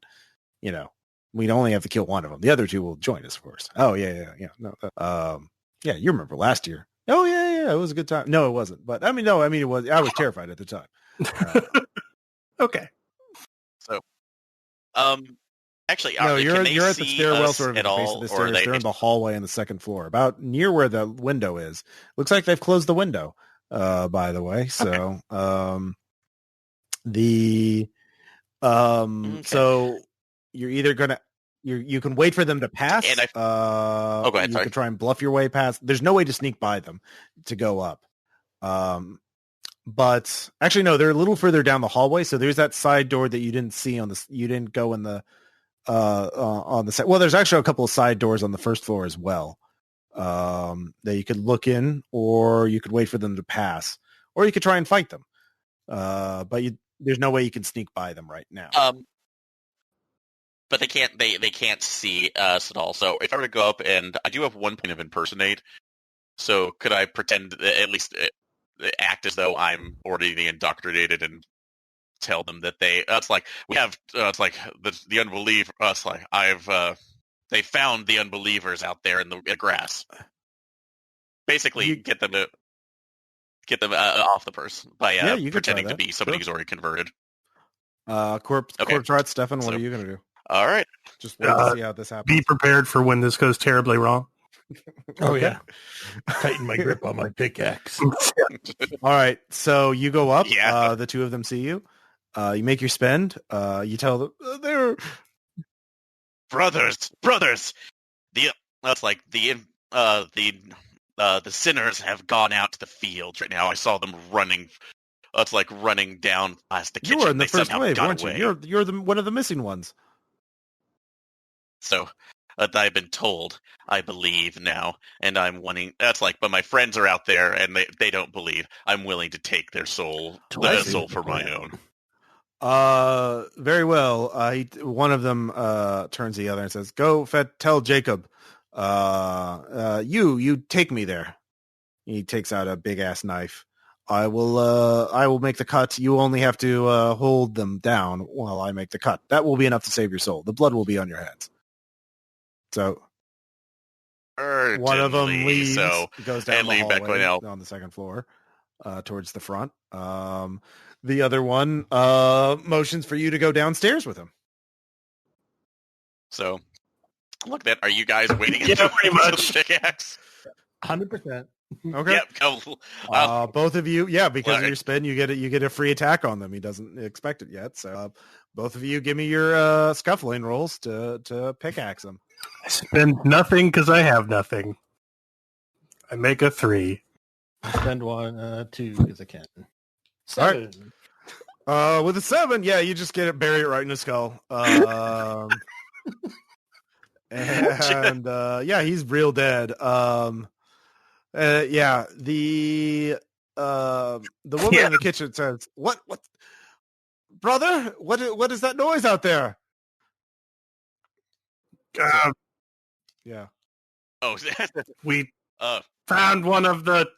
we'd only have to kill one of them. The other 2 will join us, of course. Oh yeah. No, yeah, you remember last year. Oh yeah, it was a good time. No, it wasn't. But it was. I was terrified at the time. Okay. So, actually, no, you're at the stairwell, sort of at at the base all, of the or stairs. They're in the hallway on the second floor, about near where the window is. Looks like they've closed the window. By the way, so so you're either gonna you can wait for them to pass. And go ahead. You can try and bluff your way past. There's no way to sneak by them to go up. But actually, no, they're a little further down the hallway. So there's that side door that you didn't see you didn't go in the on the side. Well, there's actually a couple of side doors on the first floor as well. That you could look in, or you could wait for them to pass, or you could try and fight them. But there's no way you can sneak by them right now. But they can't. They can't see us at all. So if I were to go up, and I do have 1 point of impersonate, so could I pretend at least act as though I'm already indoctrinated and tell them that it's like we have it's like the unbeliever. It's like they found the unbelievers out there in the grass. Basically, get them off the person by pretending to be somebody who's already converted. Corpserot, Stefan, what are you going to do? All right. Just wait to see how this happens. Be prepared for when this goes terribly wrong. Oh, yeah. Tighten my grip on my pickaxe. All right. So you go up. Yeah. The 2 of them see you. You make your spend. You tell them they're brothers. That's like the sinners have gone out to the fields right now. I saw them running. It's like running down past the kitchen. You were in the first wave, weren't you? You're one of the missing ones. So I've been told. I believe now, and I'm wanting. That's like, but my friends are out there, and they don't believe. I'm willing to take their soul, soul for my own. Very well. One of them turns to the other and says, "Go, tell Jacob. You take me there." He takes out a big ass knife. I will make the cut. You only have to hold them down while I make the cut. That will be enough to save your soul. The blood will be on your hands. So one of them leaves, goes down the hallway on the second floor towards the front. The other one motions for you to go downstairs with him. So, look, are you guys waiting? Yeah, pretty much. Pickaxe? 100%. Okay. Yep, go. Both of you, because of your spin, you get a free attack on them. He doesn't expect it yet, so both of you give me your scuffling rolls to pickaxe them. I spend nothing because I have nothing. I make a 3. Spend 1, 2 because I can. 7. All right. With a 7, you just get it, bury it right in the skull. And he's real dead. The woman in the kitchen says, "What, brother? What is that noise out there?" Yeah. Oh, we found one of the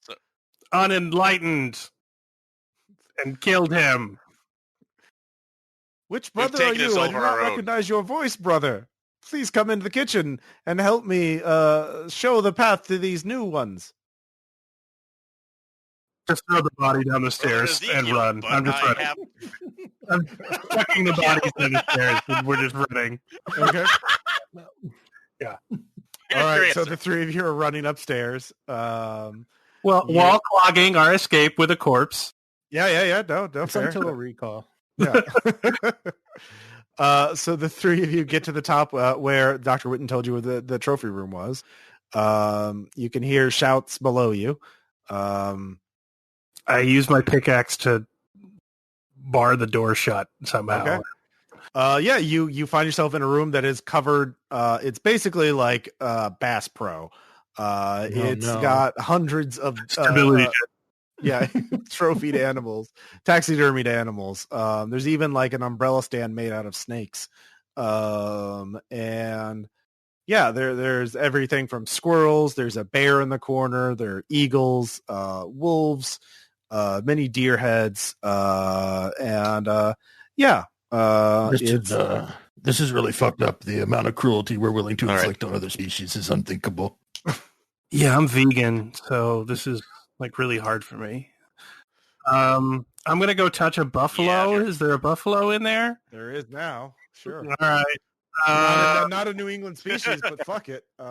So- unenlightened and killed him. Which We've brother are taken this you? I over do not our own. recognize your voice, brother. Please come into the kitchen and help me show the path to these new ones. Just throw the body down the stairs and Ezekiel, run. but I'm just I running. have- I'm chucking the bodies down the stairs, and we're just running. Okay. Yeah. All right. So Answer. the three of you are running upstairs. Well, You- while clogging our escape with a corpse. Yeah. No, Some fair. total recall. Yeah. So the three of you get to the top where Dr. Witten told you where the trophy room was. You can hear shouts below you. I use my pickaxe to bar the door shut somehow. Okay. You find yourself in a room that is covered. It's basically like Bass Pro. It's got hundreds of Stability. trophied animals, taxidermied animals. There's even like an umbrella stand made out of snakes. And yeah, there's everything from squirrels. There's a bear in the corner. There are eagles, wolves, many deer heads, This is really fucked up. The amount of cruelty we're willing to All right. inflict on other species is unthinkable. Yeah, I'm vegan, so this is like really hard for me. I'm gonna go touch a buffalo. Yeah, sure. Is there a buffalo in there? there is now. Sure. All right. Not a New England species, but fuck it. Yeah,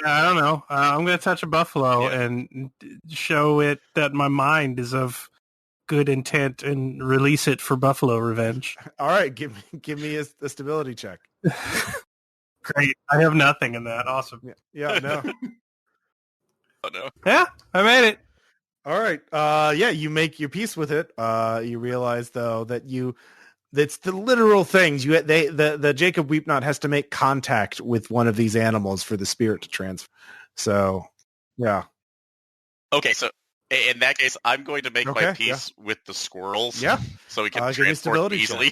I don't know. I'm gonna touch a buffalo and show it that my mind is of good intent and release it for buffalo revenge. All right, give me a stability check. Great. I have nothing in that. Awesome. Yeah, no. Oh, no. Yeah, I made it. All right. You make your peace with it. You realize though that that's the literal things. The Jacob Weepnot has to make contact with one of these animals for the spirit to transfer. So, yeah. Okay, so in that case, I'm going to make my Okay, peace with the squirrels. Yeah. So we can Give me transport them stability check. easily.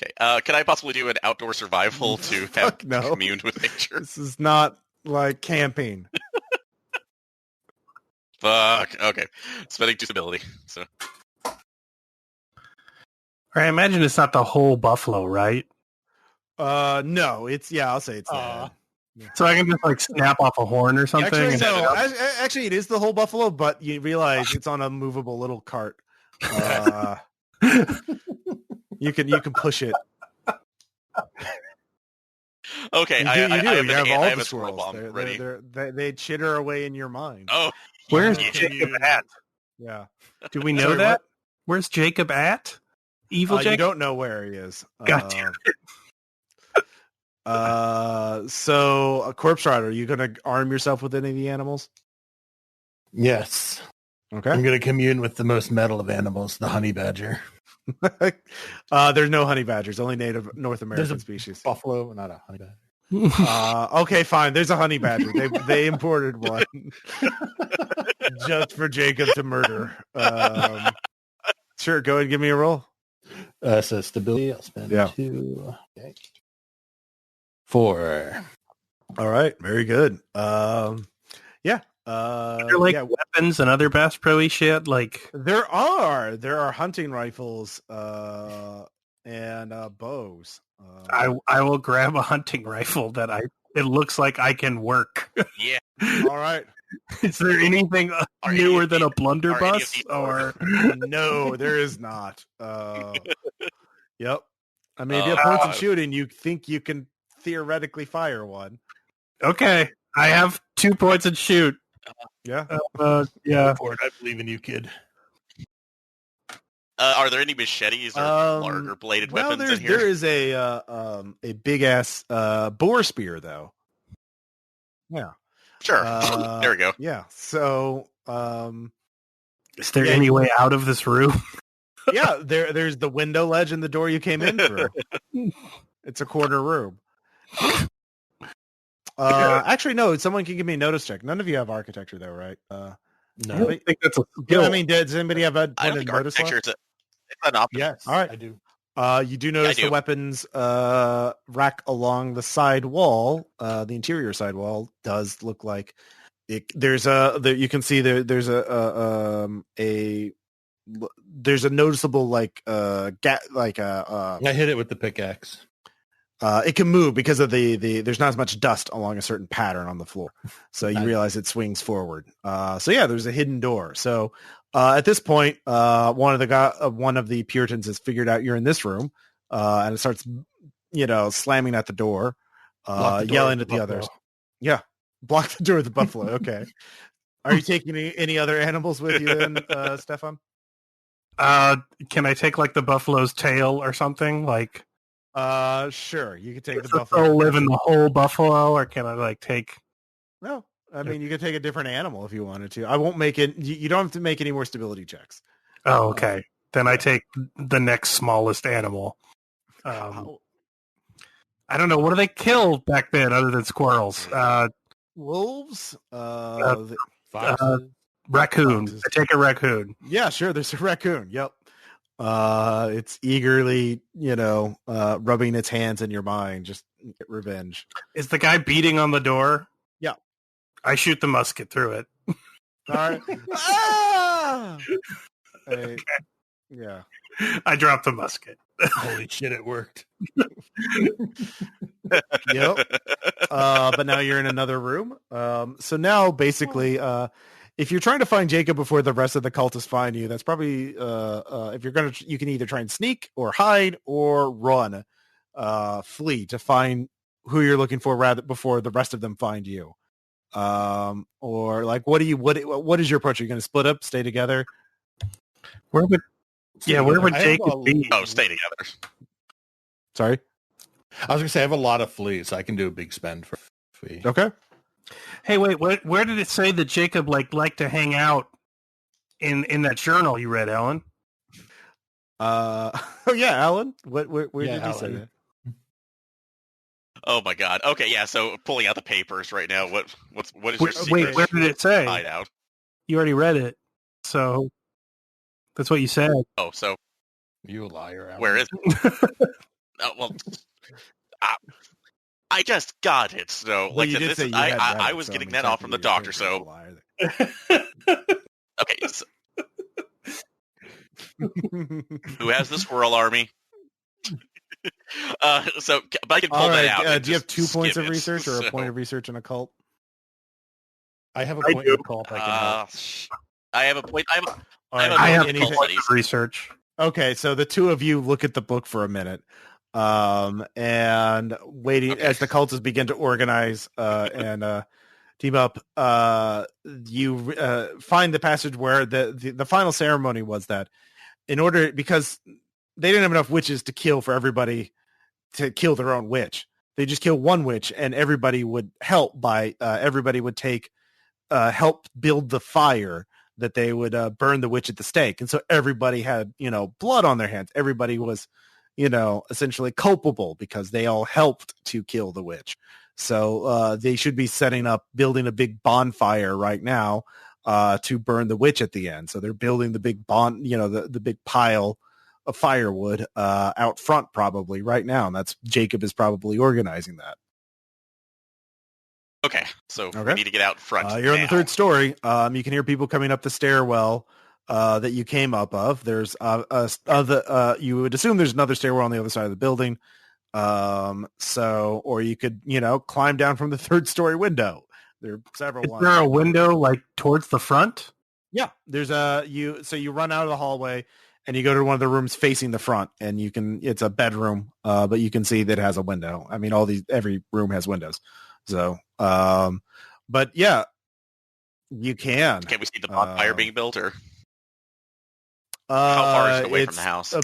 Okay. Can I possibly do an outdoor survival to have Fuck no. commune with nature? This is not like camping. Fuck. Okay. Spending 2 stability. So I imagine it's not the whole buffalo, right? No, I'll say it's Aw. So I can just like snap off a horn or something. Actually, and no. Actually, it is the whole buffalo, but you realize it's on a movable little cart. You can push it. okay, You I have have all a the squirrel squirrels. bomb ready. They chitter away in your mind. Oh, Where's Yeah. Jacob at? Yeah. Do we know Sorry, that? what? Where's Jacob at? Evil You Jacob? don't know where he is. God damn So a corpse rider, are you going to arm yourself with any of the animals? Yes. Okay. I'm going to commune with the most metal of animals, the honey badger. There's no honey badgers, only native North American There's a species. Buffalo, not a honey badger. Okay, fine. There's a honey badger. They imported one just for Jacob to murder. Sure, go ahead and give me a roll. So stability, I'll spend 2. Okay. 4. All right, very good. Are there like weapons and other Bass Pro-y shit? Like there are hunting rifles and bows. I will grab a hunting rifle that it looks like I can work. yeah. All right. Is there anything Are newer any of than a are any of blunderbuss? these- Or No, there is not. Yep. I mean, if you have points in shooting, you think you can theoretically fire one. okay, I have 2 points and shoot. Yeah. Yeah. Ford, I believe in you, kid. Are there any machetes or larger bladed weapons in here? there is a big ass boar spear though. Yeah. Sure. There we go. Yeah. So Is there any way out of this room? yeah, there's the window ledge in the door you came in through. It's a corner room. Actually, no. Someone can give me a notice check. None of you have architecture, though, right? No. I think that's a I mean, does anybody have a I don't pointed think notice? architecture is it's an option. Yes, All right. I do. You do notice the weapons rack along the side wall. The interior side wall does look like it. You can see there's a noticeable I hit it with the pickaxe. It can move because of there's not as much dust along a certain pattern on the floor. So you realize it swings forward. There's a hidden door. So at this point, one of the Puritans has figured out you're in this room, and it starts, slamming at the door, yelling at the others. Yeah, block the door with the buffalo. Okay. Are you taking any other animals with you then, Stefan? Can I take like the buffalo's tail or something? Like, sure. You can take the buffalo. Live in the whole buffalo, or can I like take? No, I mean you could take a different animal if you wanted to. I won't make it. You don't have to make any more stability checks. Oh, okay. Then I take the next smallest animal. I don't know. What do they kill back then other than squirrels? Wolves. Raccoon. Foxes. I take a raccoon. Yeah, sure. There's a raccoon. Yep. It's eagerly, rubbing its hands in your mind, just get revenge. Is the guy beating on the door? Yeah. I shoot the musket through it. All right. Ah! Okay. Yeah. I dropped the musket. Holy shit, it worked. Yep. But now you're in another room. So now basically, if you're trying to find Jacob before the rest of the cultists find you, that's probably if you're you can either try and sneak or hide or run, flee to find who you're looking for rather before the rest of them find you. Or like, what is your approach? Are you going to split up, stay together? Where would Jacob be? Oh, stay together. Sorry, I was going to say I have a lot of fleas, so I can do a big spend for flea. Okay. Hey, wait, where did it say that Jacob liked to hang out in that journal you read, Allan? Oh yeah, Allan. Where did you Allan. say that? Oh my god. Okay, yeah. So pulling out the papers right now. What is your secret? Wait, where did it say? Hideout. You already read it, so that's what you said. Oh, so You a liar, Allan. where is it? Well, I just got it. So Well, like you did this, say you had read I it, was so, getting I mean, that off from the technically doctor. you're So a liar. okay, so, who has the squirrel army? But I can pull All that right. out. and Do you have just 2 points skim of it, research or a so- point of research in occult? I have a I point do. in call. I can help. I have a point. I All right. I have anything- a point of research. Okay, so the two of you look at the book for a minute, and waiting as the cultists begin to organize and team up. You find the passage where the final ceremony was that because they didn't have enough witches to kill for everybody to kill their own witch. They just kill one witch, and everybody would help by everybody would take help build the fire that they would burn the witch at the stake. And so everybody had, blood on their hands. Everybody was, essentially culpable because they all helped to kill the witch. So they should be building a big bonfire right now to burn the witch at the end. So they're building the big the big pile of firewood out front probably right now. And Jacob is probably organizing that. Okay, so we need to get out front. You're on now. the third story. You can hear people coming up the stairwell that you came up of. There's you would assume there's another stairwell on the other side of the building. Or you could, climb down from the third story window. There are several. Is there a window like towards the front? Yeah, there's you run out of the hallway and you go to one of the rooms facing the front, and it's a bedroom, but you can see that it has a window. I mean, every room has windows. So, but yeah, you can. Can we see the bonfire being built, or how far is it away from the house?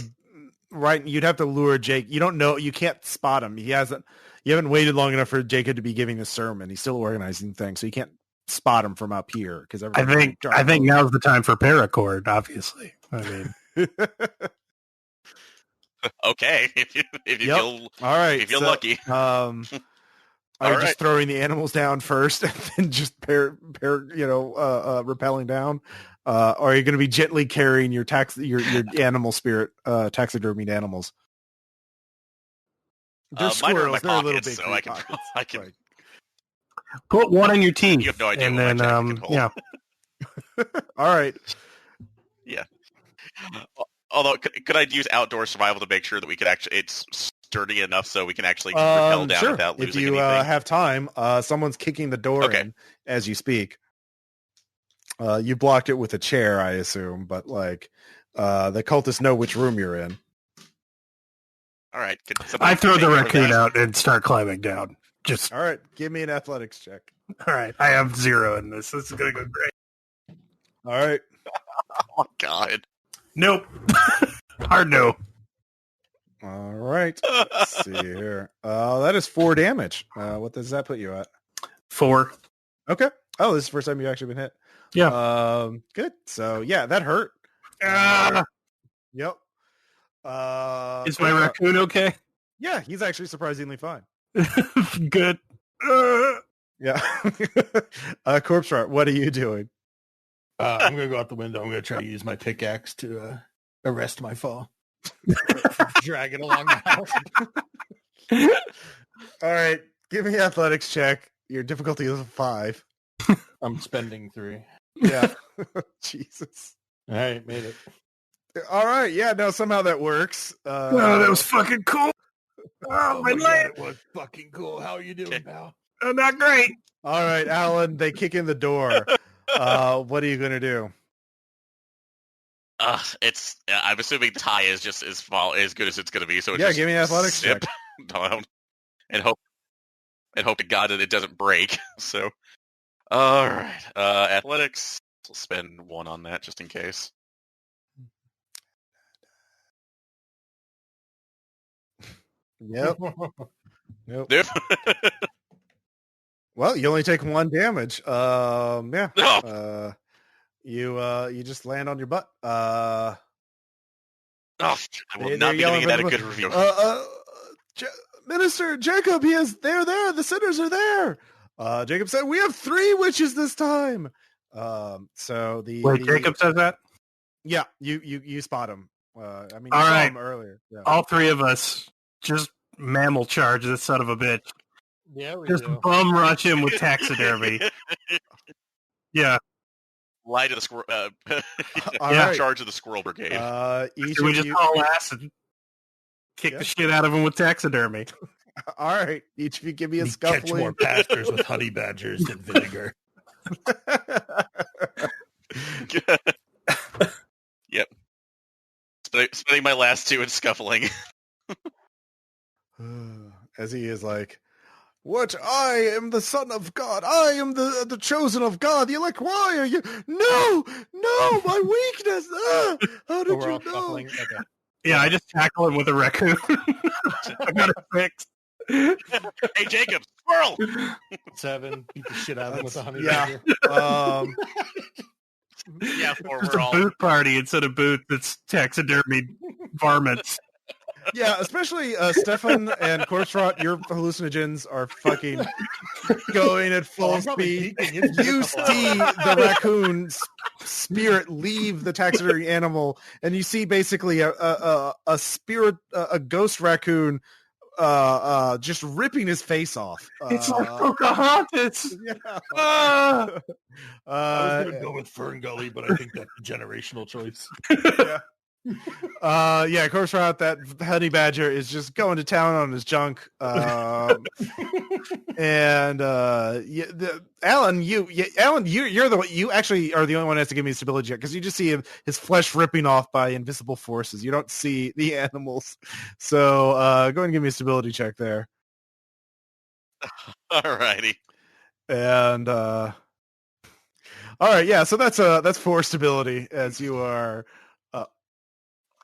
Right, you'd have to lure Jake. You don't know. You can't spot him. You haven't waited long enough for Jacob to be giving a sermon. He's still organizing things, so you can't spot him from up here because I think now's the time for paracord. Obviously, I mean. Okay, if you feel all right, if you feel lucky. Are you just throwing the animals down first and then just rappelling down? Or are you going to be gently carrying your animal spirit, taxidermied animals? They're Mine are in my squirrels. They're a little pockets, big so for I can. pockets. I can. Right. Put one on your teeth. You have no idea and what then, my jacket can hold. yeah. All right. Yeah. Although, could I use outdoor survival to make sure that we could actually it's sturdy enough so we can actually rappel down Sure. without losing if you anything? have time, someone's kicking the door in as you speak. You blocked it with a chair, I assume, but like the cultists know which room you're in. All right. I throw the raccoon out and start climbing down. Just all right. Give me an athletics check. all right. I have 0 in this. This is gonna go great. All right. Oh God. Nope. Hard no. All right. Let's see here. That is 4 damage. What does that put you at? 4. Okay. Oh, this is the first time you've actually been hit. Yeah. Good. So yeah, that hurt. Yep. Is my raccoon okay? Yeah, he's actually surprisingly fine. Good. Yeah. Corpserot, what are you doing? I'm going to go out the window. I'm going to try to use my pickaxe to arrest my fall. Drag it along the house. All right. Give me an athletics check. Your difficulty is 5. I'm spending 3. Yeah. Jesus. All right, made it. All right. Yeah, no, somehow that works. Oh, that was fucking cool. Oh, my God, life. it was fucking cool. How are you doing, pal? Oh, not great. All right, Allan, they kick in the door. What are you going to do? I'm assuming the tie is just as good as it's going to be. So Yeah, give me an athletics check. Down and hope to God that it doesn't break. So, all right, athletics. We'll spend 1 on that just in case. Yep. Nope. Yep. Well, you only take 1 damage. Yeah. No. You just land on your butt. I will not be giving that a good review. Minister Jacob, they're there. The sinners are there. Jacob said, we have 3 witches this time. So Wait, Jacob says that? Yeah, you spot him. I mean, you All saw right. him earlier. Yeah. All 3 of us just mammal charge this son of a bitch. Yeah, we Just do. bum rush him with taxidermy. Yeah. Lie to the squirrel. All right. Charge of the squirrel brigade. Each So we of just you. haul ass and kick the shit out of him with taxidermy. All right, each of you give me a We catch scuffling. more pastors with honey badgers than vinegar. Yep. Spending my last 2 in scuffling. As he is like, what? I am the son of God. I am the chosen of God. The elect. Why are you? No, my weakness. How did We're you all know? shuffling. Okay. Yeah, I just tackle him with a raccoon. I got it fixed. Hey, Jacob, squirrel! 7. Beat the shit out of him with a honey Yeah. badger. Yeah, It's we're a all... boot party instead of boot that's taxidermied varmints. Yeah, especially Stefan and Corpserot, your hallucinogens are fucking going at full I'm probably speed. peeking into You a see couple hours. the raccoon's spirit leave the taxidermy animal, and you see basically a spirit, a ghost raccoon, just ripping his face off. It's like Pocahontas. Yeah. Ah! I was going to go with Fern Gully, but I think that's a generational choice. Yeah. Yeah, Corpserot, that honey badger is just going to town on his junk. And Allan, you actually are the only one who has to give me a stability check because you just see his flesh ripping off by invisible forces. You don't see the animals, so go ahead and give me a stability check there. Alrighty. And all right, yeah, so that's 4 stability as you are.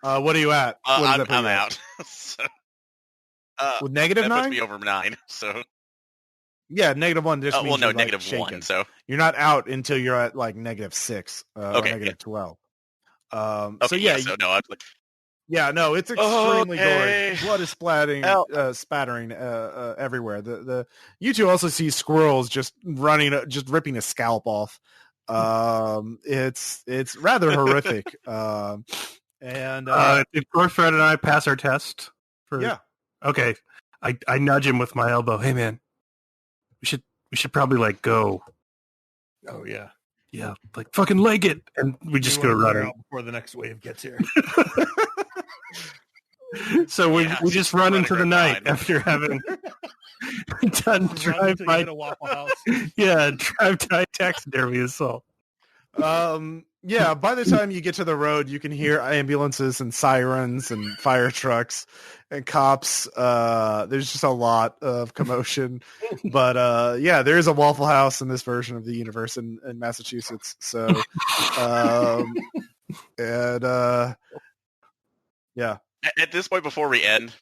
What are you at? What does that put I'm you at? out. So, With negative that 9? puts me over 9. So, Yeah, -1 just means you're, like, negative shaken. 1. So, You're not out until you're at like -6 or Okay, negative 12. okay, So yeah, so no, I'm like, yeah, no, it's extremely Okay. gory. Blood is spattering everywhere. You two also see squirrels just ripping a scalp off. It's rather horrific. And Did Corpserot and I pass our test? yeah, Okay. I nudge him with my elbow. Hey man, we should probably like go. Oh yeah. Yeah, like fucking leg it, and we just go running before the next wave gets here. So we just run into the night after having done drive-by Waffle House. Yeah, drive-by taxidermy assault. Yeah, by the time you get to the road, you can hear ambulances and sirens and fire trucks and cops. There's just a lot of commotion. But yeah, there is a Waffle House in this version of the universe in Massachusetts. So, yeah. At this point, before we end,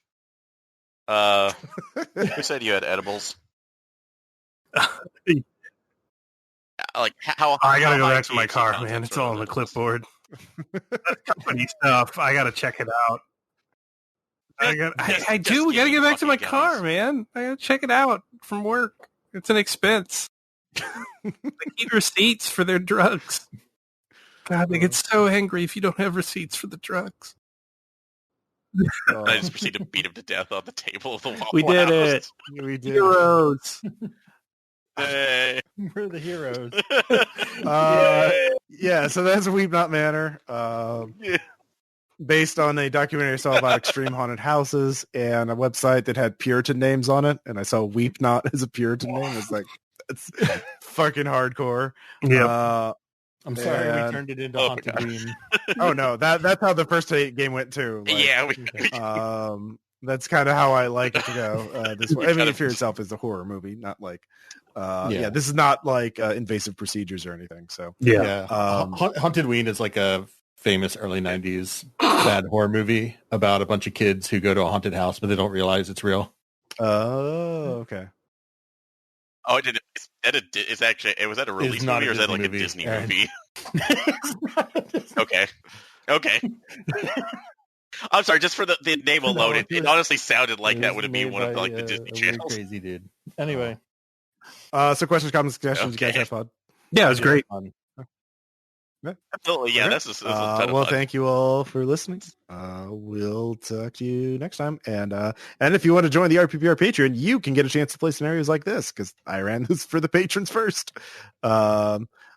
who said you had edibles? Like how I gotta go high back to my THC car, content man. It's sort all of on the edibles? clipboard. That's company stuff. I gotta check it out. I Just do. We give gotta me get back to my fucking car, gummies. man. I gotta check it out from work. It's an expense. They need receipts for their drugs. God, they get so angry if you don't have receipts for the drugs. I just proceed to beat him to death on the table of the Waffle We did House. it. We did. Heroes. Hey. We're the heroes. Yeah, so that's Weep Not Manor. Based on a documentary I saw about extreme haunted houses and a website that had Puritan names on it, and I saw Weep Not as a Puritan name. It's like, it's fucking hardcore. Yeah. I'm sorry we And- turned it into Oh, Haunted God. Green. Oh no, that's how the first game went too. Like, Yeah, that's kind of how I like it to go. This way. I mean, Kind of- Fear Itself is a horror movie, not like, Yeah. yeah, this is not like invasive procedures or anything. So Yeah. Haunted Ween is like a famous early 90s bad horror movie about a bunch of kids who go to a haunted house, but they don't realize it's real. oh, okay. Oh, it did. Is actually? Was that a release not movie a or is that like Disney a movie, Disney Aaron. movie? Okay. I'm sorry, just for the name alone, it honestly sounded like that would be one of like the Disney channels. Crazy dude. Anyway, So questions, comments, suggestions. You guys Okay. have fun. Yeah, it was great. fun. Absolutely, yeah, Okay. this is a ton of Well, fun. thank you all for listening. We'll talk to you next time. And if you want to join the RPPR Patreon, you can get a chance to play scenarios like this because I ran this for the patrons first.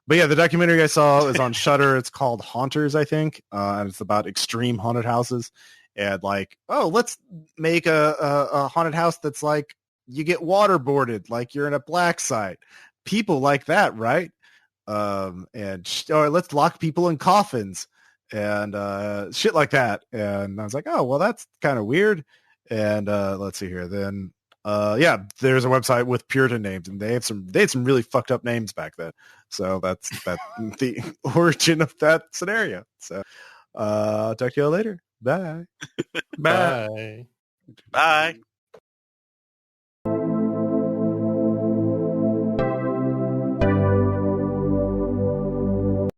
But yeah, the documentary I saw is on Shudder. It's called Haunters, I think, and it's about extreme haunted houses. And like, oh, let's make a haunted house that's like you get waterboarded, like you're in a black site. People like that, right? Or let's lock people in coffins and shit like that. And I was like, oh, well, that's kind of weird. And let's see here. Then yeah, there's a website with Puritan names, and they had some really fucked up names back then. So that's the origin of that scenario. So talk to y'all later. Bye. Bye. Bye.